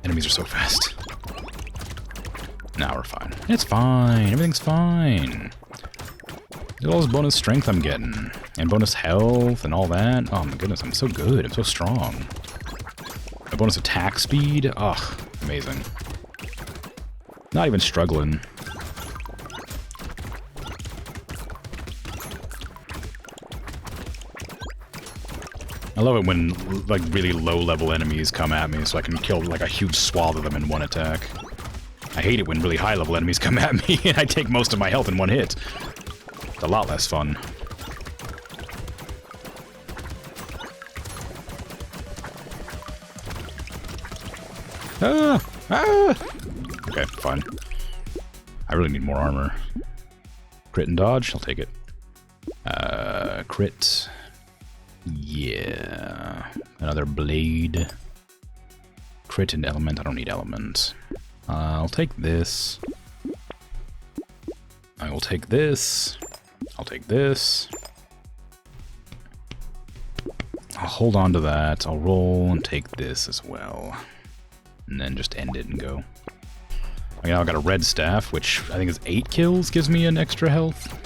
[SPEAKER 1] Enemies are so fast. Now we're fine. It's fine. Everything's fine. Look at all this bonus strength I'm getting. And bonus health and all that. Oh my goodness, I'm so good. I'm so strong. A bonus attack speed. Ugh, amazing. Not even struggling. I love it when, like, really low-level enemies come at me so I can kill, like, a huge swath of them in one attack. I hate it when really high-level enemies come at me and I take most of my health in one hit. It's a lot less fun. Ah! Ah! Okay, fine. I really need more armor. Crit and dodge? I'll take it. Crit... Yeah, another blade. Crit and element. I don't need element. I'll take this. I will take this. I'll take this. I'll hold on to that. I'll roll and take this as well. And then just end it and go. Okay, now I've got a red staff, which I think is 8 kills, gives me an extra health.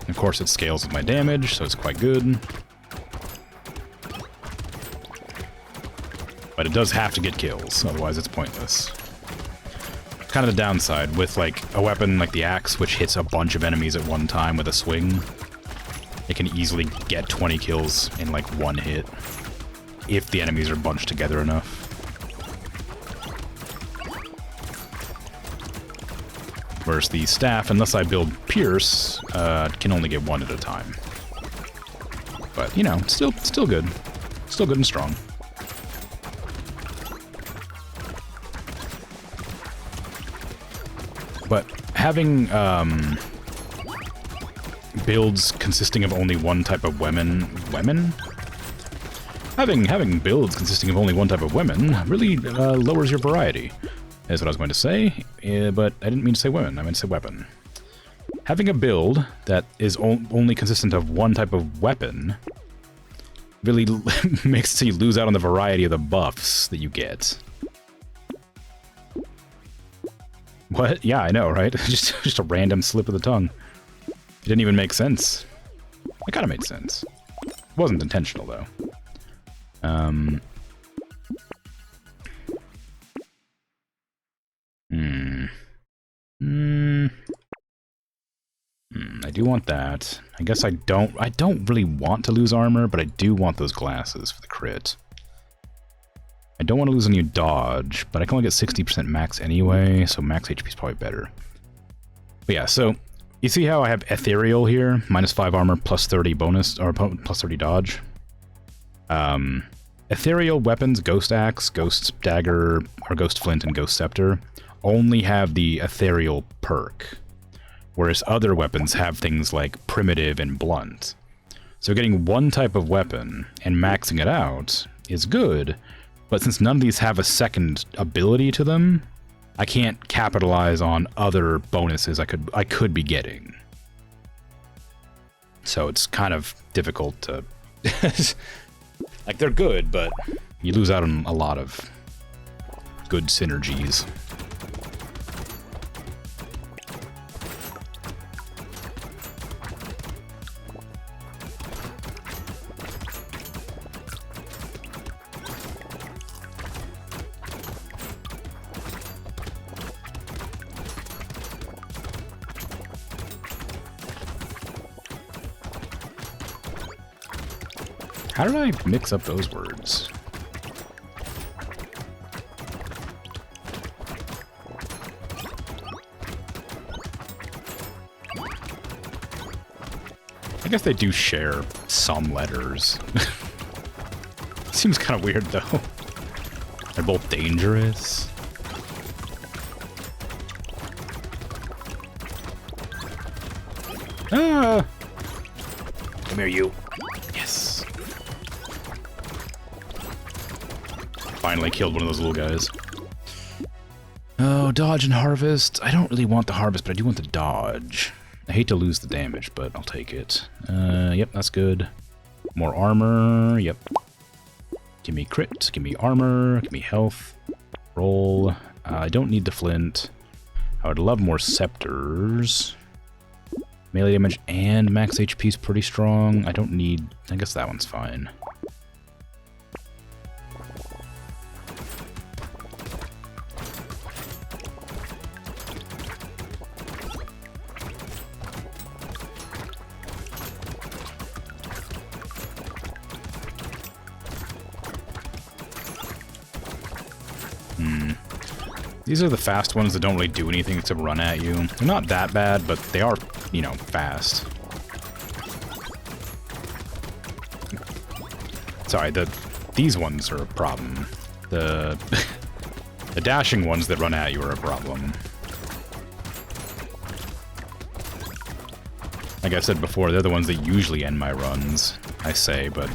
[SPEAKER 1] Of course, it scales with my damage, so it's quite good. But it does have to get kills, otherwise it's pointless. Kind of the downside with, like, a weapon like the axe, which hits a bunch of enemies at one time with a swing. It can easily get 20 kills in, like, one hit, if the enemies are bunched together enough. Whereas the staff, unless I build Pierce, can only get 1 at a time. But, you know, still good. Still good and strong. But having builds consisting of only one type of women? Having builds consisting of only one type of women really lowers your variety. Is what I was going to say, but I didn't mean to say women, I meant to say weapon. Having a build that is only consistent of one type of weapon really makes it so you lose out on the variety of the buffs that you get. What? Yeah, I know, right? just a random slip of the tongue. It didn't even make sense. It kind of made sense. It wasn't intentional, though. I do want that. I guess I don't really want to lose armor, but I do want those glasses for the crit. I don't want to lose any dodge, but I can only get 60% max anyway, so max HP is probably better. But yeah, so you see how I have ethereal here, -5 armor, plus 30 bonus, or plus 30 dodge. Ethereal weapons, Ghost Axe, Ghost Dagger, or Ghost Flint, and Ghost Scepter only have the ethereal perk, whereas other weapons have things like primitive and blunt. So getting one type of weapon and maxing it out is good, but since none of these have a second ability to them, I can't capitalize on other bonuses I could be getting. So it's kind of difficult to... like, they're good, but you lose out on a lot of good synergies. How did I mix up those words? I guess they do share some letters. Seems kind of weird, though. They're both dangerous. Ah! Come here, you. Yes. Finally killed one of those little guys. Oh, dodge and harvest. I don't really want the harvest, but I do want the dodge. I hate to lose the damage, but I'll take it. Yep, that's good. More armor. Yep. Give me crit. Give me armor. Give me health. Roll. I don't need the flint. I would love more scepters. Melee damage and max HP is pretty strong. I don't need... I guess that one's fine. These are the fast ones that don't really do anything except run at you. They're not that bad, but they are, you know, fast. Sorry, these ones are a problem. The dashing ones that run at you are a problem. Like I said before, they're the ones that usually end my runs, I say, but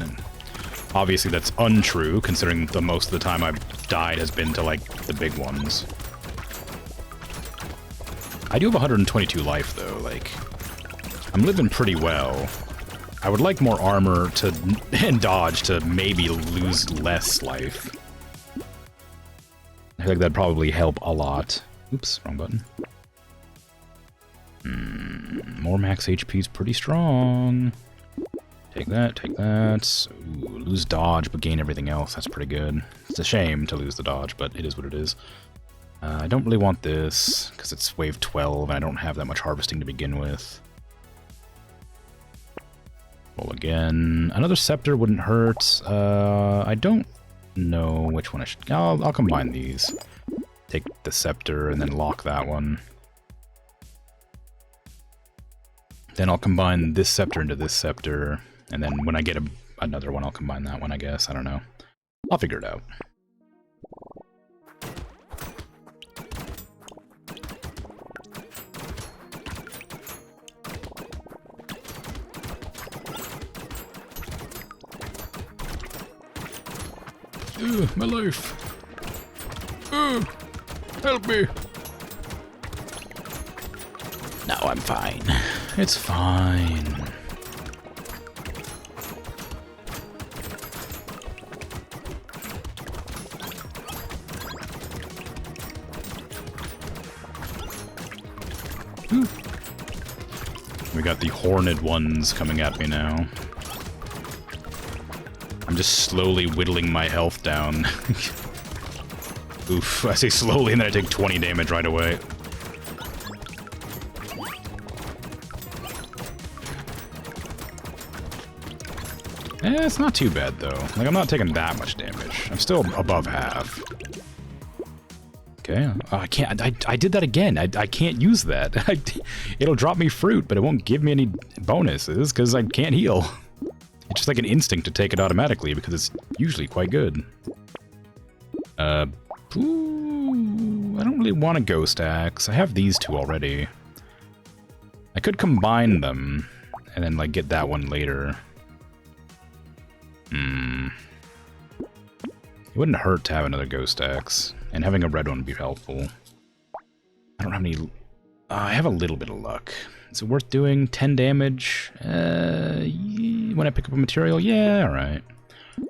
[SPEAKER 1] obviously that's untrue, considering the most of the time I've died has been to, like, the big ones. I do have 122 life, though, like, I'm living pretty well. I would like more armor to and dodge to maybe lose less life. I feel like that'd probably help a lot. Oops, wrong button. More max HP is pretty strong. Take that, take that. Ooh, lose dodge, but gain everything else. That's pretty good. It's a shame to lose the dodge, but it is what it is. I don't really want this, because it's wave 12, and I don't have that much harvesting to begin with. Roll again. Another scepter wouldn't hurt. I don't know which one I should... I'll combine these. Take the scepter, and then lock that one. Then I'll combine this scepter into this scepter, and then when I get another one, I'll combine that one, I guess. I don't know. I'll figure it out. My life. Help me. No, I'm fine. It's fine. Ooh. We got the horned ones coming at me now. I'm just slowly whittling my health down. Oof, I say slowly and then I take 20 damage right away. It's not too bad though. Like, I'm not taking that much damage. I'm still above half. Okay, I can't, I did that again. I can't use that. It'll drop me fruit, but it won't give me any bonuses because I can't heal. It's just like an instinct to take it automatically because it's usually quite good. Ooh, I don't really want a ghost axe. I have these two already. I could combine them and then like get that one later. It wouldn't hurt to have another ghost axe, and having a red one would be helpful. I don't have any... I have a little bit of luck. Is it worth doing? 10 damage? When I pick up a material? Yeah, alright.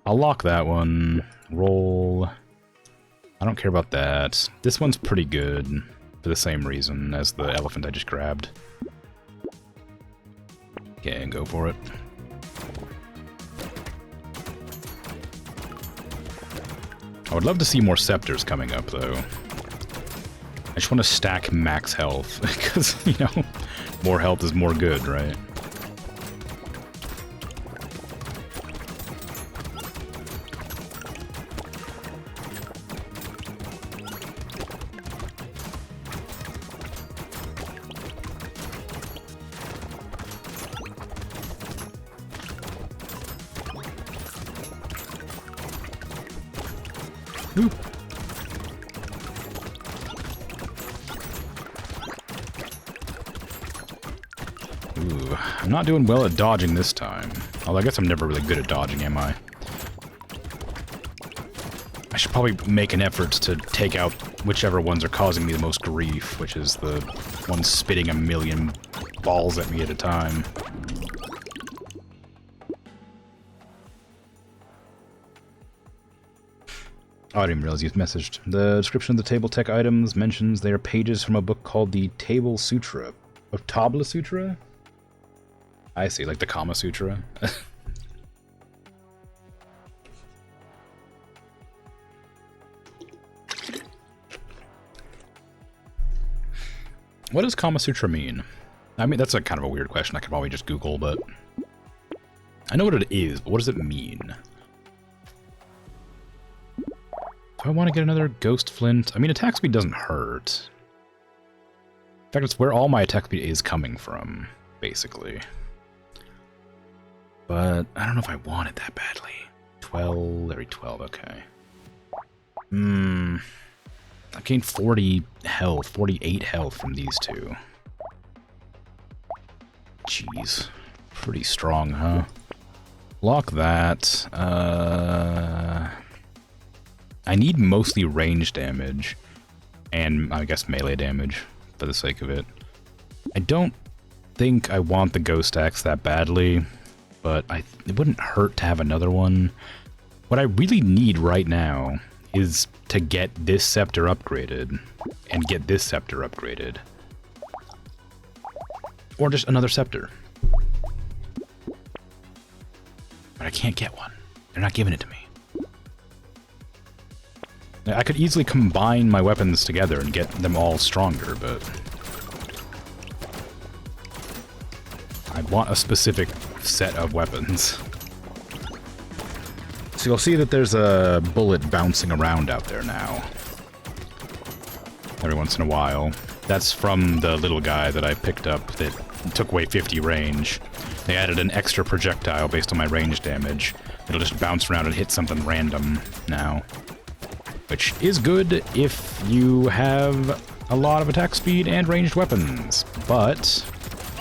[SPEAKER 1] I'll lock that one. Roll. I don't care about that. This one's pretty good for the same reason as the elephant I just grabbed. Okay, and go for it. I would love to see more scepters coming up, though. I just want to stack max health, because, you know, more health is more good, right? Ooh. Ooh, I'm not doing well at dodging this time. Although I guess I'm never really good at dodging, am I? I should probably make an effort to take out whichever ones are causing me the most grief, which is the ones spitting a million balls at me at a time. Oh, I didn't even realize you messaged. The description of the table tech items mentions they are pages from a book called the Table Sutra. Of Tabla Sutra? I see, like the Kama Sutra. What does Kama Sutra mean? I mean, that's a kind of a weird question I could probably just Google, but... I know what it is, but what does it mean? Do I want to get another Ghost Flint? I mean, attack speed doesn't hurt. In fact, it's where all my attack speed is coming from, basically. But I don't know if I want it that badly. 12, every 12, okay. I've gained 40 health, 48 health from these two. Jeez. Pretty strong, huh? Lock that. I need mostly range damage, and I guess melee damage, for the sake of it. I don't think I want the Ghost Axe that badly, but it wouldn't hurt to have another one. What I really need right now is to get this scepter upgraded, and get this scepter upgraded. Or just another scepter. But I can't get one. They're not giving it to me. I could easily combine my weapons together and get them all stronger, but... I want a specific set of weapons. So you'll see that there's a bullet bouncing around out there now. Every once in a while. That's from the little guy that I picked up that took away 50 range. They added an extra projectile based on my range damage. It'll just bounce around and hit something random now. Which is good if you have a lot of attack speed and ranged weapons. But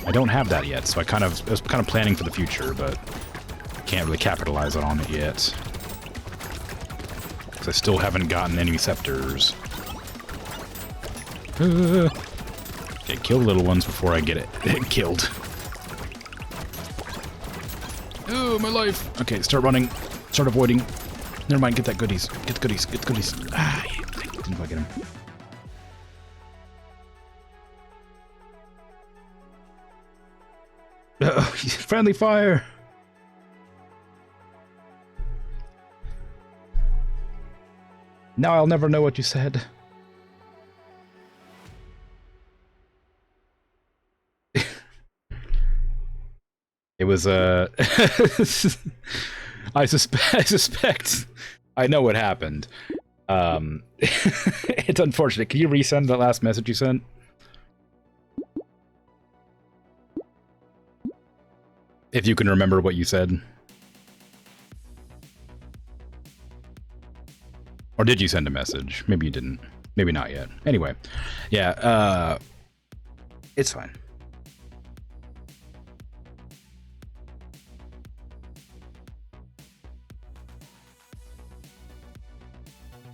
[SPEAKER 1] I don't have that yet, so I was kind of planning for the future, but can't really capitalize on it yet. Because I still haven't gotten any scepters. Okay, kill the little ones before I get it killed. Oh, my life! Okay, start running. Start avoiding. Never mind, get that goodies. Get the goodies, get the goodies. Ah, yeah, didn't quite get him. Friendly fire! Now I'll never know what you said. It was, I suspect I know what happened. It's unfortunate. Can you resend that last message you sent? If you can remember what you said. Or did you send a message? Maybe you didn't. Maybe not yet. Anyway. Yeah, it's fine.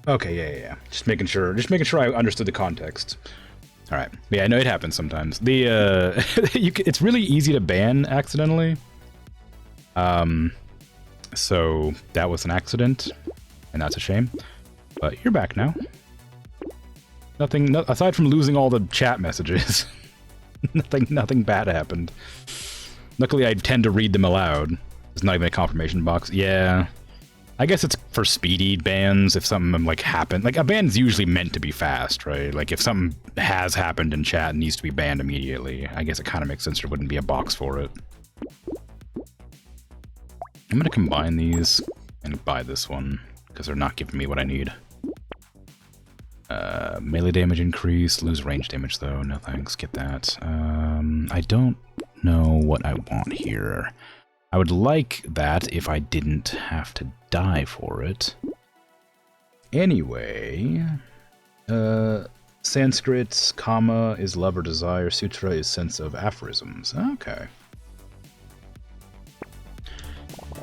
[SPEAKER 1] Okay, yeah. Just making sure I understood the context. Alright. Yeah, I know it happens sometimes. The, it's really easy to ban accidentally. So that was an accident, and that's a shame. But you're back now. Nothing, aside from losing all the chat messages, nothing bad happened. Luckily, I tend to read them aloud. There's not even a confirmation box. Yeah. I guess it's for speedy bans if something like happened. Like a ban's usually meant to be fast, right? Like if something has happened in chat and needs to be banned immediately, I guess it kind of makes sense there wouldn't be a box for it. I'm gonna combine these and buy this one because they're not giving me what I need. Melee damage increase, lose range damage though. No thanks, get that. I don't know what I want here. I would like that if I didn't have to die for it. Anyway, Sanskrit, Kama is love or desire, Sutra is sense of aphorisms. Okay.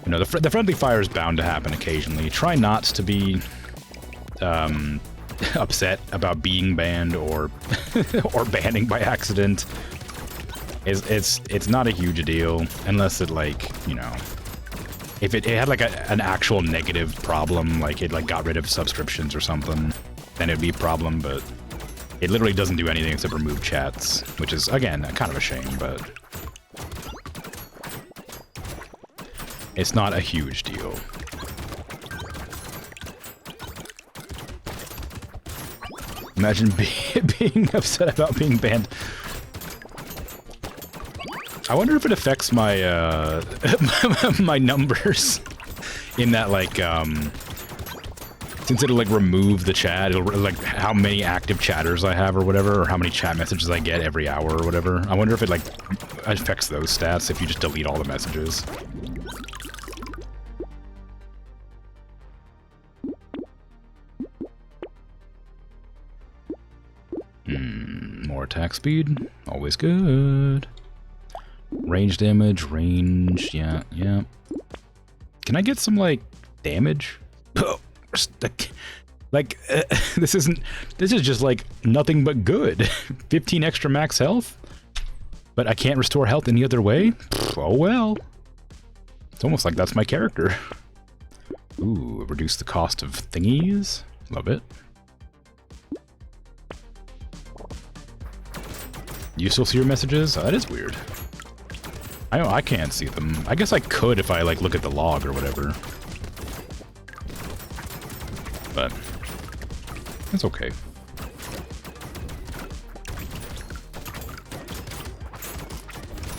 [SPEAKER 1] You know, the friendly fire is bound to happen occasionally. Try not to be upset about being banned or or banning by accident. It's not a huge deal unless it, like, you know, if it had like an actual negative problem, like it like got rid of subscriptions or something, then it'd be a problem. But it literally doesn't do anything except remove chats, which is again kind of a shame, but it's not a huge deal. Imagine being upset about being banned. I wonder if it affects my my numbers in that, like, since it'll like remove the chat, it'll like how many active chatters I have or whatever, or how many chat messages I get every hour or whatever. I wonder if it like affects those stats if you just delete all the messages. More attack speed, always good. Range damage, range, yeah. Can I get some, like, damage? Like, this is just, like, nothing but good. 15 extra max health? But I can't restore health any other way? Oh well. It's almost like that's my character. Ooh, reduce the cost of thingies. Love it. You still see your messages? Oh, that is weird. I can't see them. I guess I could if I, like, look at the log or whatever. But it's okay.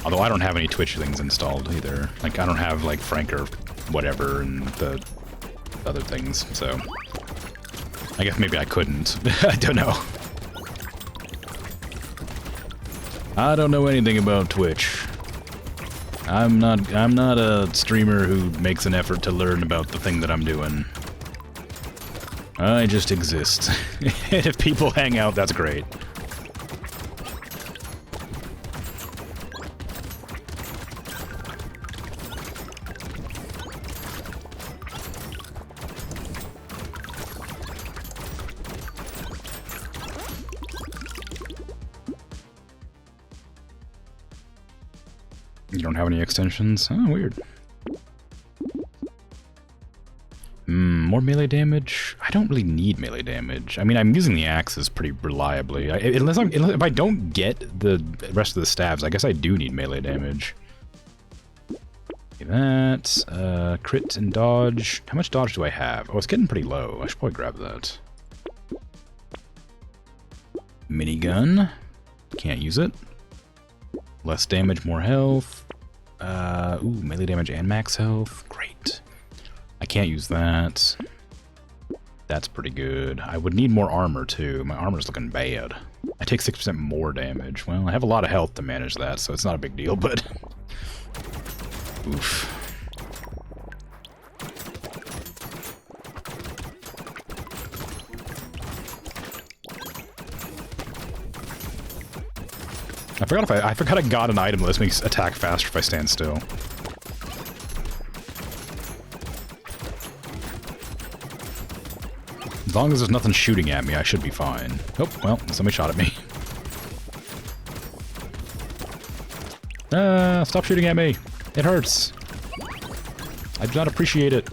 [SPEAKER 1] Although I don't have any Twitch things installed either. Like, I don't have, like, Frank or whatever and the other things, so I guess maybe I couldn't. I don't know. I don't know anything about Twitch. I'm not a streamer who makes an effort to learn about the thing that I'm doing. I just exist. And if people hang out, that's great. You don't have any extensions? Oh, weird. More melee damage? I don't really need melee damage. I mean, I'm using the axes pretty reliably. Unless if I don't get the rest of the stabs, I guess I do need melee damage. Okay, that. Crit and dodge. How much dodge do I have? Oh, it's getting pretty low. I should probably grab that. Minigun. Can't use it. Less damage, more health. Ooh, melee damage and max health. Great. I can't use that. That's pretty good. I would need more armor, too. My armor's looking bad. I take 6% more damage. Well, I have a lot of health to manage that, so it's not a big deal, but oof. I forgot I got an item that lets me attack faster if I stand still. As long as there's nothing shooting at me, I should be fine. Oh, well, somebody shot at me. Stop shooting at me. It hurts. I do not appreciate it.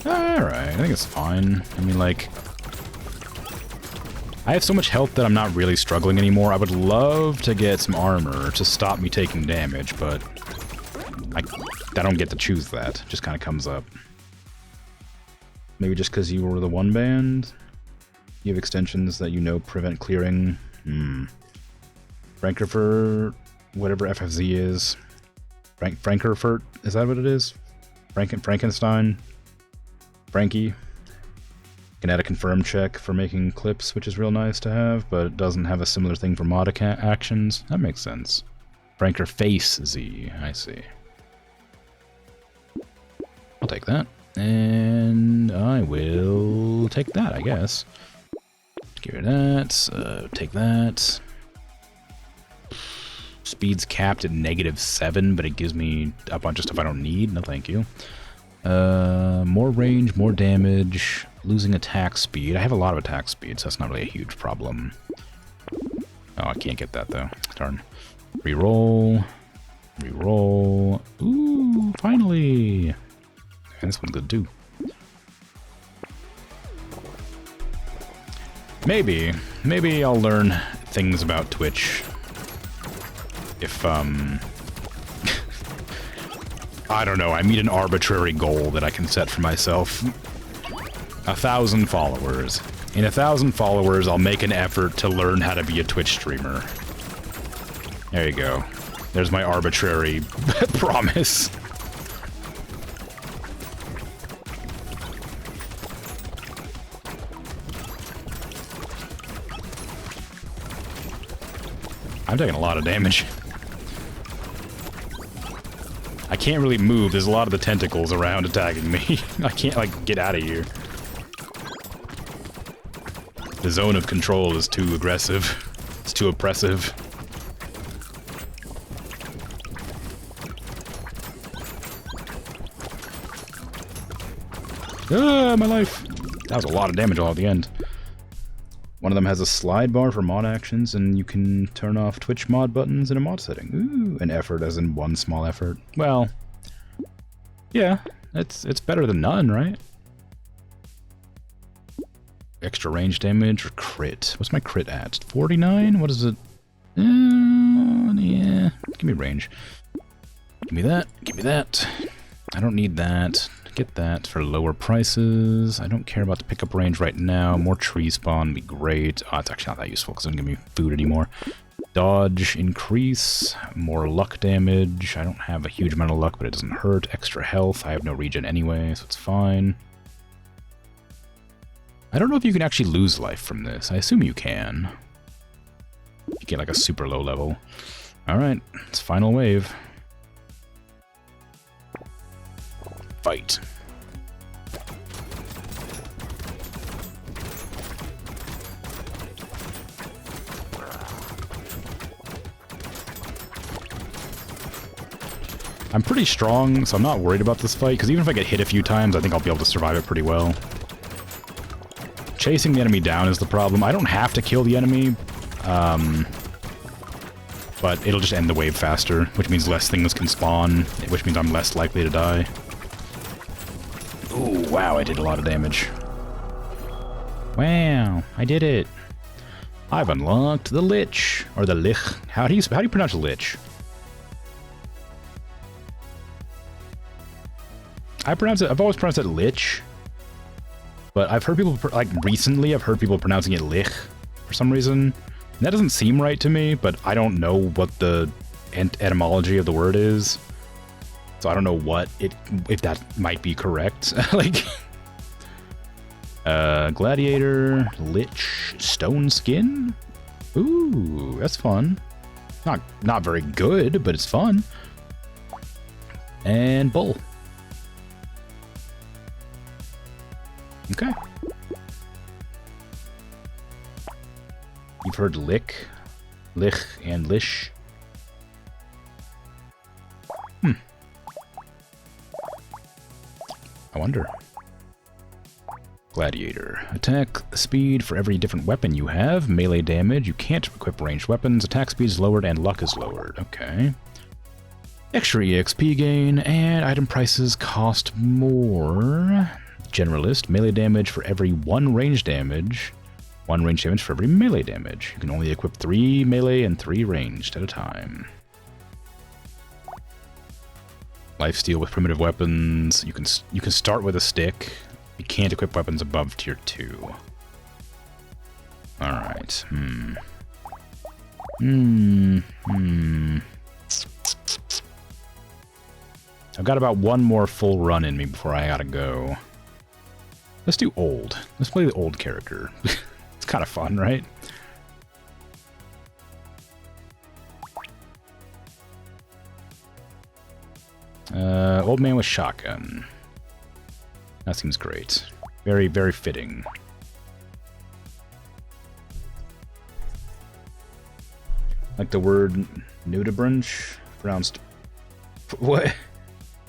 [SPEAKER 1] Alright, I think it's fine. I mean, like... I have so much health that I'm not really struggling anymore. I would love to get some armor to stop me taking damage, but... I don't get to choose that. It just kind of comes up. Maybe just because you were the one band? You have extensions that you know prevent clearing? Frankfurt, whatever FFZ is. Frankfurt, is that what it is? Frankenstein? Frankie? Can add a confirm check for making clips, which is real nice to have, but it doesn't have a similar thing for mod actions. That makes sense. Franker Face Z, I see. I'll take that. And I will take that, I guess. Give her that. Take that. Speed's capped at -7, but it gives me a bunch of stuff I don't need. No, thank you. More range, more damage, losing attack speed. I have a lot of attack speed, so that's not really a huge problem. Oh, I can't get that, though. Darn. Reroll. Reroll. Ooh, finally! And this one's good, too. Maybe I'll learn things about Twitch. If, I don't know, I meet an arbitrary goal that I can set for myself. 1,000 followers. In 1,000 followers, I'll make an effort to learn how to be a Twitch streamer. There you go. There's my arbitrary promise. I'm taking a lot of damage. I can't really move. There's a lot of the tentacles around attacking me. I can't, like, get out of here. The zone of control is too aggressive. It's too oppressive. Ah, my life! That was a lot of damage all at the end. One of them has a slide bar for mod actions, and you can turn off Twitch mod buttons in a mod setting. Ooh, an effort as in one small effort. Well, yeah, it's better than none, right? Extra range damage or crit. What's my crit at? 49? What is it? Yeah, give me range. Give me that, give me that. I don't need that. Get that for lower prices. I don't care about the pickup range right now. More tree spawn would be great. Oh, it's actually not that useful because it doesn't give me food anymore. Dodge increase. More luck damage. I don't have a huge amount of luck, but it doesn't hurt. Extra health. I have no regen anyway, so it's fine. I don't know if you can actually lose life from this. I assume you can. You get like a super low level. Alright, it's final wave. Fight. I'm pretty strong, so I'm not worried about this fight, because even if I get hit a few times, I think I'll be able to survive it pretty well. Chasing the enemy down is the problem. I don't have to kill the enemy, but it'll just end the wave faster, which means less things can spawn, which means I'm less likely to die. Ooh, wow, I did a lot of damage. Wow, I did it. I've unlocked the Lich, or the Lich. How do you pronounce Lich? I've always pronounced it Lich, but I've heard people, like recently, I've heard people pronouncing it Lich for some reason. And that doesn't seem right to me, but I don't know what the etymology of the word is. So I don't know if that might be correct. Like, Gladiator, Lich, Stone Skin? Ooh, that's fun. Not very good, but it's fun. And Bull. Okay. You've heard Lich, and Lish. I wonder. Gladiator. Attack speed for every different weapon you have. Melee damage. You can't equip ranged weapons. Attack speed is lowered and luck is lowered. Okay. Extra EXP gain, and item prices cost more. Generalist. Melee damage for every 1 range damage. 1 range damage for every melee damage. You can only equip 3 melee and 3 ranged at a time. Lifesteal with primitive weapons. You can start with a stick. You can't equip weapons above tier 2. Alright. I've got about 1 more full run in me before I gotta go. Let's do old. Let's play the old character. It's kind of fun, right? Old man with shotgun. That seems great. Very, very fitting. Like the word nudibranch, pronounced... What?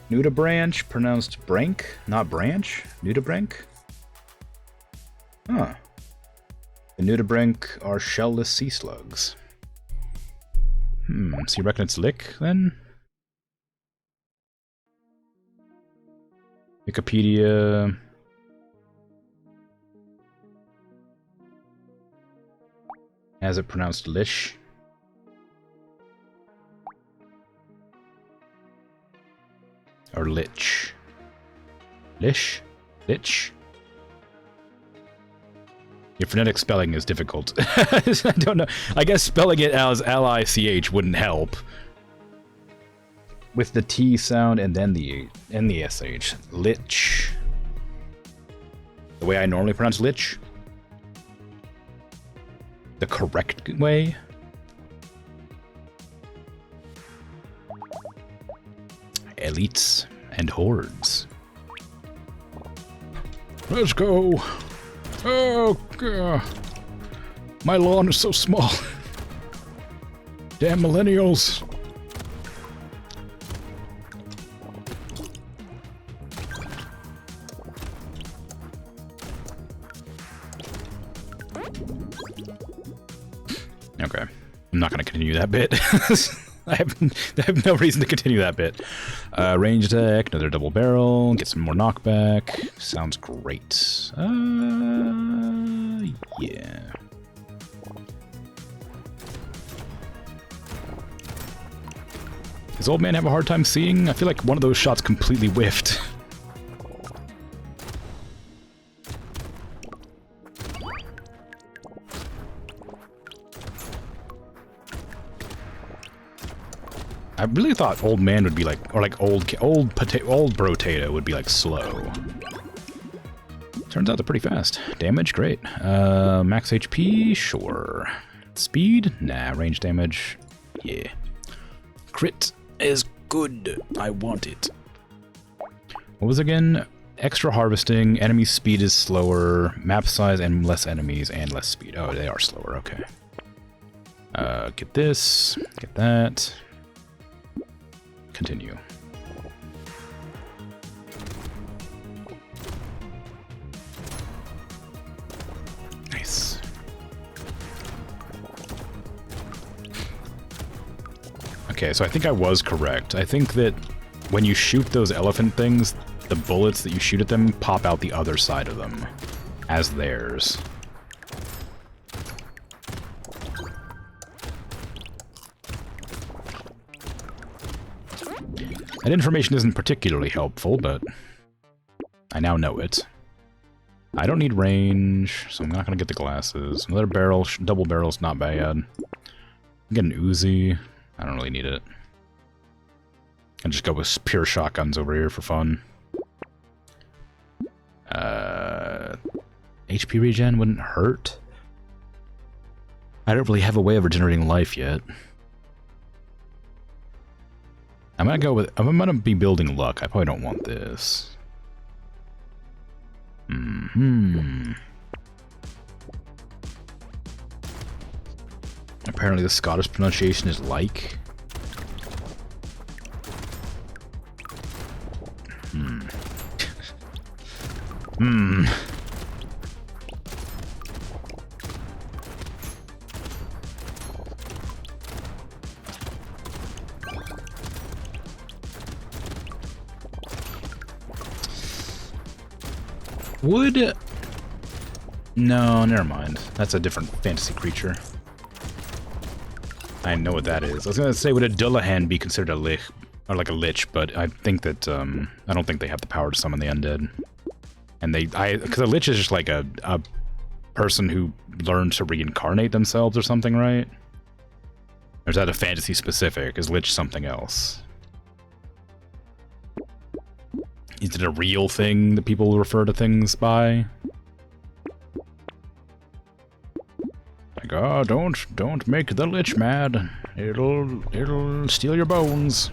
[SPEAKER 1] Nudibranch, pronounced branch, not branch? Nudibranch? Huh. The nudibranch are shellless sea slugs. So you reckon it's lick, then? Wikipedia... Has it pronounced lish? Or lich? Lish? Lich? Your phonetic spelling is difficult. I don't know. I guess spelling it as L-I-C-H wouldn't help. With the T sound and then the SH. Lich. The way I normally pronounce lich? The correct way? Elites and hordes. Let's go. Oh, God. My lawn is so small. Damn millennials. Okay. I'm not going to continue that bit. I have no reason to continue that bit. Ranged attack, another double barrel, get some more knockback. Sounds great. Yeah. Does old man have a hard time seeing? I feel like one of those shots completely whiffed. I really thought old man would be like, or like old Brotato would be like slow. Turns out they're pretty fast. Damage, great. Max HP, sure. Speed, nah. Range damage, yeah. Crit is good. I want it. What was it again? Extra harvesting. Enemy speed is slower. Map size and less enemies and less speed. Oh, they are slower. Okay. Get this. Get that. Continue. Nice. Okay, so I think I was correct. I think that when you shoot those elephant things, the bullets that you shoot at them pop out the other side of them as theirs. That information isn't particularly helpful, but I now know it. I don't need range, so I'm not going to get the glasses. Another barrel, double barrel's not bad. Get an Uzi. I don't really need it. I'll just go with pure shotguns over here for fun. HP regen wouldn't hurt. I don't really have a way of regenerating life yet. I'm gonna be building luck. I probably don't want this. Apparently the Scottish pronunciation is like. Hmm. Would... No, never mind. That's a different fantasy creature. I know what that is. I was gonna say, would a Dullahan be considered a lich, or like a lich? But I think that I don't think they have the power to summon the undead. And because a lich is just like a person who learned to reincarnate themselves or something, right? Or is that a fantasy specific? Is lich something else? Is it a real thing that people refer to things by? Like, oh, don't make the lich mad. It'll steal your bones.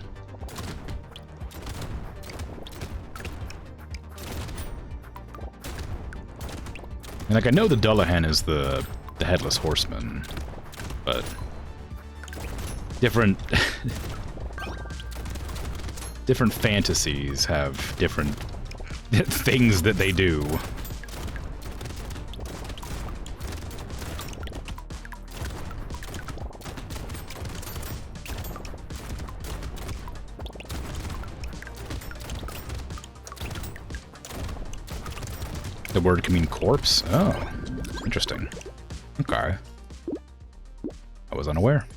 [SPEAKER 1] And like, I know the Dullahan is the headless horseman, but different different fantasies have different things that they do. The word can mean corpse? Oh, interesting. Okay. I was unaware.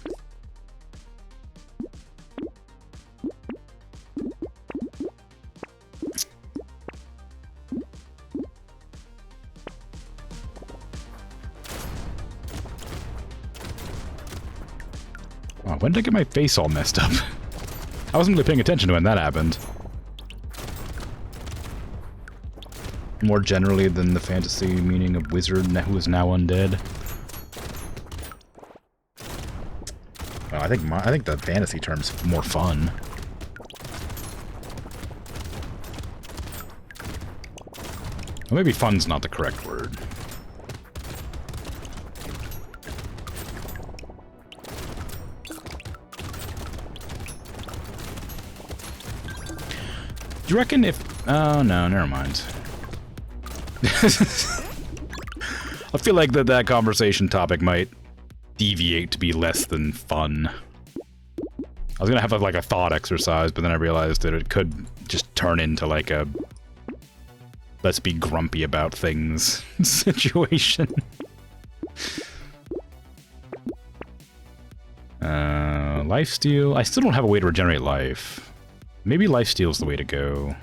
[SPEAKER 1] Oh, when did I get my face all messed up? I wasn't really paying attention to when that happened. More generally than the fantasy meaning of wizard who is now undead. Well, I think the fantasy term's more fun. Well, maybe fun's not the correct word. Do you reckon if... Oh, no, never mind. I feel like that conversation topic might deviate to be less than fun. I was gonna have like a thought exercise, but then I realized that it could just turn into like a let's be grumpy about things situation. Lifesteal. I still don't have a way to regenerate life. Maybe lifesteal's the way to go.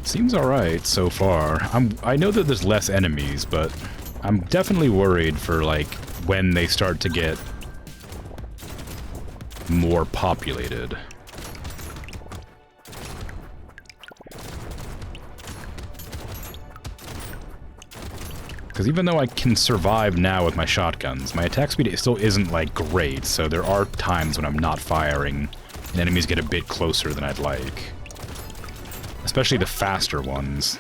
[SPEAKER 1] Seems alright so far. I know that there's less enemies, but I'm definitely worried for, like, when they start to get more populated. Because even though I can survive now with my shotguns, my attack speed still isn't, like, great, so there are times when I'm not firing, and enemies get a bit closer than I'd like. Especially the faster ones.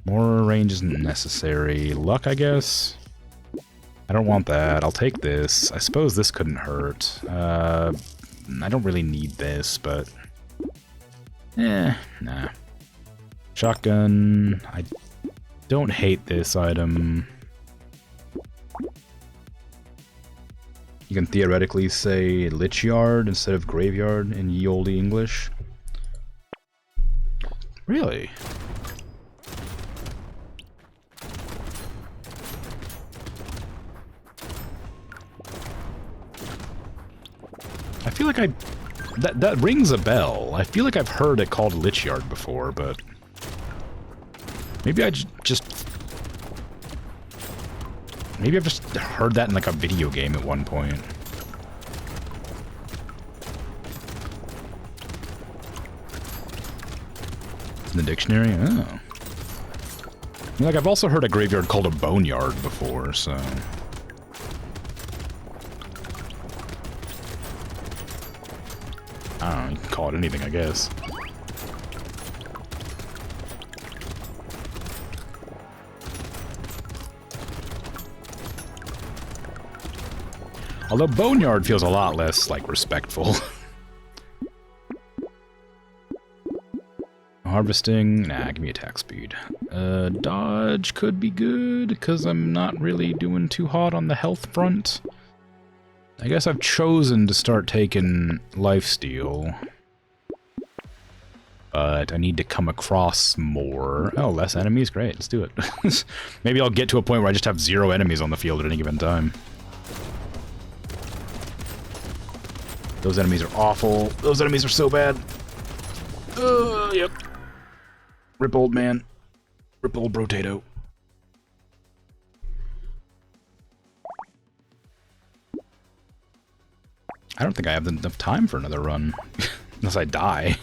[SPEAKER 1] More range isn't necessary. Luck, I guess? I don't want that. I'll take this. I suppose this couldn't hurt. I don't really need this, but... nah. Shotgun. I don't hate this item. You can theoretically say Lich Yard instead of Graveyard in ye olde English. Really? I feel like that rings a bell. I feel like I've heard it called Lich Yard before, but maybe I maybe I've just heard that in like a video game at one point. In the dictionary? Oh. I mean, like, I've also heard a graveyard called a boneyard before, so... I don't know, you can call it anything, I guess. Although Boneyard feels a lot less, like, respectful. Harvesting, nah, give me attack speed. Dodge could be good, because I'm not really doing too hot on the health front. I guess I've chosen to start taking lifesteal. But I need to come across more. Oh, less enemies? Great, let's do it. Maybe I'll get to a point where I just have 0 enemies on the field at any given time. Those enemies are awful. Those enemies are so bad. Yep. Rip old man. Rip old Brotato. I don't think I have enough time for another run. Unless I die.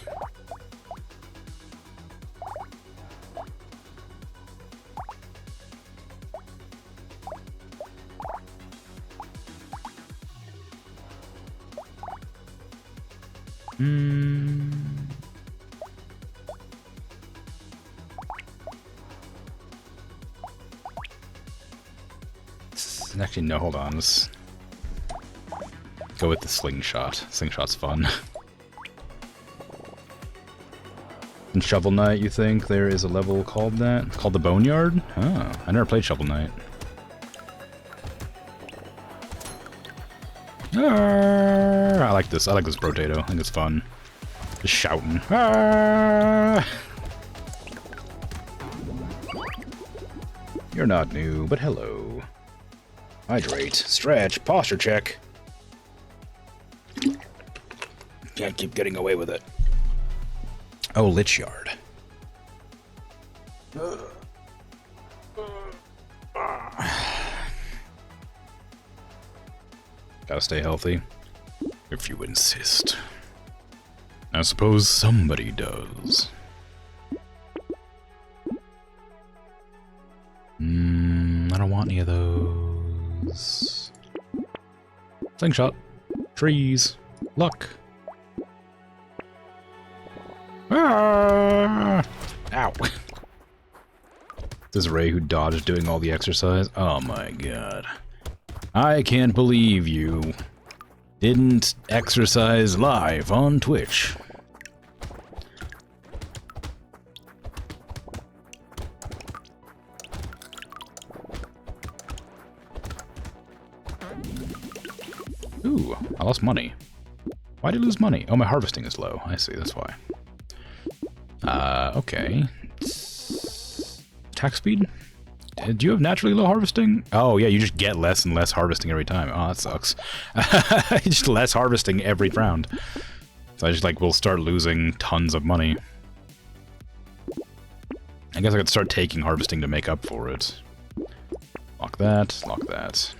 [SPEAKER 1] Actually, no, hold on. Let's go with the slingshot. Slingshot's fun. In Shovel Knight, you think there is a level called that? It's called the Boneyard? Oh, I never played Shovel Knight. I like this. I like this Brotato. I think it's fun. Just shouting. You're not new, but hello. Hydrate, stretch, posture check. Can't keep getting away with it. Oh, Lich Yard. Gotta stay healthy. If you insist. I suppose somebody does. I don't want any of those. Slingshot. Trees. Luck. Ah! Ow. This is Ray who dodged doing all the exercise. Oh my god. I can't believe you didn't exercise live on Twitch. Ooh, I lost money. Why did I lose money? Oh, my harvesting is low. I see, that's why. Okay. Attack speed? Do you have naturally low harvesting? Oh, yeah, you just get less and less harvesting every time. Oh, that sucks. Just less harvesting every round. So I just, like, will start losing tons of money. I guess I could start taking harvesting to make up for it. Lock that, lock that.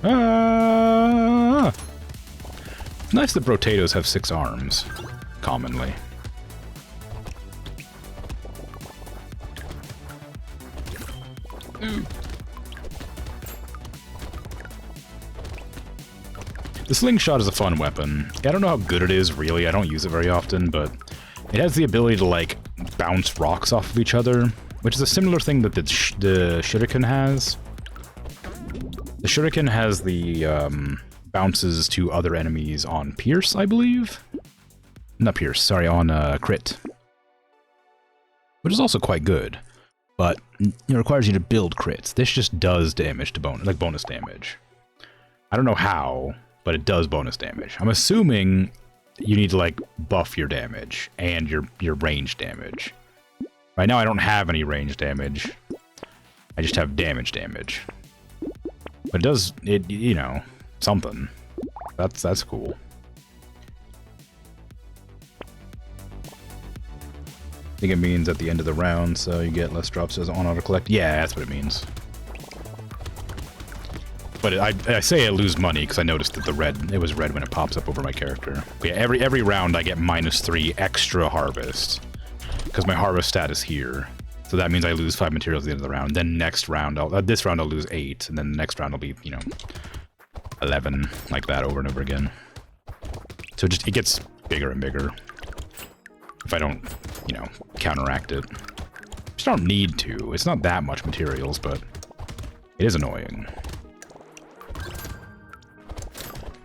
[SPEAKER 1] Ah! It's nice that Brotatos have 6 arms, commonly. Ooh. The slingshot is a fun weapon. I don't know how good it is, really. I don't use it very often, but it has the ability to, like, bounce rocks off of each other, which is a similar thing that the shuriken has. The shuriken has the bounces to other enemies on Pierce, I believe? Not Pierce, sorry, on Crit. Which is also quite good. But it requires you to build crits. This just does damage to bonus damage. I don't know how, but it does bonus damage. I'm assuming you need to, like, buff your damage and your range damage. Right now I don't have any range damage. I just have damage. But it does, you know, something. That's cool. I think it means at the end of the round, so you get less drops as on auto-collect. Yeah, that's what it means. But I say I lose money because I noticed that it was red when it pops up over my character. But yeah, every round I get -3 extra harvest because my harvest stat is here. So that means I lose 5 materials at the end of the round. Then next round, this round I'll lose 8, and then the next round will be, you know, 11, like that over and over again. So it gets bigger and bigger. If I don't, you know, counteract it. Just don't need to. It's not that much materials, but it is annoying.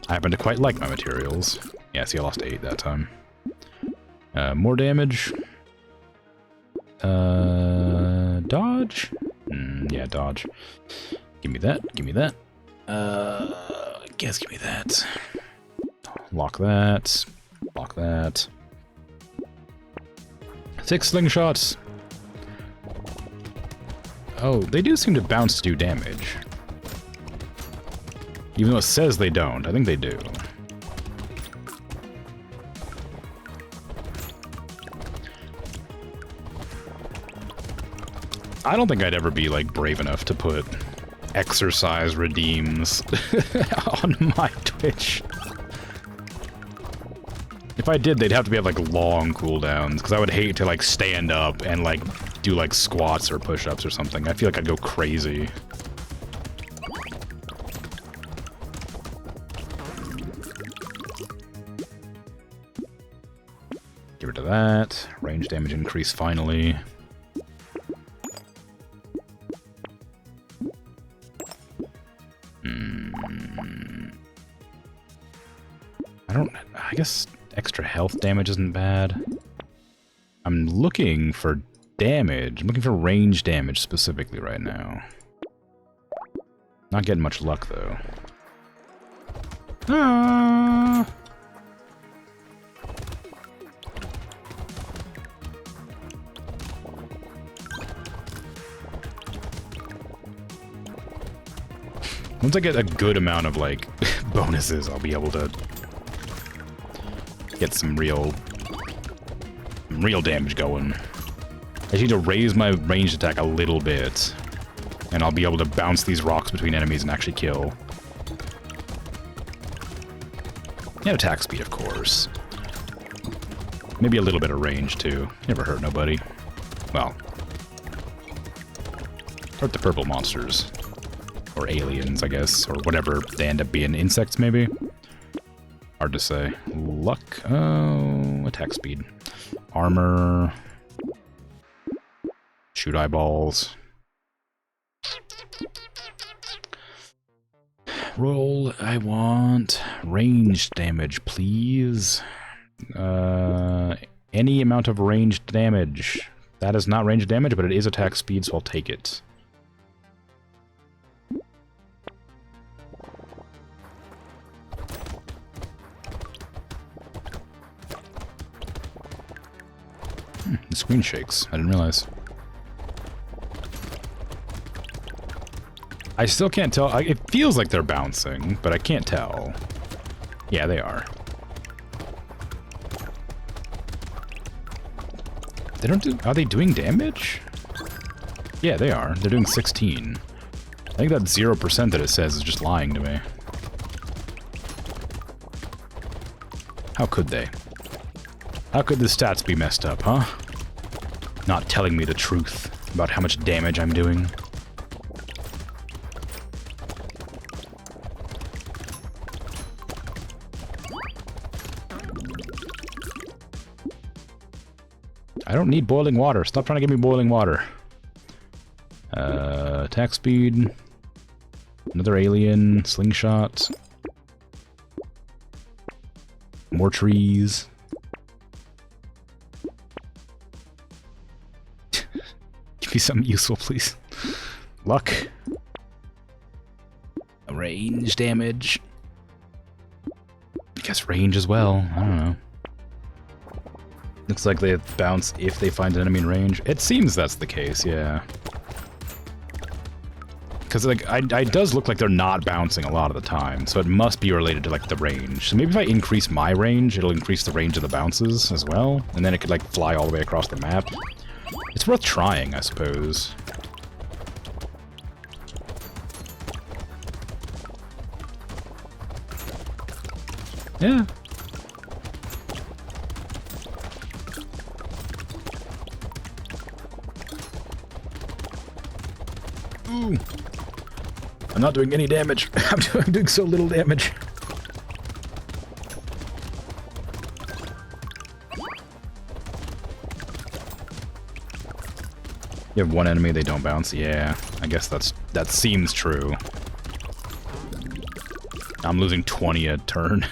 [SPEAKER 1] I happen to quite like my materials. Yeah, see, I lost 8 that time. More damage. Dodge? Yeah, dodge. Give me that, give me that. I guess give me that. Lock that. Lock that. 6 slingshots! Oh, they do seem to bounce to do damage. Even though it says they don't, I think they do. I don't think I'd ever be, like, brave enough to put exercise redeems on my Twitch. If I did, they'd have to be at, like, long cooldowns, because I would hate to, like, stand up and, like, do, like, squats or push-ups or something. I feel like I'd go crazy. Get rid of that. Range damage increase finally. I guess extra health damage isn't bad. I'm looking for damage. I'm looking for range damage specifically right now. Not getting much luck, though. Ah! Once I get a good amount of, like, bonuses, I'll be able to get some real damage going. I just need to raise my ranged attack a little bit, and I'll be able to bounce these rocks between enemies and actually kill. And attack speed, of course. Maybe a little bit of range, too. Never hurt nobody. Well, hurt the purple monsters. Or aliens, I guess, or whatever they end up being. Insects, maybe? Hard to say. Luck. Oh, attack speed. Armor. Shoot eyeballs. Roll. I want ranged damage, please. Any amount of ranged damage. That is not ranged damage, but it is attack speed, so I'll take it. The screen shakes. I didn't realize. I still can't tell. It feels like they're bouncing, but I can't tell. Yeah, they are. They don't do... Are they doing damage? Yeah, they are. They're doing 16. I think that 0% that it says is just lying to me. How could they? How could the stats be messed up, huh? Not telling me the truth about how much damage I'm doing. I don't need boiling water. Stop trying to give me boiling water. Attack speed. Another alien. Slingshot. More trees. Give me something useful, please. Luck. Range damage. I guess range as well. I don't know. Looks like they bounce if they find an enemy in range. It seems that's the case, yeah. Because, like, it does look like they're not bouncing a lot of the time, so it must be related to, like, the range. So maybe if I increase my range, it'll increase the range of the bounces as well, and then it could, like, fly all the way across the map. It's worth trying, I suppose. Yeah. Ooh. I'm not doing any damage. I'm doing so little damage. You have one enemy, they don't bounce. Yeah, I guess that seems true. I'm losing 20 a turn.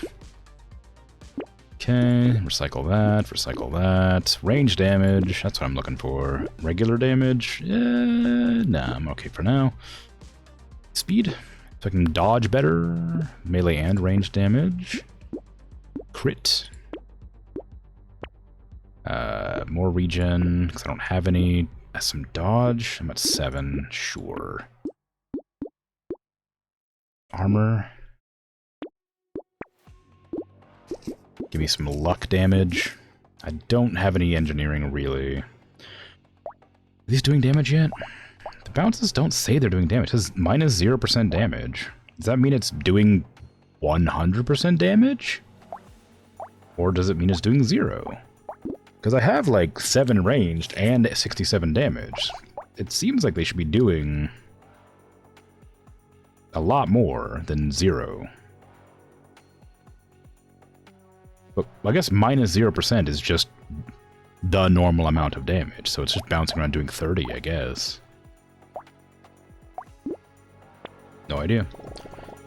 [SPEAKER 1] Okay, recycle that. Range damage, that's what I'm looking for. Regular damage, nah, I'm okay for now. Speed, so I can dodge better. Melee and range damage. Crit. More regen, because I don't have any. Some dodge, I'm at 7, sure. Armor. Give me some luck damage. I don't have any engineering, really. Are these doing damage yet? The bounces don't say they're doing damage. It says minus 0% damage. Does that mean it's doing 100% damage? Or does it mean it's doing 0? Because I have, like, 7 ranged and 67 damage. It seems like they should be doing a lot more than 0. But I guess minus 0% is just the normal amount of damage, so it's just bouncing around doing 30, I guess. No idea.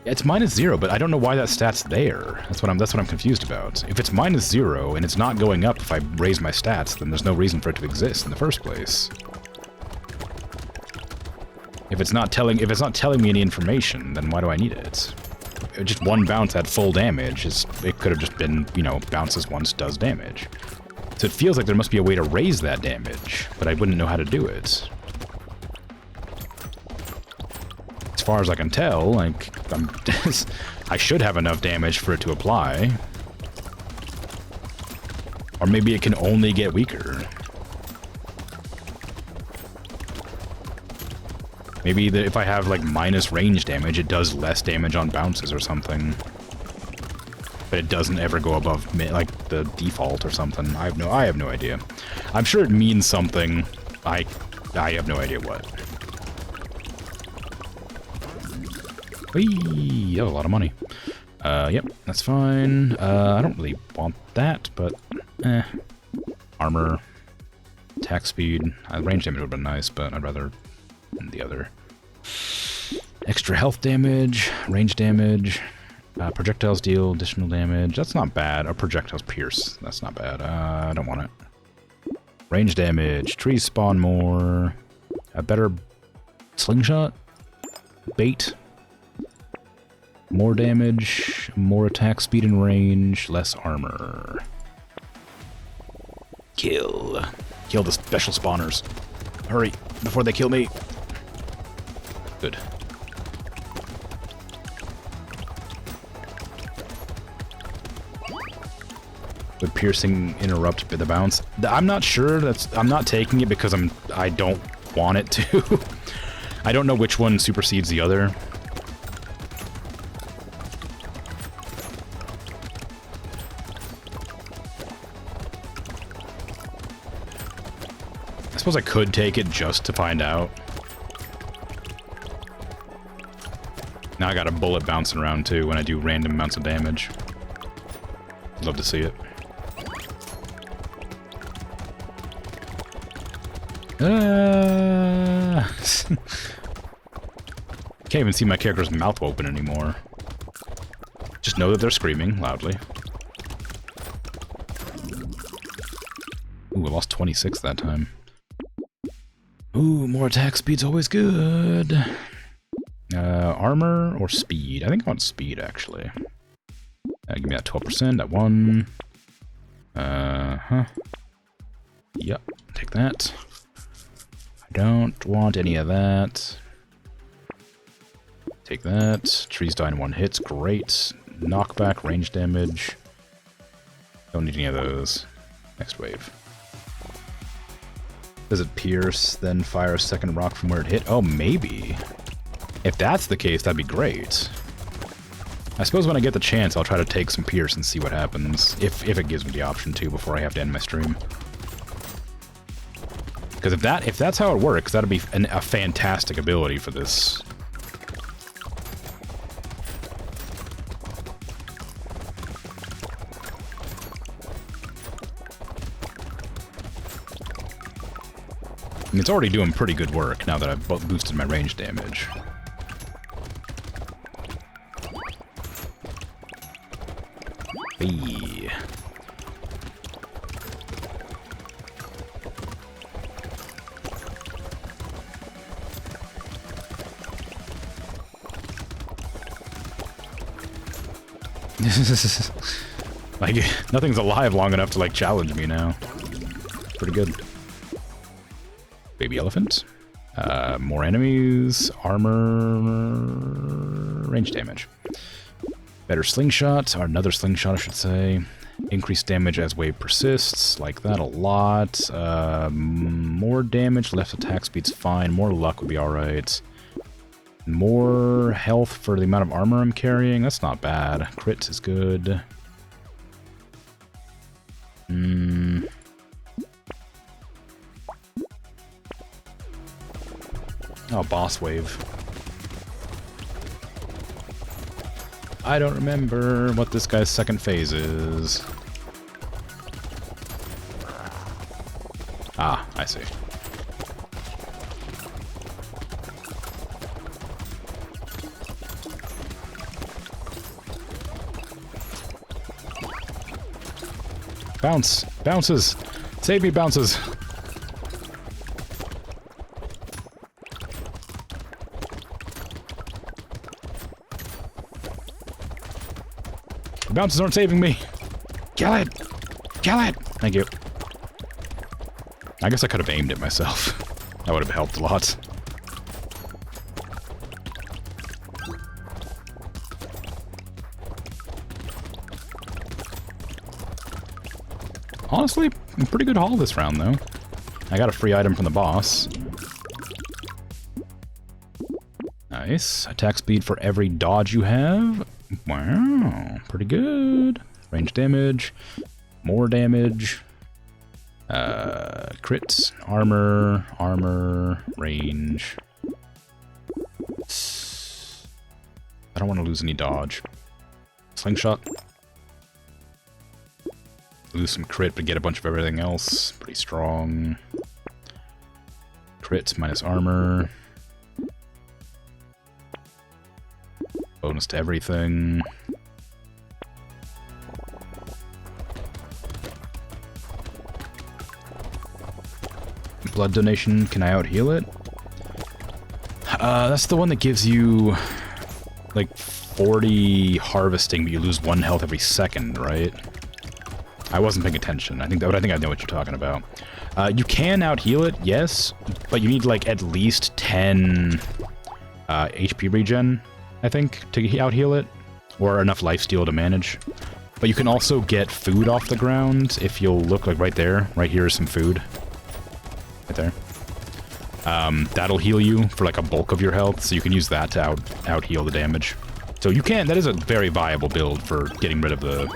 [SPEAKER 1] Yeah, it's minus 0, but I don't know why that stat's there. That's what I'm confused about. If it's minus 0 and it's not going up if I raise my stats, then there's no reason for it to exist in the first place. If it's not telling me any information, then why do I need it? Just one bounce at full damage it could have just been, you know, bounces once, does damage. So it feels like there must be a way to raise that damage, but I wouldn't know how to do it. As far as I can tell, like, I should have enough damage for it to apply. Or maybe it can only get weaker. Maybe if I have, like, minus range damage, it does less damage on bounces or something. But it doesn't ever go above, like, the default or something. I have no idea. I'm sure it means something. I have no idea what. Whee! That was a lot of money. Yep, that's fine. I don't really want that, but, Armor. Attack speed. Range damage would have been nice, but I'd rather the other. Extra health damage, range damage, projectiles deal additional damage. That's not bad. Or projectiles pierce. That's not bad. I don't want it. Range damage. Trees spawn more. A better slingshot. Bait. More damage. More attack speed and range. Less armor. Kill. Kill the special spawners. Hurry, before they kill me. Good. Would piercing interrupt the bounce? I'm not sure. I'm not taking it because I don't want it to. I don't know which one supersedes the other. I suppose I could take it just to find out. Now I got a bullet bouncing around too when I do random amounts of damage. Love to see it. Can't even see my character's mouth open anymore. Just know that they're screaming loudly. Ooh, I lost 26 that time. Ooh, more attack speed's always good. Armor or speed? I think I want speed, actually. Give me that 12%, that one. Yep, take that. I don't want any of that. Take that. Trees die in one hit, great. Knockback, range damage. Don't need any of those. Next wave. Does it pierce, then fire a second rock from where it hit? Oh, maybe. If that's the case, that'd be great. I suppose when I get the chance, I'll try to take some pierce and see what happens. If it gives me the option to before I have to end my stream. Because if that's how it works, that'd be a fantastic ability for this. And it's already doing pretty good work now that I've boosted my range damage. Hey. Like, nothing's alive long enough to, like, challenge me now. Pretty good. Baby elephant. More enemies. Armor. Range damage. Better slingshot. Or another slingshot, I should say. Increased damage as wave persists. Like that a lot. More damage. Left attack speed's fine. More luck would be alright. More health for the amount of armor I'm carrying. That's not bad. Crit is good. Oh, boss wave. I don't remember what this guy's second phase is. Ah, I see. Bounce! Bounces! Save me, bounces! The bounces aren't saving me! Kill it! Kill it! Thank you. I guess I could have aimed it myself. That would have helped a lot. Honestly, a pretty good haul this round, though. I got a free item from the boss. Nice. Attack speed for every dodge you have. Wow, pretty good. Range damage. More damage. Crits. Armor. Range. I don't want to lose any dodge. Slingshot. Lose some crit, but get a bunch of everything else. Pretty strong. Crit minus armor. Bonus to everything. Blood donation, can I out-heal it? That's the one that gives you, like, 40 harvesting, but you lose 1 health every second, right? I wasn't paying attention. I think I know what you're talking about. You can out-heal it, yes, but you need, like, at least 10 HP regen, I think, to out-heal it, or enough lifesteal to manage. But you can also get food off the ground if you'll look, like, right there. Right here is some food. Right there. That'll heal you for, like, a bulk of your health, so you can use that to out-heal the damage. So you can, that is a very viable build for getting rid of the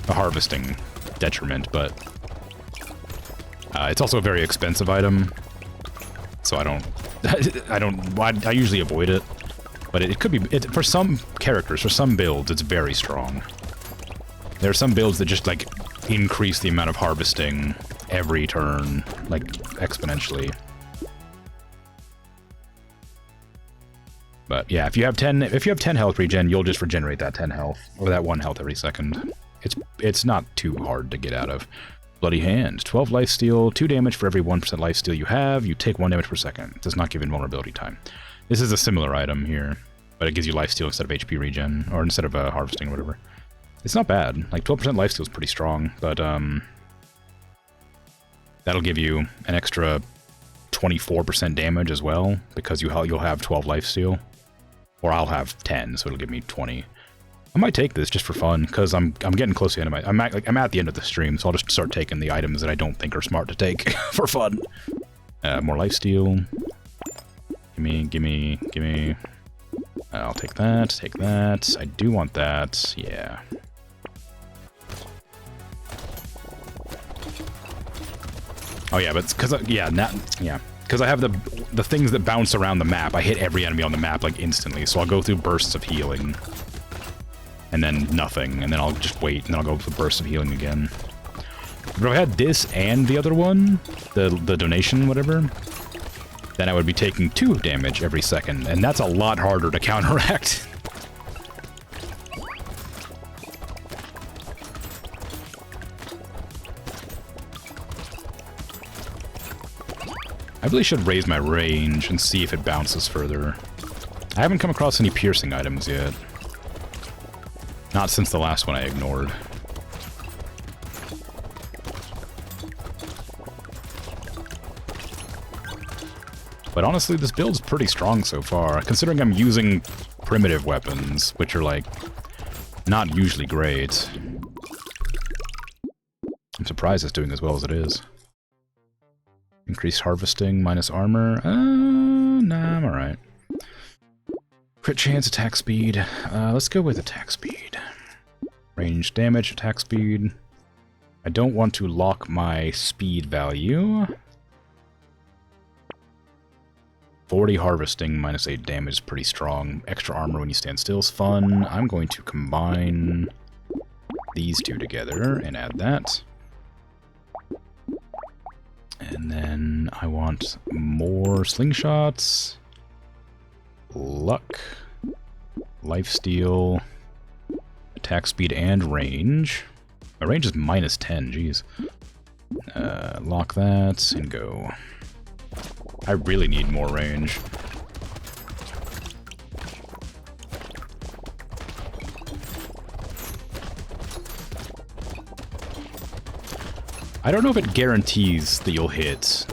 [SPEAKER 1] harvesting detriment, but it's also a very expensive item, so I usually avoid it, but it could be, for some characters, for some builds, it's very strong. There are some builds that just, like, increase the amount of harvesting every turn, like, exponentially. But yeah, if you have 10 health regen, you'll just regenerate that 10 health, or that 1 health every second. It's not too hard to get out of. Bloody Hand. 12 lifesteal, 2 damage for every 1% lifesteal you have. You take 1 damage per second. It does not give invulnerability time. This is a similar item here, but it gives you lifesteal instead of HP regen, or instead of harvesting or whatever. It's not bad. Like, 12% lifesteal is pretty strong, but that'll give you an extra 24% damage as well, because you'll have 12 lifesteal. Or I'll have 10, so it'll give me 20. I might take this just for fun, because I'm getting close to the end of my... I'm at the end of the stream, so I'll just start taking the items that I don't think are smart to take for fun. More lifesteal. Gimme. I'll take that. I do want that. Yeah. Oh yeah, but because because I have the things that bounce around the map. I hit every enemy on the map like instantly, so I'll go through bursts of healing. And then nothing, and then I'll just wait, and then I'll go for bursts of healing again. But if I had this and the other one, the donation, whatever, then I would be taking 2 damage every second, and that's a lot harder to counteract. I really should raise my range and see if it bounces further. I haven't come across any piercing items yet. Not since the last one I ignored. But honestly, this build's pretty strong so far, considering I'm using primitive weapons, which are, like, not usually great. I'm surprised it's doing as well as it is. Increased harvesting, minus armor. Nah, I'm alright. Crit chance, attack speed. Let's go with attack speed. Range damage, attack speed. I don't want to lock my speed value. 40 harvesting, minus 8 damage is pretty strong. Extra armor when you stand still is fun. I'm going to combine these two together and add that. And then I want more slingshots, luck, lifesteal, attack speed, and range. My range is minus 10, jeez. Lock that and go. I really need more range. I don't know if it guarantees that you'll hit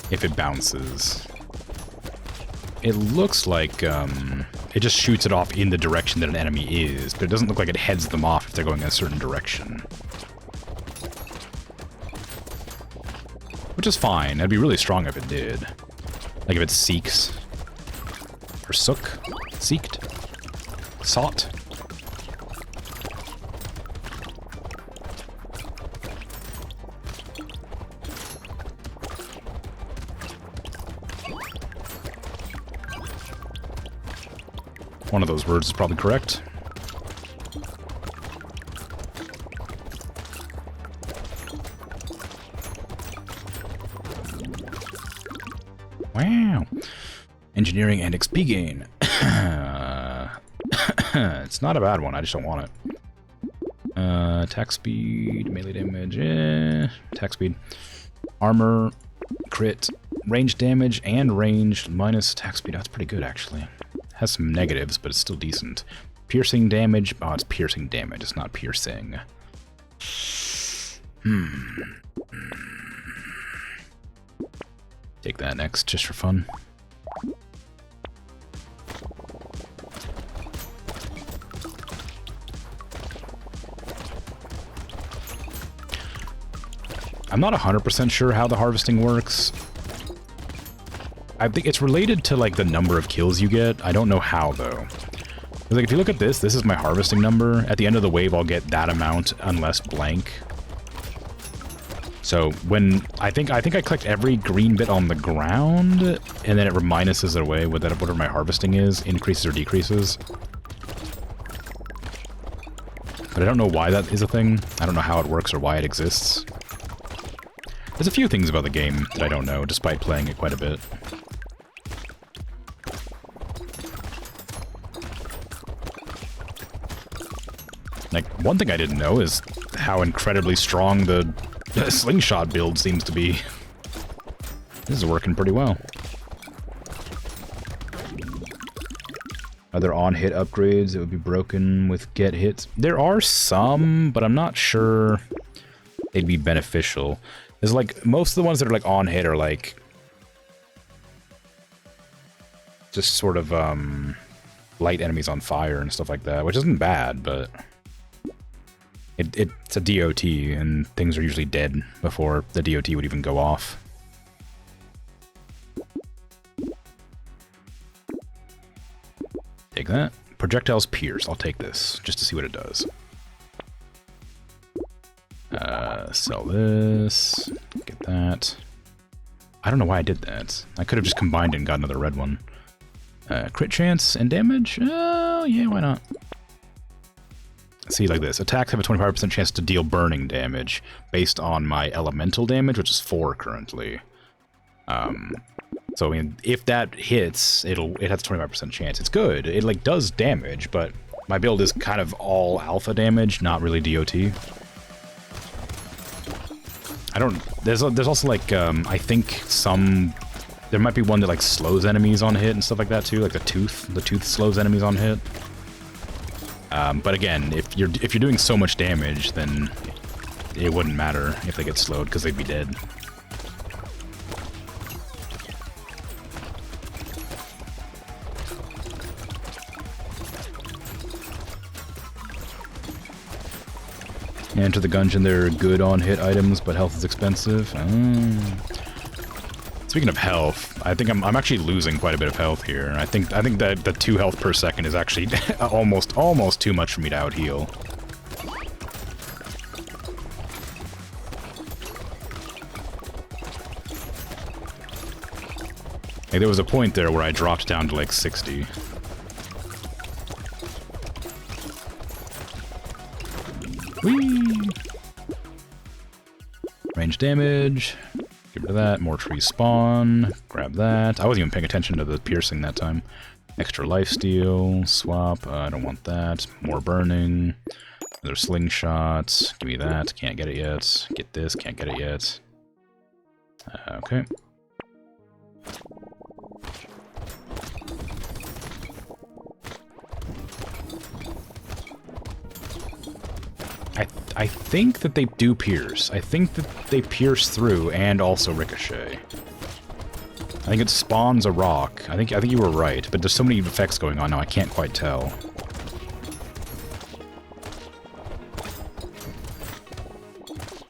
[SPEAKER 1] if it bounces. It looks like it just shoots it off in the direction that an enemy is, but it doesn't look like it heads them off if they're going in a certain direction. Which is fine. That'd be really strong if it did. Like if it seeks. Or sook. Seeked. Sought. One of those words is probably correct. Wow. Engineering and XP gain. It's not a bad one, I just don't want it. Attack speed, melee damage, attack speed. Armor, crit, range damage, and range minus attack speed. That's pretty good, actually. Has some negatives, but it's still decent. Piercing damage. Oh, it's piercing damage. It's not piercing. Take that next, just for fun. I'm not 100% sure how the harvesting works. I think it's related to, like, the number of kills you get. I don't know how, though. Like, if you look at this is my harvesting number. At the end of the wave, I'll get that amount unless blank. So, when... I think I collect every green bit on the ground, and then it minuses it away with whatever my harvesting is, increases or decreases. But I don't know why that is a thing. I don't know how it works or why it exists. There's a few things about the game that I don't know, despite playing it quite a bit. Like, one thing I didn't know is how incredibly strong the slingshot build seems to be. This is working pretty well. Are there on-hit upgrades that would be broken with get hits? There are some, but I'm not sure they'd be beneficial. There's like, most of the ones that are like on-hit are like... just sort of, light enemies on fire and stuff like that, which isn't bad, but... It's a DOT, and things are usually dead before the DOT would even go off. Take that. Projectiles pierce. I'll take this, just to see what it does. Sell this. Get that. I don't know why I did that. I could have just combined it and got another red one. Crit chance and damage? Oh, yeah, why not? See, like this. Attacks have a 25% chance to deal burning damage based on my elemental damage, which is 4 currently. So, I mean, if that hits, it has a 25% chance. It's good. It, like, does damage, but my build is kind of all alpha damage, not really DOT. I don't... There's also, like, I think there might be one that, like, slows enemies on hit and stuff like that, too. Like, the tooth. The tooth slows enemies on hit. But again, if you're doing so much damage, then it wouldn't matter if they get slowed, because they'd be dead. Enter the Gungeon, they're good on-hit items, but health is expensive. Speaking of health, I think I'm actually losing quite a bit of health here. I think that the 2 health per second is actually almost too much for me to out-heal. Like, there was a point there where I dropped down to like 60. Whee! Range damage. Get rid of that. More trees spawn. Grab that. I wasn't even paying attention to the piercing that time. Extra lifesteal. Swap. I don't want that. More burning. Another slingshot. Give me that. Can't get it yet. Get this. Can't get it yet. Okay. I think that they do pierce. I think that they pierce through and also ricochet. I think it spawns a rock. I think you were right, but there's so many effects going on now, I can't quite tell.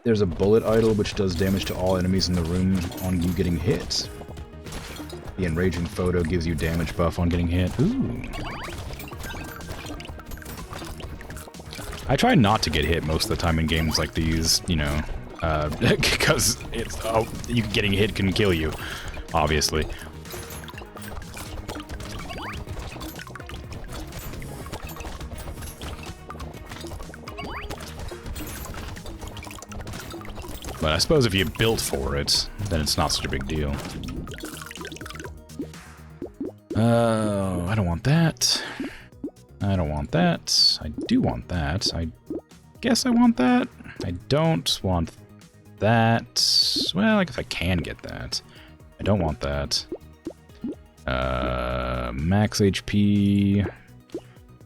[SPEAKER 1] There's a bullet idol which does damage to all enemies in the room on you getting hit. The enraging photo gives you damage buff on getting hit. Ooh. I try not to get hit most of the time in games like these, you know, because it's you getting hit can kill you, obviously. But I suppose if you built for it, then it's not such a big deal. I don't want that. I don't want that. I do want that. I guess I want that. I don't want that. Well, I guess I can get that. I don't want that. Max HP.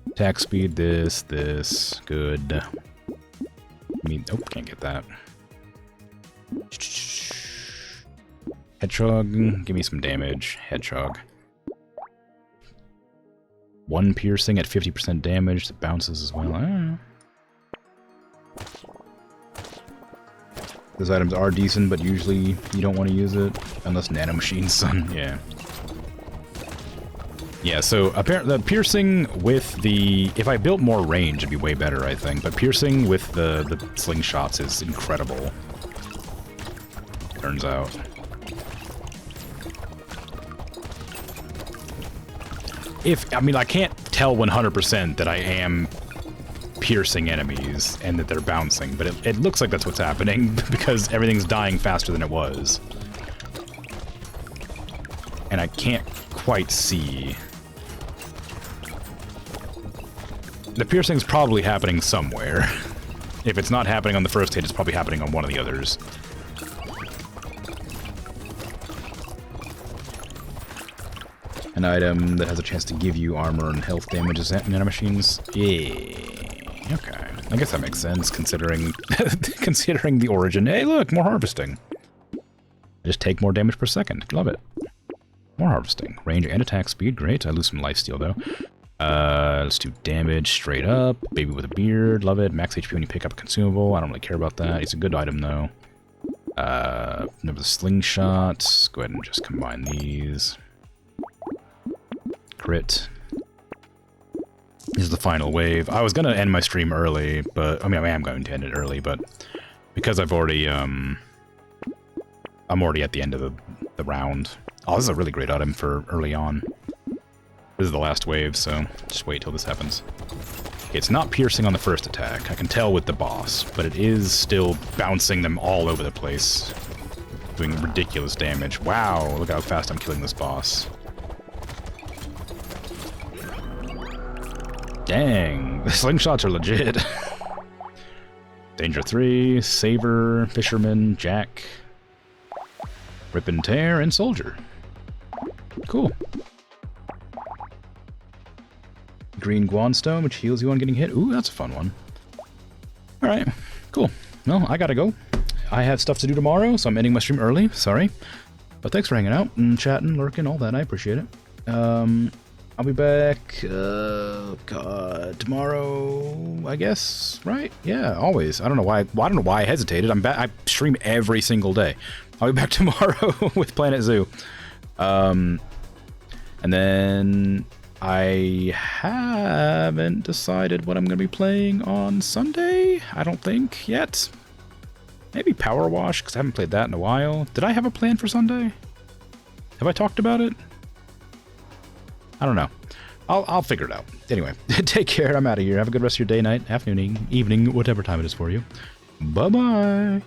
[SPEAKER 1] Attack speed, this. Good. I mean, oh, can't get that. Hedgehog, give me some damage. Hedgehog. 1 piercing at 50% damage that bounces as well. Those items are decent, but usually you don't want to use it unless nanomachines, son. Yeah. Yeah, so apparently the piercing with the... If I built more range, it'd be way better, I think. But piercing with the slingshots is incredible. Turns out. I mean, I can't tell 100% that I am piercing enemies and that they're bouncing, but it looks like that's what's happening because everything's dying faster than it was. And I can't quite see. The piercing's probably happening somewhere. If it's not happening on the first hit, it's probably happening on one of the others. An item that has a chance to give you armor and health damage is nanomachines. Yeah, okay. I guess that makes sense considering considering the origin. Hey, look, more harvesting. I just take more damage per second. Love it. More harvesting. Range and attack speed. Great. I lose some lifesteal though. Let's do damage straight up. Baby with a beard. Love it. Max HP when you pick up a consumable. I don't really care about that. It's a good item though. Remember the slingshot. Go ahead and just combine these. Crit. This is the final wave. I was gonna end my stream early, but I mean I am going to end it early, but because I've already I'm already at the end of the round. Oh, this is a really great item for early on. This is the last wave, so just wait till this happens. It's not piercing on the first attack. I can tell with the boss, but it is still bouncing them all over the place. doing ridiculous damage. Wow, look how fast I'm killing this boss. Dang, the slingshots are legit. Danger 3, Saver, Fisherman, Jack, Rip and Tear, and Soldier. Cool. Green Guanstone, which heals you on getting hit. Ooh, that's a fun one. Alright, cool. Well, I gotta go. I have stuff to do tomorrow, so I'm ending my stream early. Sorry. But thanks for hanging out and chatting, lurking, all that. I appreciate it. I'll be back, God, tomorrow, I guess, right? Yeah, always. I don't know why. Well, I don't know why I hesitated. I'm back. I stream every single day. I'll be back tomorrow with Planet Zoo. And then I haven't decided what I'm going to be playing on Sunday. I don't think yet. Maybe Power Wash, because I haven't played that in a while. Did I have a plan for Sunday? Have I talked about it? I don't know. I'll figure it out. Anyway, take care. I'm out of here. Have a good rest of your day, night, afternoon, evening, whatever time it is for you. Bye-bye.